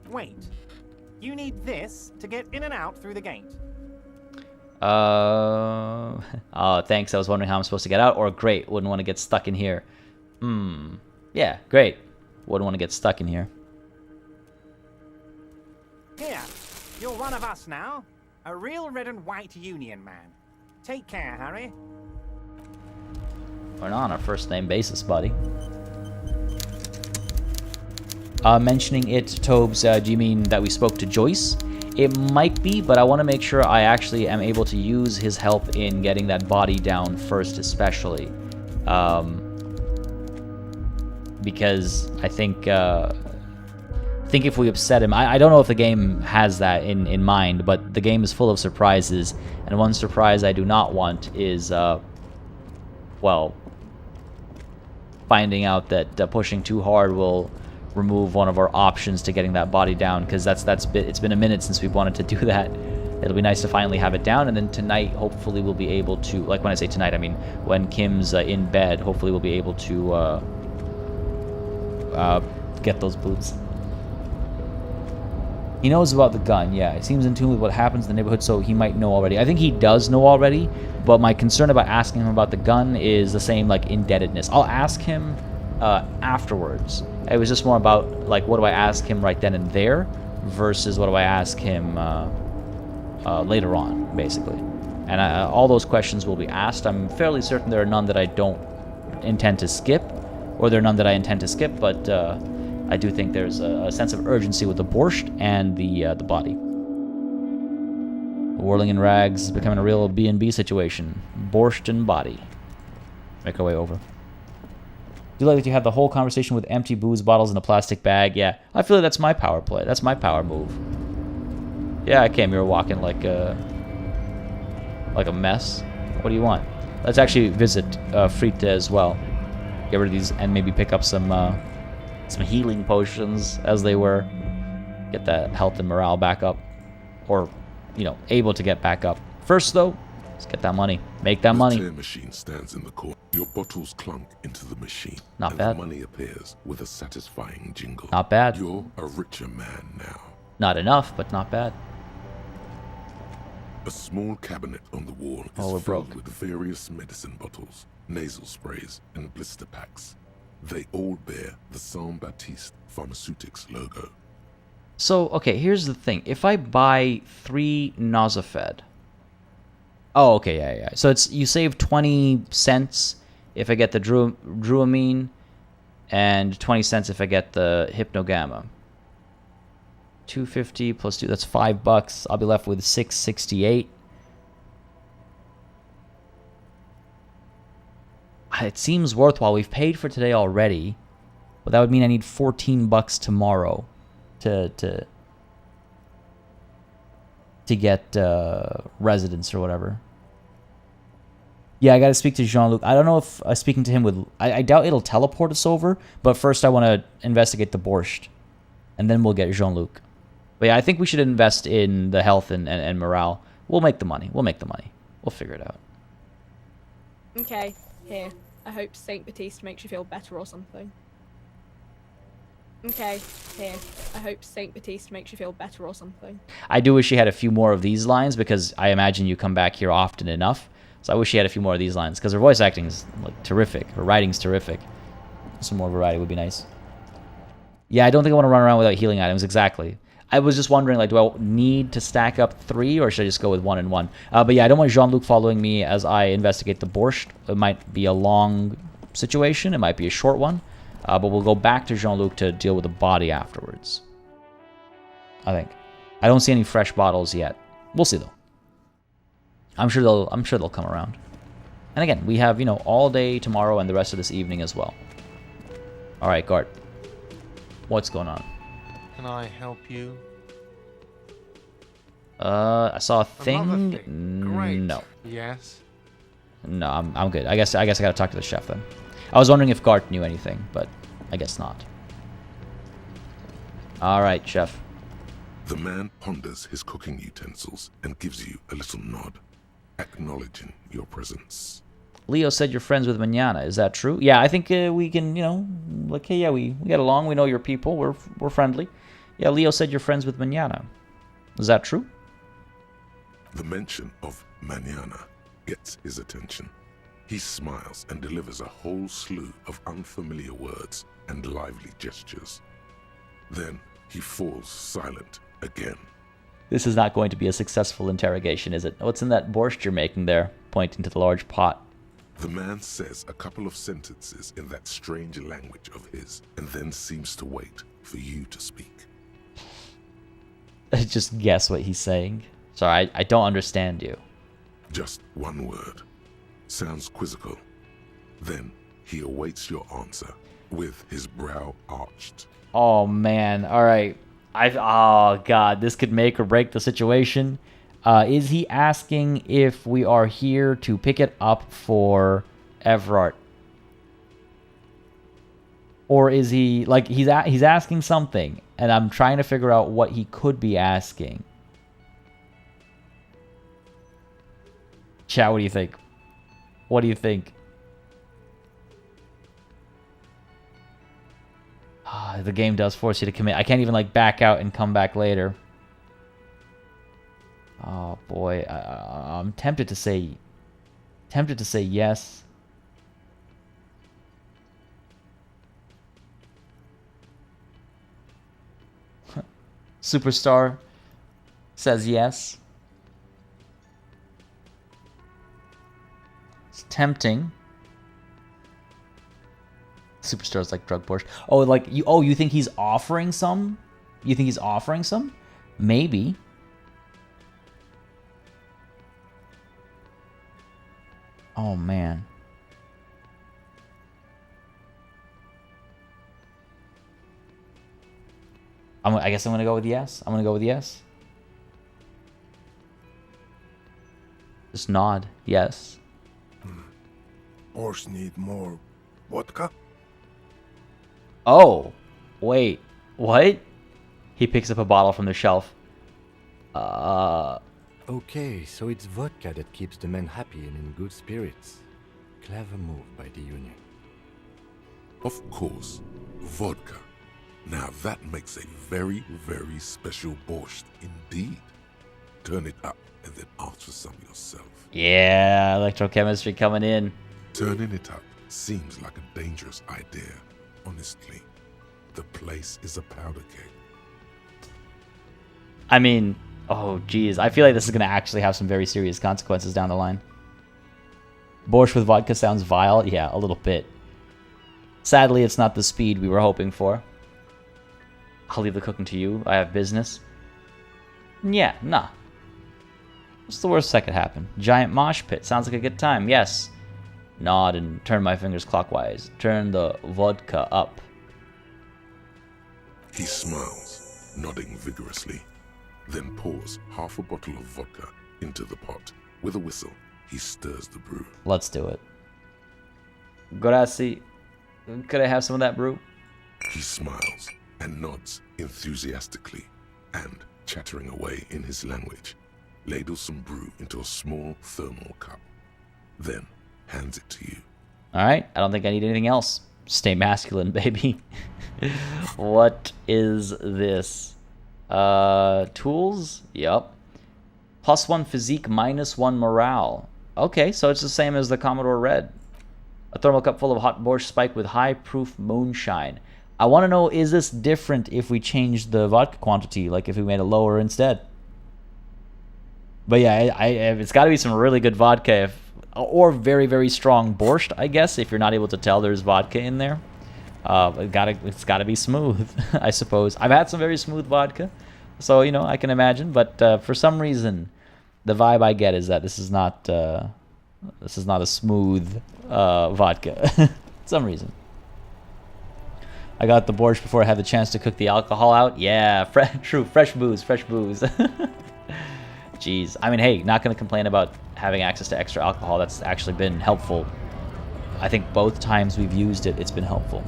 Wait. You need this to get in and out through the gate. Thanks. I was wondering how I'm supposed to get out. Or great, wouldn't want to get stuck in here. Yeah, great. Wouldn't want to get stuck in here. Here, you're one of us now. A real red and white Union man. Take care, Harry. We're not on a first name basis, buddy. mentioning it, Tobes, do you mean that we spoke to Joyce? It might be, but I want to make sure I actually am able to use his help in getting that body down first, especially. Because I think if we upset him, I don't know if the game has that in mind, but the game is full of surprises, and one surprise I do not want is, well, finding out that pushing too hard will remove one of our options to getting that body down, because it's been a minute since we've wanted to do that. It'll be nice to finally have it down, and then tonight, hopefully, we'll be able to, like when I say tonight, I mean when Kim's in bed, hopefully we'll be able to get those boots. He knows about the gun, yeah. He seems in tune with what happens in the neighborhood, so he might know already. I think he does know already, but my concern about asking him about the gun is the same, like, indebtedness. I'll ask him afterwards. It was just more about, like, what do I ask him right then and there versus what do I ask him later on, basically. And all those questions will be asked. I'm fairly certain there are none that I don't intend to skip, or there are none that I intend to skip, but I do think there's a sense of urgency with the borscht and the body. Whirling in rags is becoming a real B&B situation. Borscht and body. Make our way over. Do you like that you had the whole conversation with empty booze bottles in a plastic bag? Yeah, I feel like that's my power play. That's my power move. Yeah, I came here walking like a mess. What do you want? Let's actually visit Frita as well. Get rid of these and maybe pick up some healing potions as they were. Get that health and morale back up. Or, you know, able to get back up. First, though, let's get that money. Make that money. The tear machine stands in the corner. Your bottles clunk into the machine. Not and bad. The money appears with a satisfying jingle. Not bad. You're a richer man now. Not enough, but not bad. A small cabinet on the wall is filled with various medicine bottles, nasal sprays, and blister packs. They all bear the Saint Baptiste Pharmaceutics logo. So, okay, here's the thing. If I buy 3 Nosafed... Oh, okay, yeah. So you save 20 cents if I get the Druamine, and 20 cents if I get the Hypnogamma. 250 plus 2, that's $5. I'll be left with $6.68. It seems worthwhile. We've paid for today already, but that would mean I need $14 tomorrow to get residence or whatever. Yeah, I gotta speak to Jean-Luc. I don't know if speaking to him would... I doubt it'll teleport us over, but first I want to investigate the borscht, and then we'll get Jean-Luc. But yeah, I think we should invest in the health and morale. We'll make the money. We'll figure it out. Okay, here. I hope Saint Baptiste makes you feel better or something. Okay, here. I hope Saint Baptiste makes you feel better or something. I do wish she had a few more of these lines, because I imagine you come back here often enough. So I wish she had a few more of these lines, because her voice acting is like terrific. Her writing's terrific. Some more variety would be nice. Yeah, I don't think I want to run around without healing items, exactly. I was just wondering, like, do I need to stack up 3, or should I just go with 1 and 1? But yeah, I don't want Jean-Luc following me as I investigate the borscht. It might be a long situation. It might be a short one. But we'll go back to Jean-Luc to deal with the body afterwards. I think. I don't see any fresh bottles yet. We'll see, though. I'm sure they'll come around. And again, we have, you know, all day tomorrow and the rest of this evening as well. All right, Gart. What's going on? Can I help you? I saw a thing. Another thing. Great. No. Yes. No, I'm good. I guess I gotta talk to the chef then. I was wondering if Gart knew anything, but I guess not. All right, chef. The man ponders his cooking utensils and gives you a little nod, acknowledging your presence. Leo said you're friends with Manana. Is that true? Yeah, I think we can, you know, like, hey, yeah, we get along. We know your people. We're friendly. Yeah, Leo said you're friends with Manana. Is that true? The mention of Manana gets his attention. He smiles and delivers a whole slew of unfamiliar words and lively gestures. Then he falls silent again. This is not going to be a successful interrogation, is it? What's in that borscht you're making there? Pointing to the large pot. The man says a couple of sentences in that strange language of his, and then seems to wait for you to speak. Just guess what he's saying. Sorry, I don't understand you. Just one word. Sounds quizzical. Then he awaits your answer with his brow arched. Oh man, alright. Oh god, this could make or break the situation. Is he asking if we are here to pick it up for Everard? Or is he, like, he's asking something, and I'm trying to figure out what he could be asking. Chat, what do you think? What do you think? The game does force you to commit. I can't even, like, back out and come back later. Oh boy, I'm tempted to say yes. Superstar says yes. It's tempting. Superstar's like drug Porsche. Oh, like you. Oh, you think he's offering some? You think he's offering some? Maybe. Oh man. I guess I'm gonna go with yes. I'm gonna go with yes. Just nod. Yes. Horse need more vodka? Oh, wait. What? He picks up a bottle from the shelf. Okay, so it's vodka that keeps the men happy and in good spirits. Clever move by the Union. Of course, vodka. Now that makes a very, very special borscht indeed. Turn it up and then ask for some yourself. Yeah, electrochemistry coming in. Turning it up seems like a dangerous idea, honestly. The place is a powder keg. I mean, oh geez, I feel like this is gonna actually have some very serious consequences down the line. Borscht with vodka sounds vile. Yeah, a little bit. Sadly, it's not the speed we were hoping for. I'll leave the cooking to you. I have business. Yeah, nah. What's the worst that could happen? Giant mosh pit. Sounds like a good time. Yes. Nod and turn my fingers clockwise. Turn the vodka up. He smiles, nodding vigorously, then pours half a bottle of vodka into the pot. With a whistle, he stirs the brew. Let's do it. Grazie. Could I have some of that brew? He smiles and nods enthusiastically, and, chattering away in his language, ladles some brew into a small thermal cup, then hands it to you. Alright, I don't think I need anything else. Stay masculine, baby. What is this? Tools? Yup. +1 physique, -1 morale. Okay, so it's the same as the Commodore Red. A thermal cup full of hot borscht spiked with high-proof moonshine. I want to know, is this different if we change the vodka quantity, like if we made it lower instead? But yeah, it's got to be some really good vodka, or very, very strong borscht, I guess, if you're not able to tell there's vodka in there. It's got to be smooth, I suppose. I've had some very smooth vodka, so, you know, I can imagine. But for some reason, the vibe I get is that this is not a smooth vodka. For some reason. I got the borscht before I had the chance to cook the alcohol out. Yeah, true, fresh booze. Jeez. I mean, hey, not going to complain about having access to extra alcohol. That's actually been helpful. I think both times we've used it, it's been helpful.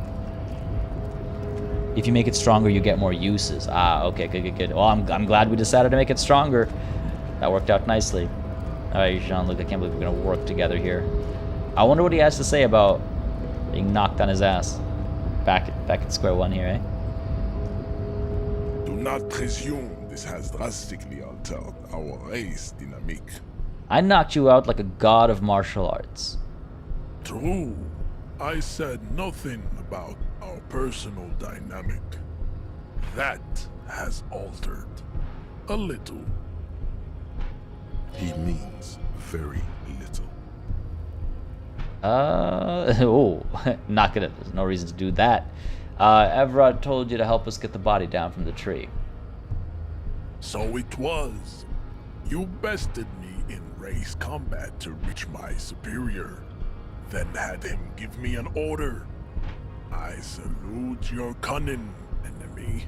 If you make it stronger, you get more uses. Ah, okay, good. Well, I'm glad we decided to make it stronger. That worked out nicely. All right, Jean-Luc, I can't believe we're going to work together here. I wonder what he has to say about being knocked on his ass. Back at square one here, eh? Do not presume this has drastically altered our race dynamic. I knocked you out like a god of martial arts. True. I said nothing about our personal dynamic. That has altered. A little. He means very little. Oh, not gonna. There's no reason to do that. Evrod told you to help us get the body down from the tree. So it was. You bested me in race combat to reach my superior, then had him give me an order. I salute your cunning, enemy.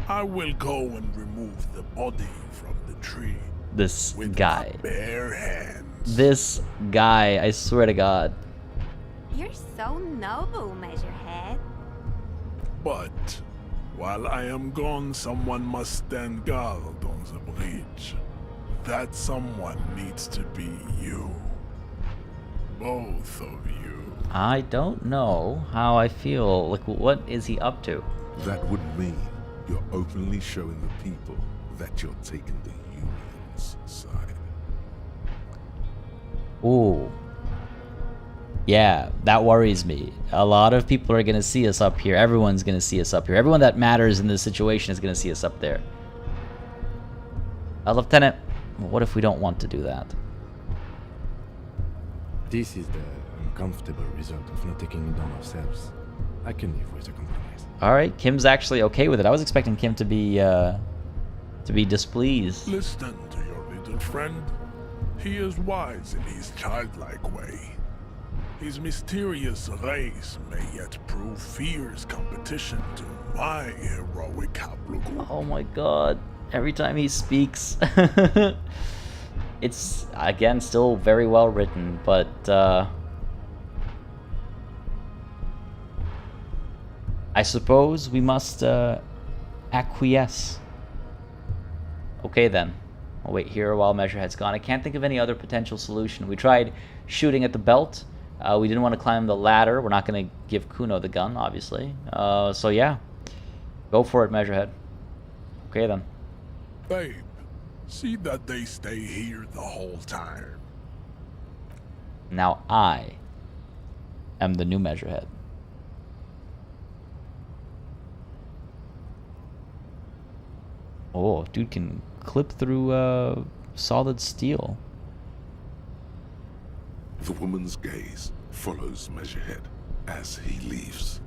I will go and remove the body from the tree. This with guy. my bare hands. This guy, I swear to God. You're so noble, Measurehead. But while I am gone, someone must stand guard on the bridge. That someone needs to be you. Both of you. I don't know how I feel. Like, what is he up to? That would mean you're openly showing the people that you're taking the Union's side. Ooh. Yeah, that worries me. A lot of people are going to see us up here. Everyone's going to see us up here. Everyone that matters in this situation is going to see us up there. Lieutenant, what if we don't want to do that? This is the uncomfortable result of not taking it on ourselves. I can live with a compromise. All right, Kim's actually okay with it. I was expecting Kim to be displeased. Listen to your little friend. He is wise in his childlike way. His mysterious race may yet prove fierce competition to my heroic haplogroup. Oh my God! Every time he speaks, it's again still very well written, but I suppose we must acquiesce. Okay then. I'll wait here while Measurehead's gone. I can't think of any other potential solution. We tried shooting at the belt. We didn't want to climb the ladder. We're not going to give Kuno the gun, obviously. So yeah, go for it, Measurehead. Okay then. Babe, see that they stay here the whole time. Now I am the new Measurehead. Oh, dude can clip through solid steel. The woman's gaze follows Measurehead as he leaves.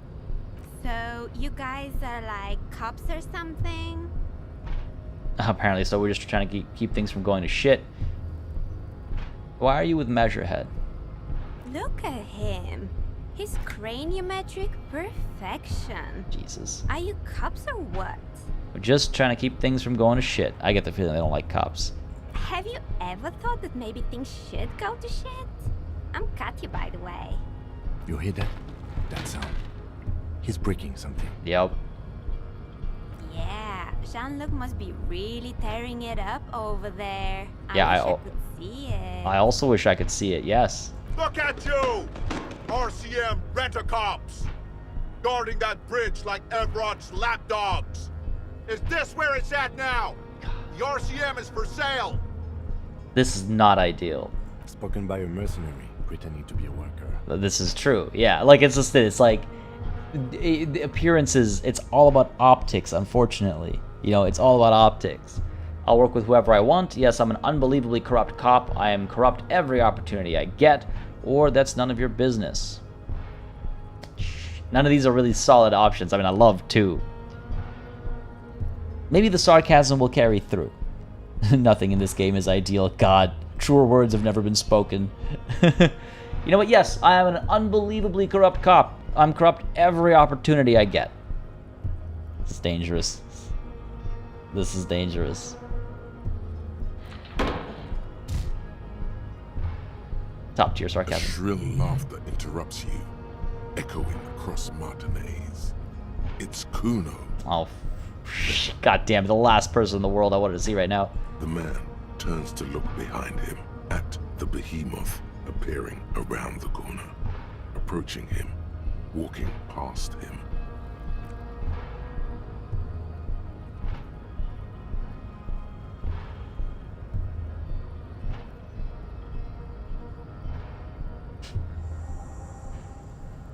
So, you guys are like cops or something? Apparently so. We're just trying to keep things from going to shit. Why are you with Measurehead? Look at him. His craniometric perfection. Jesus. Are you cops or what? We're just trying to keep things from going to shit. I get the feeling they don't like cops. Have you ever thought that maybe things should go to shit? I'm Katya, by the way. You hear that? That sound. He's breaking something. Yep. Yeah, Jean-Luc must be really tearing it up over there. Yeah, I wish I could see it. I also wish I could see it, yes. Look at you! RCM rent-a-cops! Guarding that bridge like Evrod's lapdogs! Is this where it's at now? The RCM is for sale! This is not ideal. Spoken by a mercenary pretending to be a worker. This is true, yeah. Like, it's just, it's like, the appearances, it's all about optics, unfortunately. You know, it's all about optics. I'll work with whoever I want. Yes, I'm an unbelievably corrupt cop. I am corrupt every opportunity I get, or that's none of your business. None of these are really solid options. I mean, I love two. Maybe the sarcasm will carry through. Nothing in this game is ideal. God, truer words have never been spoken. You know what? Yes, I am an unbelievably corrupt cop. I'm corrupt every opportunity I get. It's dangerous. This is dangerous. Top tier A sarcasm. shrill laughter interrupts you, echoing across Martinez. It's Kuno. Oh, god damn it, the last person in the world I wanted to see right now. The man turns to look behind him at the behemoth appearing around the corner, approaching him, walking past him.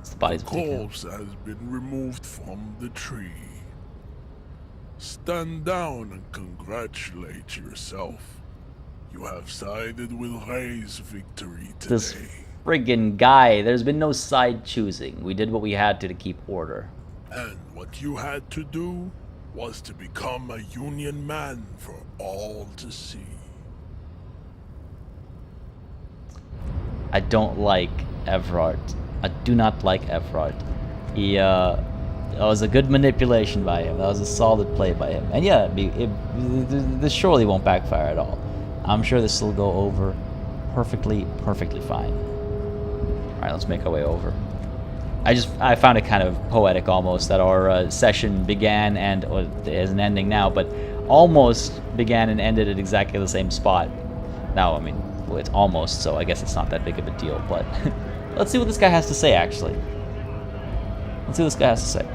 It's the body's The corpse has been removed from the tree. Stand down and congratulate yourself. You have sided with Ray's victory today. This friggin' guy. There's been no side choosing. We did what we had to keep order. And what you had to do was to become a Union man for all to see. I don't like Everard. I do not like Everard. He, that was a good manipulation by him. That was a solid play by him. And yeah, this surely won't backfire at all. I'm sure this will go over perfectly fine. Alright, let's make our way over. I found it kind of poetic almost that our session began and is an ending now, but almost began and ended at exactly the same spot. Now, I mean, well, it's almost, so I guess it's not that big of a deal, but let's see what this guy has to say, actually. Let's see what this guy has to say.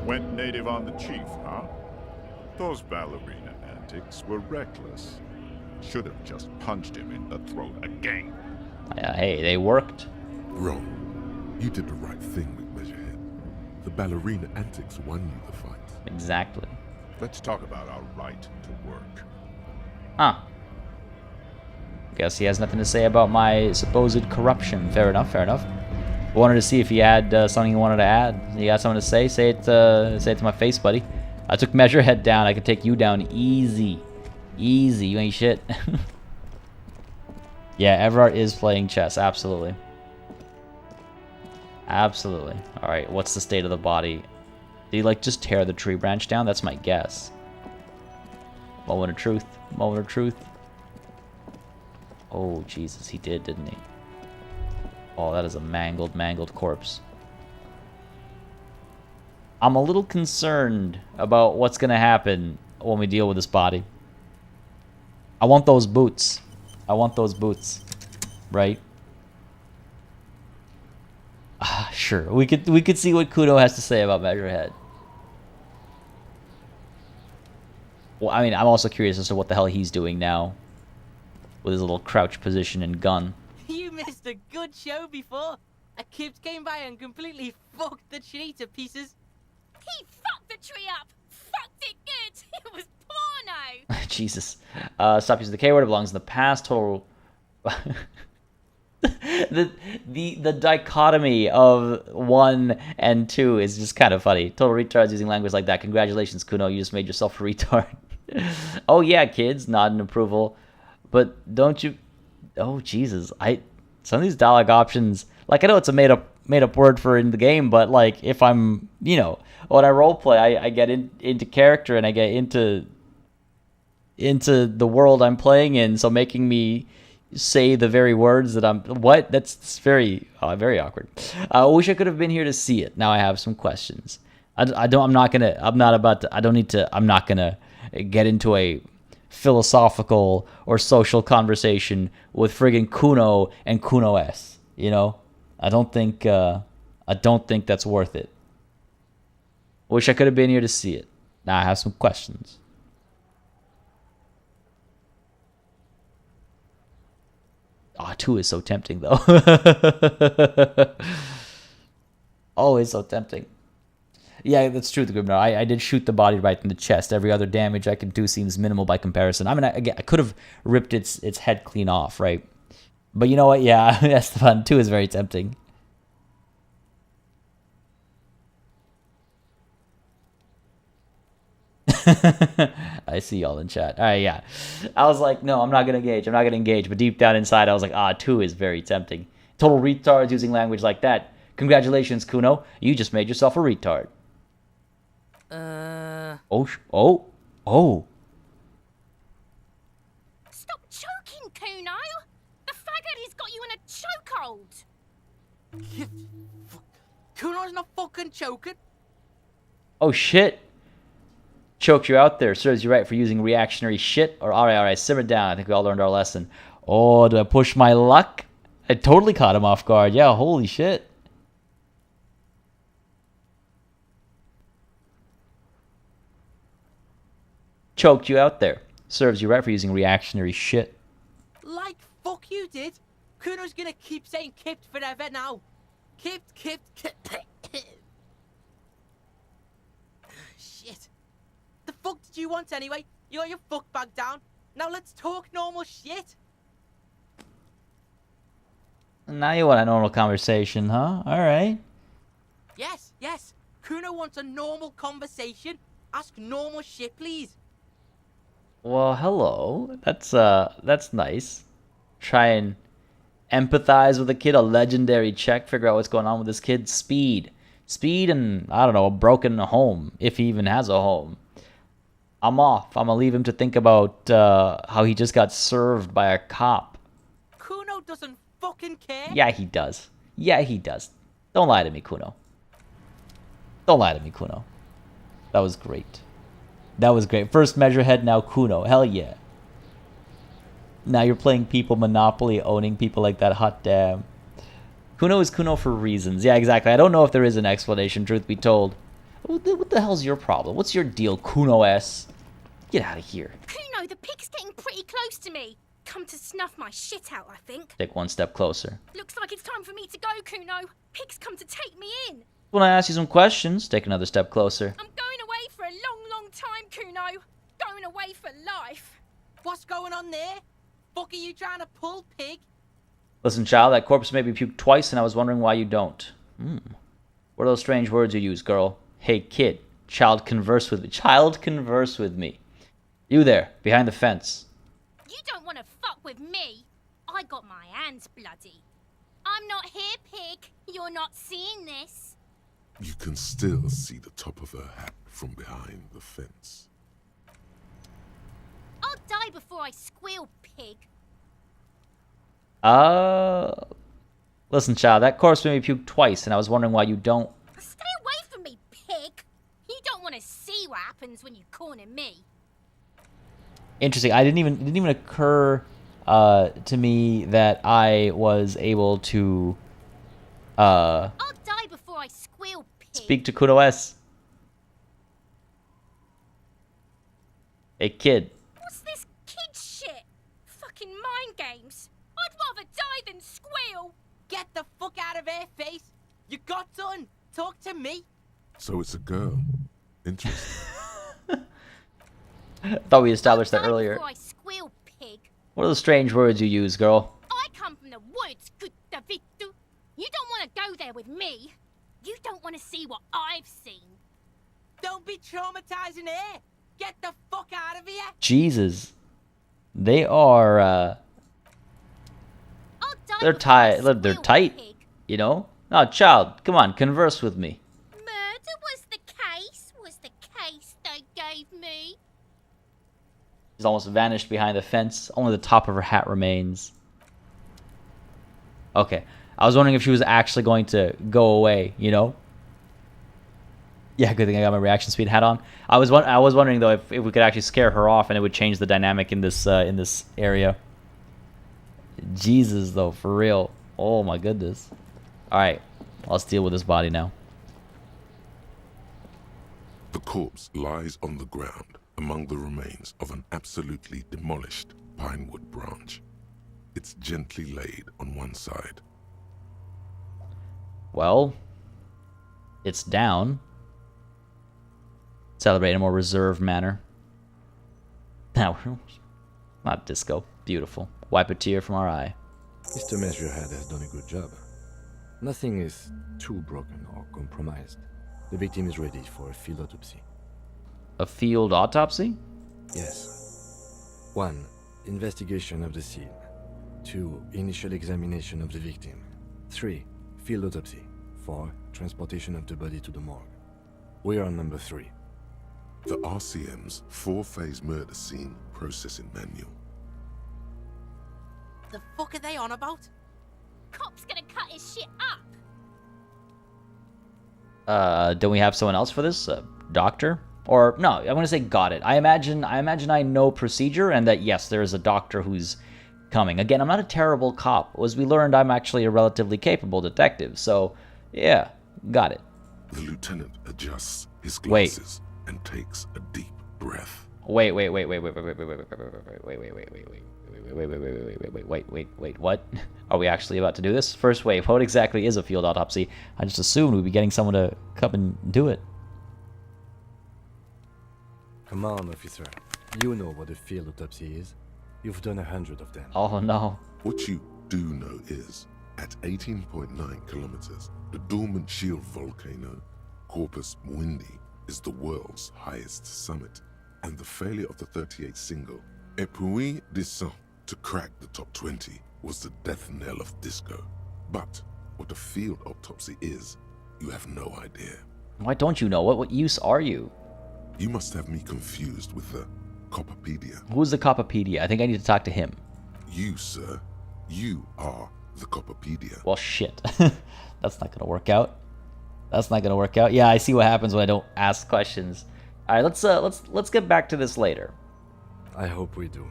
Went native on the chief, huh? Those ballerina antics were reckless. Should have just punched him in the throat again. Hey, they worked. Wrong. You did the right thing with Measurehead. The ballerina antics won you the fight. Exactly. Let's talk about our right to work. Huh. Guess he has nothing to say about my supposed corruption. Fair enough, fair enough. Wanted to see if he had something he wanted to add. You got something to say? Say it to my face, buddy. I took Measurehead down. I could take you down easy. Easy, you ain't shit. Yeah, Everard is playing chess, absolutely. Absolutely. Alright, what's the state of the body? Did he, like, just tear the tree branch down? That's my guess. Moment of truth. Moment of truth. Oh, Jesus, he did, didn't he? Oh, that is a mangled corpse. I'm a little concerned about what's gonna happen when we deal with this body. I want those boots. I want those boots. Right? Sure. We could see what Kuno has to say about Measurehead. Well, I mean, I'm also curious as to what the hell he's doing now. With his little crouch position and gun. You missed a good show before. A kid came by and completely fucked the tree to pieces. He fucked the tree up! Fucked it good! It was porno! Jesus. Stop using the K word. It belongs in the past. Total... the dichotomy of 1 and 2 is just kind of funny. Total retards using language like that. Congratulations, Kuno. You just made yourself a retard. Oh, yeah, kids. Nod in approval. But don't you... Oh, Jesus. Some of these dialogue options... Like, I know it's a made-up word for in the game, but, like, if I'm... You know, when I roleplay, I get into character and I get into the world I'm playing in, so making me say the very words that I'm... What? That's very awkward. I wish I could have been here to see it. Now I have some questions. I'm not gonna get into a philosophical or social conversation with friggin' Kuno and Kuno S. You know? I don't think that's worth it. Wish I could have been here to see it. Now I have some questions. Oh, 2 is so tempting, though. Always so tempting. Yeah, that's true, the Grimnar. I did shoot the body right in the chest. Every other damage I can do seems minimal by comparison. I mean, I could have ripped its head clean off, right? But you know what? Yeah, Esteban, 2 is very tempting. I see y'all in chat. All right, yeah. I was like, no, I'm not going to engage. But deep down inside, I was like, 2 is very tempting. Total retards using language like that. Congratulations, Kuno. You just made yourself a retard. Oh. Stop choking, Kuno! The faggot has got you in a chokehold! Kuno's not fucking choking. Oh, shit. Choked you out there. Serves you right for using reactionary shit. Or alright, simmer down. I think we all learned our lesson. Oh, did I push my luck? I totally caught him off guard. Yeah, holy shit. Choked you out there. Serves you right for using reactionary shit. Like fuck you did. Kuno's gonna keep saying kipped forever now. Kipped. Shit. The fuck did you want anyway? You got your fuck bag down. Now let's talk normal shit. Now you want a normal conversation, huh? Alright. Yes, yes. Kuno wants a normal conversation. Ask normal shit, please. Well, hello. That's nice. Try and empathize with a kid, a legendary check, figure out what's going on with this kid. Speed. Speed and, I don't know, a broken home, if he even has a home. I'm off. I'm gonna leave him to think about how he just got served by a cop. Kuno doesn't fucking care. Yeah, he does. Yeah, he does. Don't lie to me, Kuno. Don't lie to me, Kuno. That was great. That was great. First Measurehead, now Kuno. Hell yeah. Now you're playing people Monopoly, owning people like that. Hot damn. Kuno is Kuno for reasons. Yeah, exactly. I don't know if there is an explanation, truth be told. What the hell's your problem? What's your deal, Kuno S? Get out of here. Kuno, the pig's getting pretty close to me. Come to snuff my shit out, I think. Take one step closer. Looks like it's time for me to go, Kuno. Pig's come to take me in. When I ask you some questions, take another step closer. I'm going away for a long, long time, Kuno. Going away for life. What's going on there? Fuck are you trying to pull, pig? Listen, child, that corpse made me puke twice, and I was wondering why you don't. What are those strange words you use, girl? Hey, kid. Child, converse with me. Child, converse with me. You there, behind the fence. You don't want to fuck with me. I got my hands bloody. I'm not here, pig. You're not seeing this. You can still see the top of her hat from behind the fence. I'll die before I squeal, pig. Listen, child, that corpse made me puke twice, and I was wondering why you don't. Stay away from me, pig. You don't want to see what happens when you corner me. Interesting. It didn't even occur to me that I was able to I'll die before I squeal, pig. speak to Kuno S. Hey, kid. What's this kid shit? Fucking mind games. I'd rather die than squeal. Get the fuck out of here, face. You got done. Talk to me. So it's a girl. Interesting. Thought we established that earlier. Before I squeal, pig. What are the strange words you use, girl? I come from the woods, good Davidu. You don't want to go there with me. You don't want to see what I've seen. Don't be traumatizing here. Get the fuck out of here. Jesus. They are, they're tight. They're tight, you know? Oh, child, come on, converse with me. Murder was the case they gave me. She's almost vanished behind the fence. Only the top of her hat remains. Okay. I was wondering if she was actually going to go away, you know? Yeah, good thing I got my reaction speed hat on. I was wondering, though, if we could actually scare her off and it would change the dynamic in this area. Jesus, though, for real. Oh, my goodness. All right. Let's deal with this body now. The corpse lies on the ground among the remains of an absolutely demolished pinewood branch. It's gently laid on one side. Well, it's down. Celebrate in a more reserved manner. Now, not disco. Beautiful. Wipe a tear from our eye. Mr. Measurehead has done a good job. Nothing is too broken or compromised. The victim is ready for a field autopsy. A field autopsy? Yes. 1. Investigation of the scene. 2. Initial examination of the victim. 3. Field autopsy. 4. Transportation of the body to the morgue. We are on number 3. The RCM's 4-phase murder scene processing manual. The fuck are they on about? Cop's gonna cut his shit up. Don't we have someone else for this? Doctor? Or, no, I'm going to say got it. I imagine I know procedure and that, yes, there is a doctor who's coming. Again, I'm not a terrible cop. As we learned, I'm actually a relatively capable detective. So, yeah, got it. The lieutenant adjusts his glasses and takes a deep breath. Wait, what? Are we actually about to do this? First, what exactly is a field autopsy? I just assumed we'd be getting someone to come and do it. Come on, officer. You know what a field autopsy is. You've done 100 of them. Oh no. What you do know is, at 18.9 kilometers, the dormant shield volcano, Corpus Mundi, is the world's highest summit, and the failure of the 38 single, Epui Descent, to crack the top 20 was the death knell of disco. But what a field autopsy is, you have no idea. Why don't you know? What use are you? You must have me confused with the Copperpedia. Who's the Copperpedia? I think I need to talk to him. You, sir. You are the Copperpedia. Well, shit. That's not gonna work out. That's not gonna work out. Yeah, I see what happens when I don't ask questions. All right, let's get back to this later. I hope we do.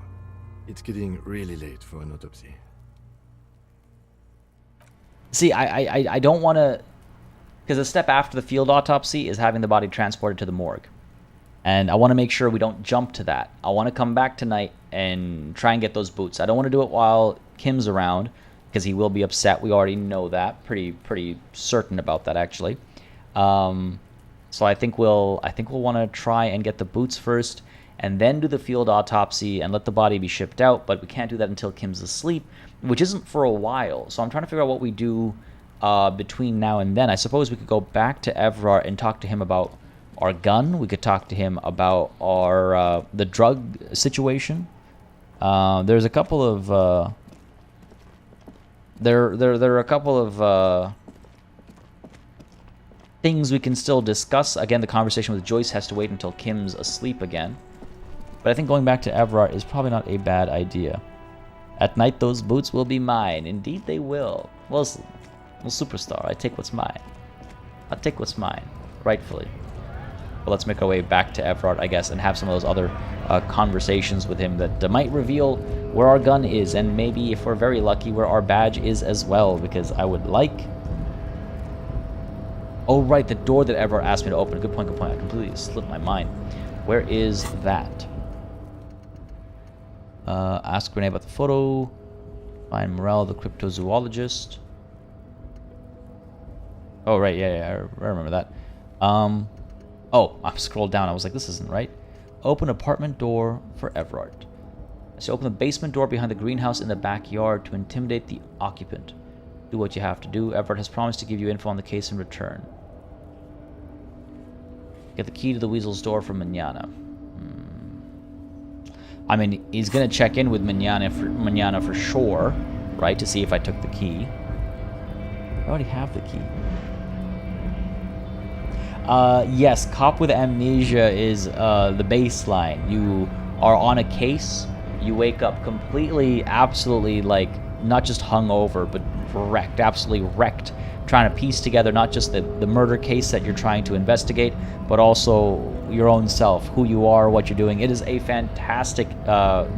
It's getting really late for an autopsy. See, I don't want to, because a step after the field autopsy is having the body transported to the morgue, and I want to make sure we don't jump to that. I want to come back tonight and try and get those boots. I don't want to do it while Kim's around, because he will be upset. We already know that. Pretty certain about that, actually. So I think we'll want to try and get the boots first, and then do the field autopsy and let the body be shipped out. But we can't do that until Kim's asleep, which isn't for a while. So I'm trying to figure out what we do between now and then. I suppose we could go back to Everard and talk to him about our gun. We could talk to him about our the drug situation. There's a couple of there are a couple of things we can still discuss. Again, the conversation with Joyce has to wait until Kim's asleep again. But I think going back to Everard is probably not a bad idea. At night, those boots will be mine. Indeed, they will. Well, superstar, I take what's mine. I'll take what's mine, rightfully. But let's make our way back to Everard, I guess, and have some of those other conversations with him that might reveal where our gun is, and maybe, if we're very lucky, where our badge is as well, because I would like... Oh, right, the door that Everard asked me to open. Good point, good point. I completely slipped my mind. Where is that? Ask Renee about the photo. Find Morel, the cryptozoologist. Oh, right, yeah, I remember that. Oh, I scrolled down. I was like, this isn't right. Open apartment door for Everard. So open the basement door behind the greenhouse in the backyard to intimidate the occupant. Do what you have to do. Everard has promised to give you info on the case in return. Get the key to the weasel's door from Manana. I mean, he's going to check in with Manana for sure, right, to see if I took the key. I already have the key. Yes, cop with amnesia is the baseline. You are on a case, you wake up completely, absolutely, like, not just hungover, but wrecked, absolutely wrecked, trying to piece together not just the murder case that you're trying to investigate, but also your own self, who you are, what you're doing. It is a fantastic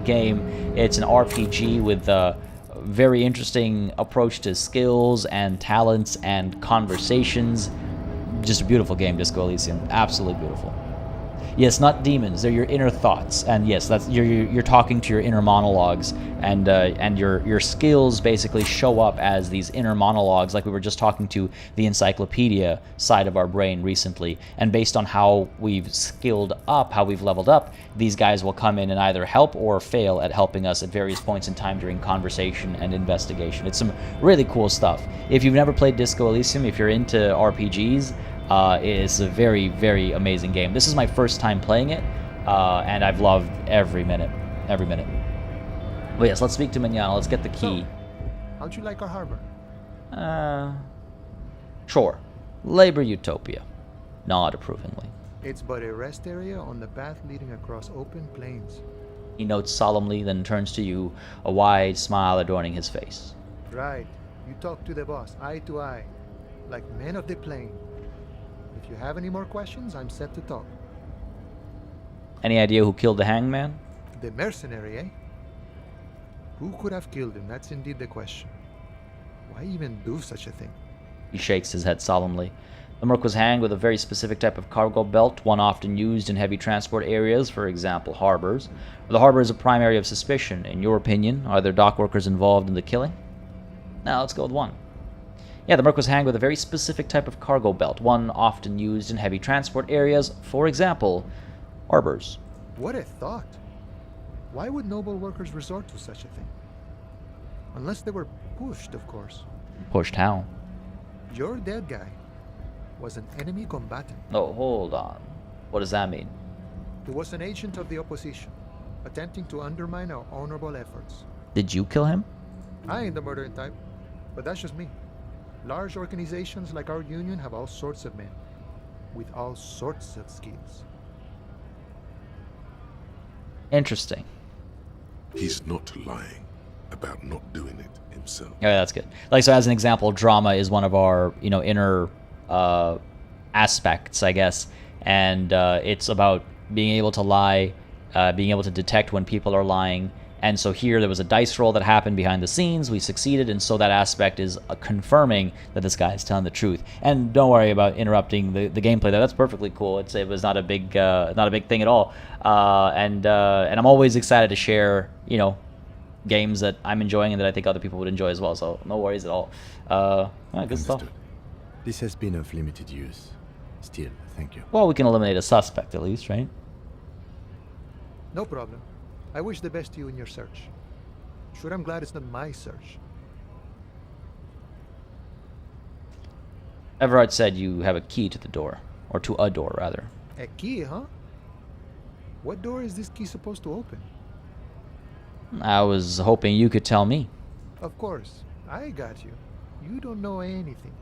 game. It's an RPG with a very interesting approach to skills and talents and conversations. Just a beautiful game, Disco Elysium. Absolutely beautiful. Yes, not demons. They're your inner thoughts, and yes, that's you're talking to your inner monologues, and your skills basically show up as these inner monologues, like we were just talking to the encyclopedia side of our brain recently. And based on how we've skilled up, how we've leveled up, these guys will come in and either help or fail at helping us at various points in time during conversation and investigation. It's some really cool stuff. If you've never played Disco Elysium, if you're into RPGs, it's a very, very amazing game. This is my first time playing it, and I've loved every minute. Every minute. But yes, let's speak to Manana. Let's get the key. So, how'd you like our harbor? Sure. Labor Utopia. Nod approvingly. It's but a rest area on the path leading across open plains. He notes solemnly, then turns to you, a wide smile adorning his face. Right. You talk to the boss, eye to eye, like men of the plain. If you have any more questions, I'm set to talk. Any idea who killed the hangman? The mercenary, eh? Who could have killed him? That's indeed the question. Why even do such a thing? He shakes his head solemnly. The merc was hanged with a very specific type of cargo belt, one often used in heavy transport areas, for example, harbors. The harbor is a prime area of suspicion. In your opinion, are there dock workers involved in the killing? Now, let's go with one. Yeah, the merc was hanged with a very specific type of cargo belt, one often used in heavy transport areas, for example, harbors. What a thought. Why would noble workers resort to such a thing? Unless they were pushed, of course. Pushed how? Your dead guy was an enemy combatant. No, hold on. What does that mean? He was an agent of the opposition, attempting to undermine our honorable efforts. Did you kill him? I ain't the murdering type, but that's just me. Large organizations like our union have all sorts of men, with all sorts of skills. Interesting. He's not lying about not doing it himself. Yeah, that's good. Like, so as an example, drama is one of our, you know, inner aspects, I guess. And it's about being able to lie, being able to detect when people are lying. And so here there was a dice roll that happened behind the scenes. We succeeded, and so that aspect is confirming that this guy is telling the truth. And don't worry about interrupting the gameplay there. That's perfectly cool. It was not a big thing at all. And I'm always excited to share, you know, games that I'm enjoying and that I think other people would enjoy as well. So no worries at all. Good stuff. This has been of limited use. Still, thank you. Well, we can eliminate a suspect at least, right? No problem. I wish the best to you in your search. Sure, I'm glad it's not my search. Everard said you have a key to the door. Or to a door, rather. A key, huh? What door is this key supposed to open? I was hoping you could tell me. Of course. I got you. You don't know anything.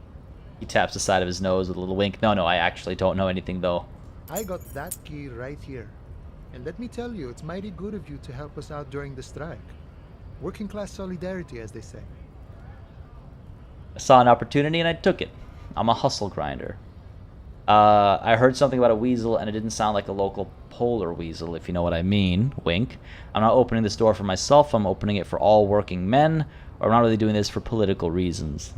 He taps the side of his nose with a little wink. No, I actually don't know anything, though. I got that key right here. And let me tell you, it's mighty good of you to help us out during the strike. Working class solidarity, as they say. I saw an opportunity and I took it. I'm a hustle grinder. I heard something about a weasel and it didn't sound like a local polar weasel, if you know what I mean. Wink. I'm not opening this door for myself. I'm opening it for all working men. Or I'm not really doing this for political reasons.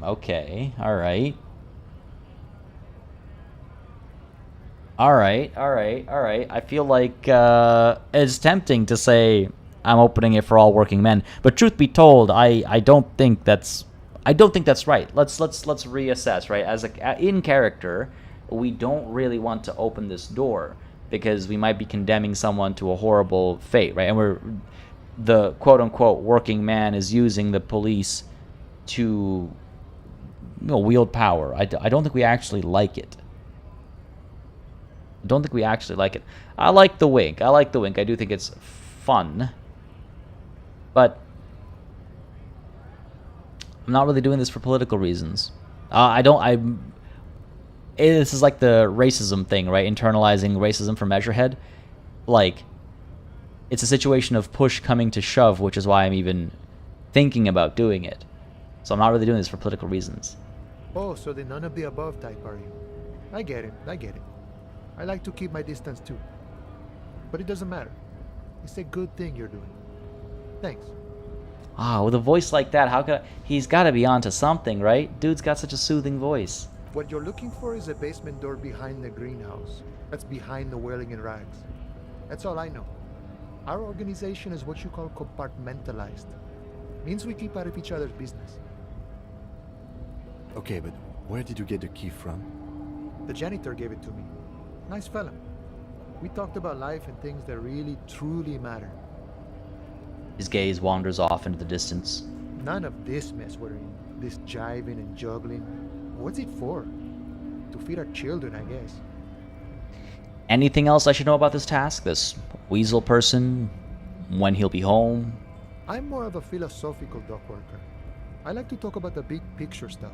Okay. Alright. Alright. I feel like it's tempting to say I'm opening it for all working men, but truth be told, I don't think that's right. Let's reassess, right? As in character, we don't really want to open this door because we might be condemning someone to a horrible fate, right? And the quote unquote working man is using the police to, you know, wield power. I don't think we actually like it. I like the wink. I do think it's fun. But I'm not really doing this for political reasons. This is like the racism thing, right? Internalizing racism from Measurehead. Like, it's a situation of push coming to shove, which is why I'm even thinking about doing it. So I'm not really doing this for political reasons. Oh, so the none of the above type are you? I get it. I like to keep my distance too. But it doesn't matter. It's a good thing you're doing. Thanks. With a voice like that, how could he's got to be onto something, right? Dude's got such a soothing voice. What you're looking for is a basement door behind the greenhouse. That's behind the wailing and rags. That's all I know. Our organization is what you call compartmentalized. Means we keep out of each other's business. Okay, but where did you get the key from? The janitor gave it to me. Nice fella. We talked about life and things that really, truly matter. His gaze wanders off into the distance. None of this mess we're in. This jiving and juggling. What's it for? To feed our children, I guess. Anything else I should know about this task? This weasel person? When he'll be home? I'm more of a philosophical dock worker. I like to talk about the big picture stuff.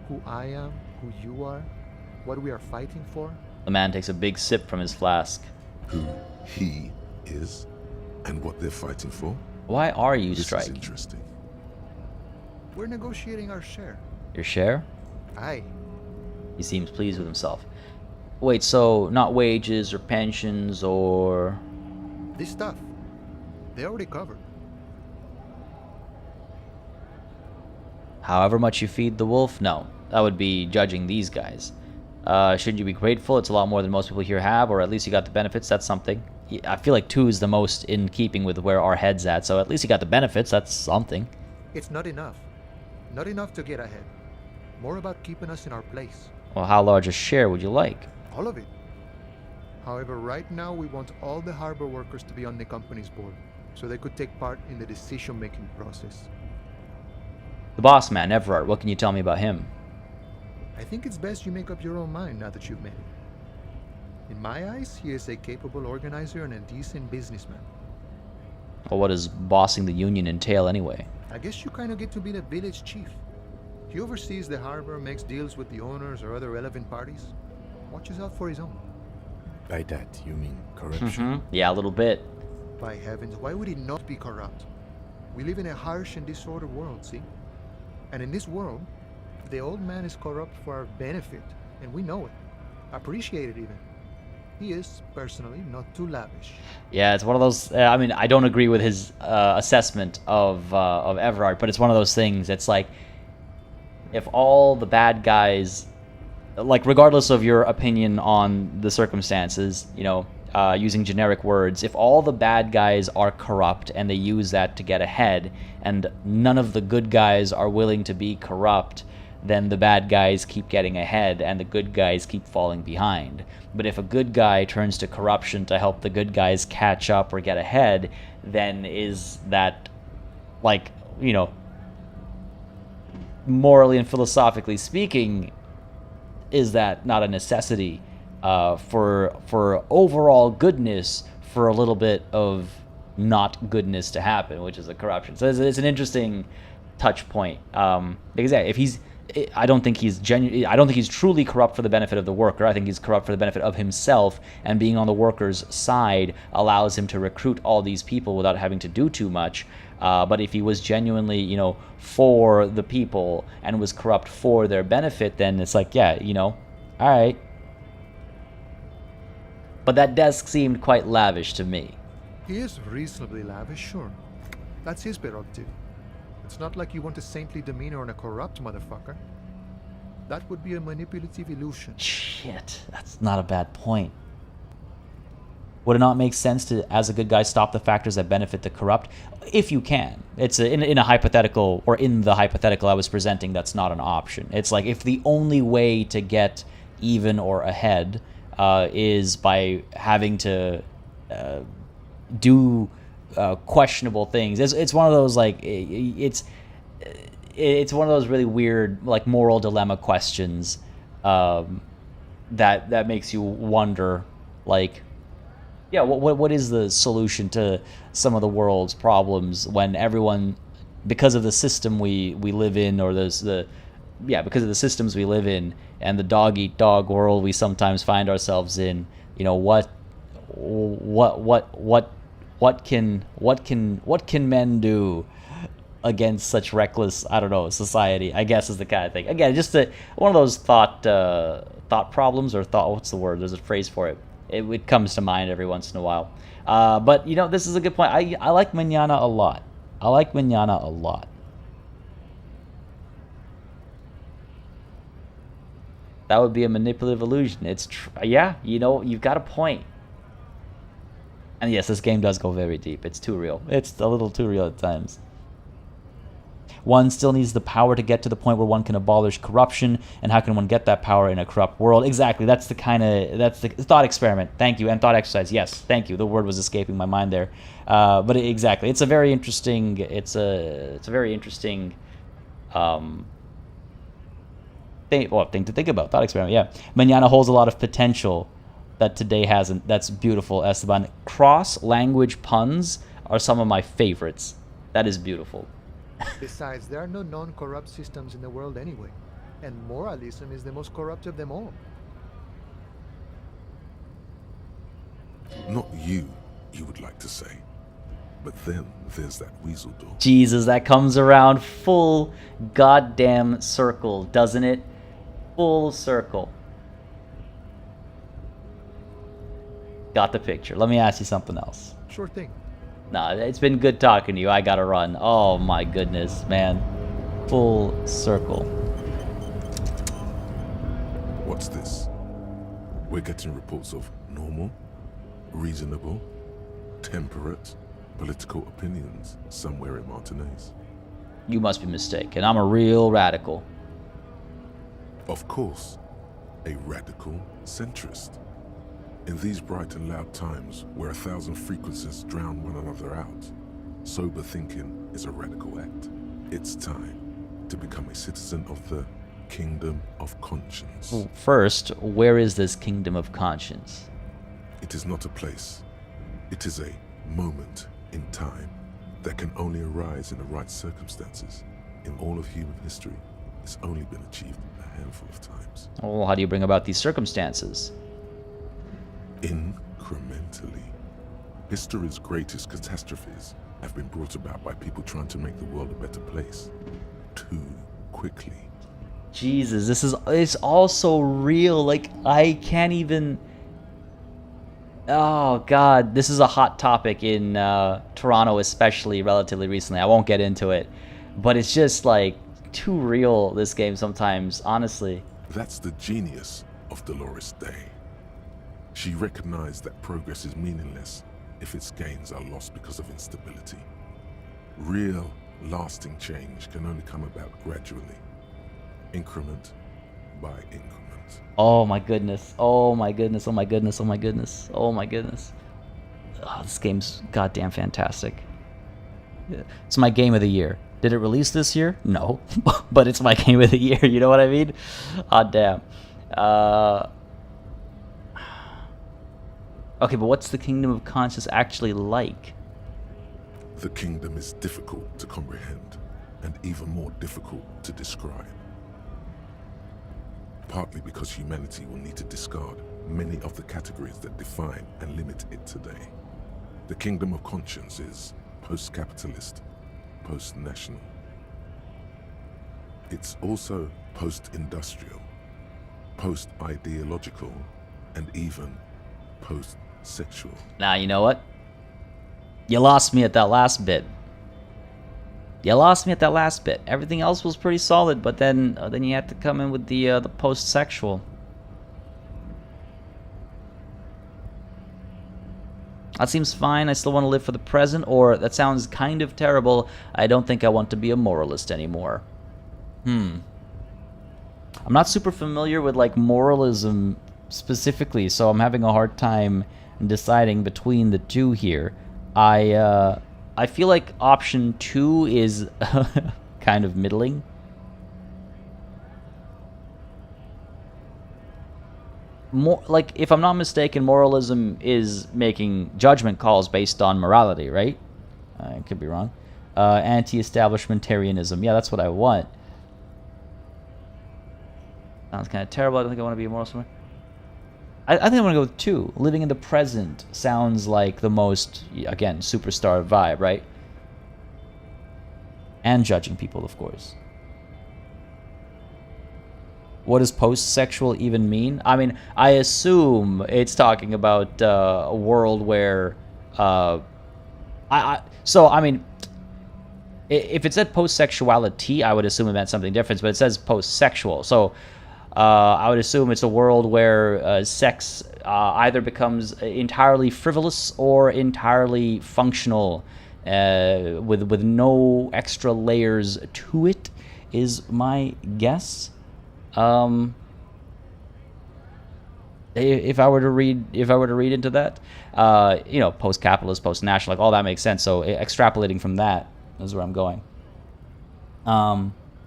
Who I am, who you are, what we are fighting for. The man takes a big sip from his flask. Who he is and what they're fighting for? Why are you This striking? is interesting. We're negotiating our share. Your share? Aye. He seems pleased with himself. Wait, so not wages or pensions or... This stuff. They already covered. However much you feed the wolf? No. That would be judging these guys. Shouldn't you be grateful? It's a lot more than most people here have, or at least you got the benefits. That's something. I feel like 2 is the most in keeping with where our head's at, so at least you got the benefits. That's something. It's not enough. Not enough to get ahead. More about keeping us in our place. Well, how large a share would you like? All of it. However, right now we want all the harbor workers to be on the company's board, so they could take part in the decision-making process. The boss man, Everard, what can you tell me about him? I think it's best you make up your own mind now that you've met him. In my eyes, he is a capable organizer and a decent businessman. Well, what does bossing the union entail anyway? I guess you kind of get to be the village chief. He oversees the harbor, makes deals with the owners or other relevant parties, watches out for his own. By that, you mean corruption? Yeah, a little bit. By heavens, why would he not be corrupt? We live in a harsh and disordered world, see? And in this world, the old man is corrupt for our benefit, and we know it. Appreciate it even. He is, personally, not too lavish. Yeah, it's one of those. I mean, I don't agree with his assessment of Everard, but it's one of those things. It's like, if all the bad guys, like, regardless of your opinion on the circumstances, you know, using generic words, if all the bad guys are corrupt and they use that to get ahead, and none of the good guys are willing to be corrupt, then the bad guys keep getting ahead and the good guys keep falling behind. But if a good guy turns to corruption to help the good guys catch up or get ahead, then is that, like, you know, morally and philosophically speaking, is that not a necessity for overall goodness, for a little bit of not goodness to happen, which is a corruption? So it's an interesting touch point, because yeah, if he's, I don't think he's truly corrupt for the benefit of the worker. I think he's corrupt for the benefit of himself, and being on the worker's side allows him to recruit all these people without having to do too much. But if he was genuinely, you know, for the people and was corrupt for their benefit, then it's like, yeah, you know, all right. But that desk seemed quite lavish to me. He is reasonably lavish, sure. That's his prerogative. It's not like you want a saintly demeanor on a corrupt motherfucker. That would be a manipulative illusion. Shit, that's not a bad point. Would it not make sense to, as a good guy, stop the factors that benefit the corrupt? If you can. It's in a hypothetical, or in the hypothetical I was presenting, that's not an option. It's like, if the only way to get even or ahead is by having to do questionable things. It's one of those, like, it's one of those really weird, like, moral dilemma questions that makes you wonder, like, yeah, what is the solution to some of the world's problems when everyone, because of the system we live in, or because of the systems we live in and the dog eat dog world we sometimes find ourselves in, you know, what can men do against such reckless, I don't know, society, I guess, is the kind of thing. Again, just one of those thought problems, or what's the word? There's a phrase for it. It comes to mind every once in a while. But, you know, this is a good point. I like Manana a lot. That would be a manipulative illusion. Yeah, you know, you've got a point. And yes, this game does go very deep. It's too real. It's a little too real at times. One still needs the power to get to the point where one can abolish corruption, and how can one get that power in a corrupt world? Exactly. That's the thought experiment. Thank you. And thought exercise. Yes, thank you. The word was escaping my mind there. But exactly, it's a very interesting. It's a very interesting thing to think about. Thought experiment. Yeah, Manana holds a lot of potential that today hasn't. That's beautiful, Esteban. Cross-language puns are some of my favorites. That is beautiful. Besides, there are no non-corrupt systems in the world anyway, and moralism is the most corrupt of them all. Not you would like to say. But then there's that weasel door. Jesus, that comes around full goddamn circle, doesn't it? Full circle. Got the picture. Let me ask you something else. Sure thing. Nah, it's been good talking to you. I gotta run. Oh my goodness, man. Full circle. What's this? We're getting reports of normal, reasonable, temperate, political opinions somewhere in Martinez. You must be mistaken. I'm a real radical. Of course, a radical centrist. In these bright and loud times, where 1,000 frequencies drown one another out, sober thinking is a radical act. It's time to become a citizen of the Kingdom of Conscience. Well, first, where is this Kingdom of Conscience? It is not a place. It is a moment in time that can only arise in the right circumstances. In all of human history, it's only been achieved a handful of times. Well, how do you bring about these circumstances? Incrementally. History's greatest catastrophes have been brought about by people trying to make the world a better place. Too quickly. Jesus, it's all so real. Like, I can't even... Oh, God. This is a hot topic in Toronto, especially relatively recently. I won't get into it. But it's just, like, too real, this game sometimes, honestly. That's the genius of Dolores Day. She recognized that progress is meaningless if its gains are lost because of instability. Real, lasting change can only come about gradually, increment by increment. Oh my goodness. Oh my goodness. Oh my goodness. Oh my goodness. Oh my goodness. Oh, this game's goddamn fantastic. Yeah. It's my game of the year. Did it release this year? No. But it's my game of the year, you know what I mean? Ah, damn. Okay, but what's the Kingdom of Conscience actually like? The kingdom is difficult to comprehend, and even more difficult to describe. Partly because humanity will need to discard many of the categories that define and limit it today. The Kingdom of Conscience is post-capitalist, post-national. It's also post-industrial, post-ideological, and even post-sexual. Now, you know what? You lost me at that last bit. You lost me at that last bit. Everything else was pretty solid, but then you had to come in with the post-sexual. That seems fine. I still want to live for the present, or that sounds kind of terrible. I don't think I want to be a moralist anymore. I'm not super familiar with like moralism specifically, so I'm having a hard time deciding between the two here. I feel like option 2 is kind of middling. More like, if I'm not mistaken, moralism is making judgment calls based on morality, right? I could be wrong. Anti-establishmentarianism. Yeah, that's what I want. Sounds kind of terrible. I don't think I want to be a moral somewhere. I think I'm going to go with 2. Living in the present sounds like the most, again, superstar vibe, right? And judging people, of course. What does post-sexual even mean? I mean, I assume it's talking about a world where... So, I mean, if it said post-sexuality, I would assume it meant something different, but it says post-sexual. So... I would assume it's a world where sex either becomes entirely frivolous or entirely functional, with no extra layers to it, is my guess. If I were to read into that, you know, post-capitalist, post-national, like all that makes sense. So extrapolating from that is where I'm going.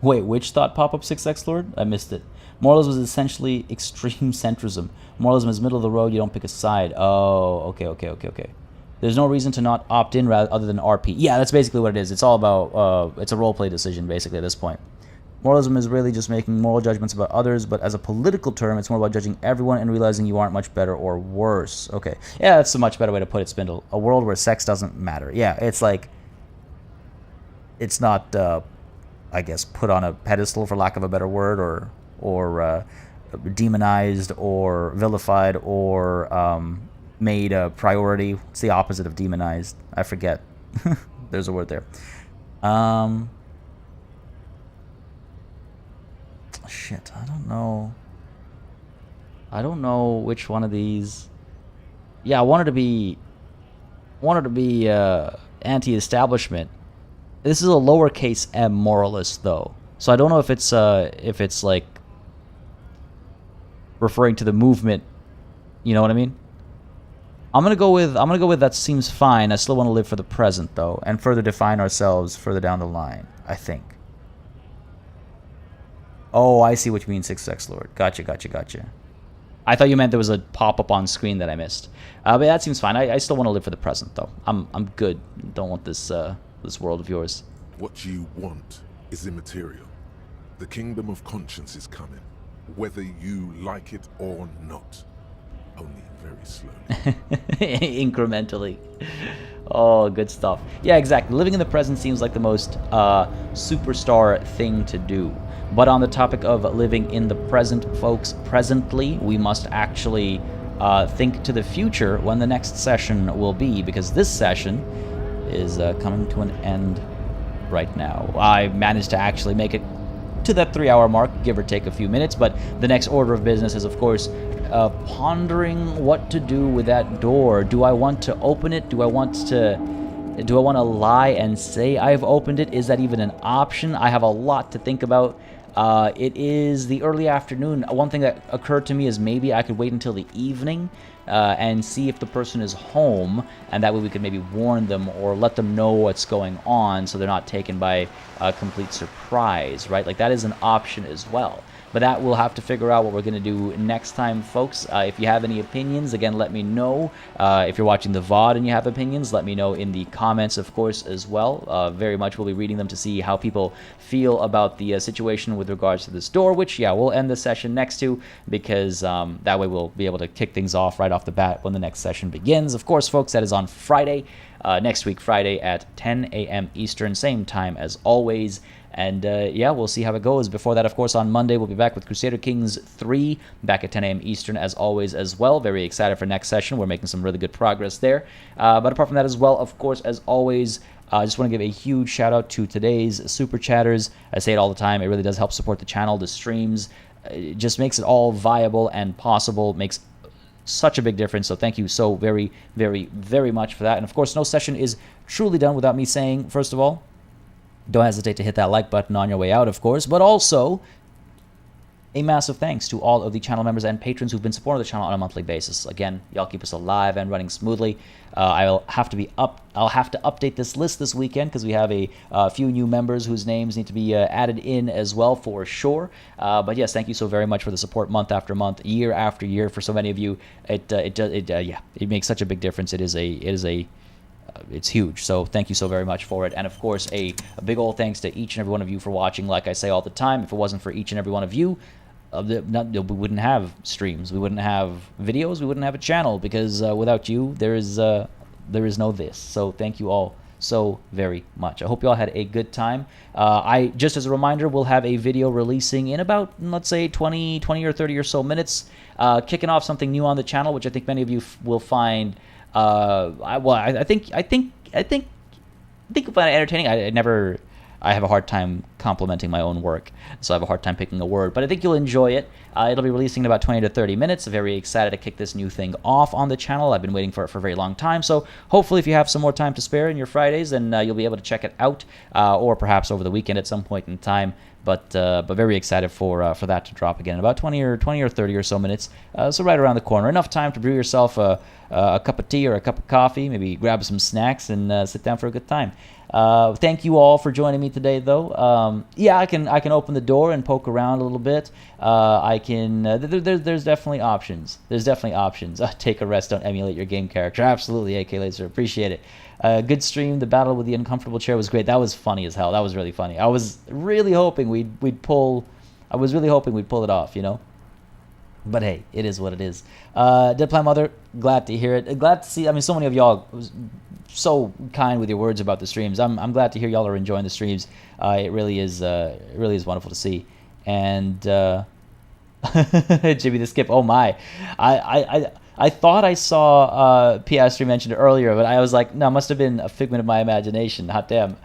Wait, which thought pop-up 6X Lord? I missed it. Moralism is essentially extreme centrism. Moralism is middle of the road, you don't pick a side. Oh, okay. There's no reason to not opt in other than RP. Yeah, that's basically what it is. It's all about, it's a roleplay decision, basically, at this point. Moralism is really just making moral judgments about others, but as a political term, it's more about judging everyone and realizing you aren't much better or worse. Okay. Yeah, that's a much better way to put it, Spindle. A world where sex doesn't matter. Yeah, it's like, it's not, I guess, put on a pedestal, for lack of a better word, or demonized or vilified or made a priority. It's the opposite of demonized. I forget. There's a word there. Shit, I don't know. I don't know which one of these. Yeah, I wanted to be anti-establishment. This is a lowercase m moralist though, so I don't know if it's like referring to the movement, you know what I mean? I'm gonna go with that seems fine. I still want to live for the present though, and further define ourselves further down the line, I think. Oh, I see what you mean, 6X Lord. Gotcha. I thought you meant there was a pop-up on screen that I missed. But that seems fine. I still want to live for the present though. I'm good. Don't want this this world of yours. What you want is immaterial. The kingdom of conscience is coming, whether you like it or not. Only very slowly. Incrementally. Oh, good stuff. Yeah, exactly. Living in the present seems like the most superstar thing to do. But on the topic of living in the present, folks, presently, we must actually think to the future when the next session will be, because this session is coming to an end right now. I managed to actually make it to that 3-hour mark, give or take a few minutes, but the next order of business is, of course, pondering what to do with that door. Do I want to open it? Do I want to lie and say I've opened it? Is that even an option? I have a lot to think about. It is the early afternoon. One thing that occurred to me is maybe I could wait until the evening and see if the person is home, and that way we could maybe warn them or let them know what's going on so they're not taken by a complete surprise, right? Like, that is an option as well. But that we'll have to figure out what we're going to do next time, folks. If you have any opinions, again, let me know. If you're watching the VOD and you have opinions, let me know in the comments, of course, as well. Very much we'll be reading them to see how people feel about the situation with regards to this door, which, yeah, we'll end the session next to, because that way we'll be able to kick things off right off the bat when the next session begins. Of course, folks, that is on Friday, next week, Friday at 10 a.m. Eastern, same time as always. And yeah, we'll see how it goes. Before that, of course, on Monday, we'll be back with Crusader Kings 3, back at 10 a.m. Eastern, as always, as well. Very excited for next session. We're making some really good progress there. But apart from that as well, of course, as always, I just want to give a huge shout out to today's super chatters. I say it all the time. It really does help support the channel, the streams. It just makes it all viable and possible. It makes such a big difference. So thank you so very, very, very much for that. And of course, no session is truly done without me saying, first of all, don't hesitate to hit that like button on your way out, of course, but also a massive thanks to all of the channel members and patrons who've been supporting the channel on a monthly basis. Again, y'all keep us alive and running smoothly. I'll have to update this list this weekend because we have a few new members whose names need to be added in as well, for sure. But yes, thank you so very much for the support month after month, year after year. For so many of you, it makes such a big difference. It's huge, so thank you so very much for it. And of course, a big old thanks to each and every one of you for watching. Like I say all the time, if it wasn't for each and every one of you, we wouldn't have streams, we wouldn't have videos, we wouldn't have a channel, because without you, there is no this. So thank you all so very much. I hope you all had a good time. Just as a reminder, we'll have a video releasing in about, let's say, 20 or 30 or so minutes, kicking off something new on the channel, which I think many of you will find I think you'll find it entertaining. I have a hard time complimenting my own work, so I have a hard time picking a word, but I think you'll enjoy it. It'll be releasing in about 20 to 30 minutes. Very excited to kick this new thing off on the channel. I've been waiting for it for a very long time, so hopefully if you have some more time to spare in your Fridays, then you'll be able to check it out, or perhaps over the weekend at some point in time. But very excited for that to drop again in about 20 or 30 or so minutes. So right around the corner, enough time to brew yourself a cup of tea or a cup of coffee, maybe grab some snacks and sit down for a good time. Thank you all for joining me today, though. Yeah, I can open the door and poke around a little bit. I can. There's definitely options. There's definitely options. Take a rest. Don't emulate your game character. Absolutely, AK Laser. Appreciate it. Good stream. The battle with the uncomfortable chair was great. That was funny as hell. That was really funny. I was really hoping we'd pull it off, you know. But hey, it is what it is. Dead Plant Mother, glad to hear it. Glad to see. I mean, so many of y'all so kind with your words about the streams. I'm glad to hear y'all are enjoying the streams. It really is wonderful to see. And Jimmy the Skip. Oh my, I thought I saw PS3 mentioned earlier, but I was like, no, it must have been a figment of my imagination. Hot damn.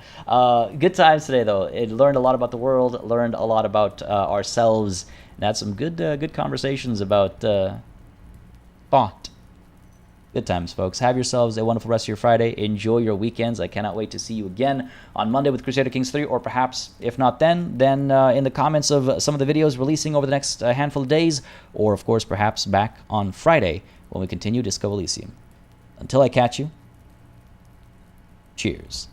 Good times today, though. It learned a lot about the world, learned a lot about ourselves, and had some good conversations about thought. Good times, folks. Have yourselves a wonderful rest of your Friday. Enjoy your weekends. I cannot wait to see you again on Monday with Crusader Kings 3, or perhaps, if not then in the comments of some of the videos releasing over the next handful of days, or, of course, perhaps back on Friday when we continue Disco Elysium. until I catch you, cheers.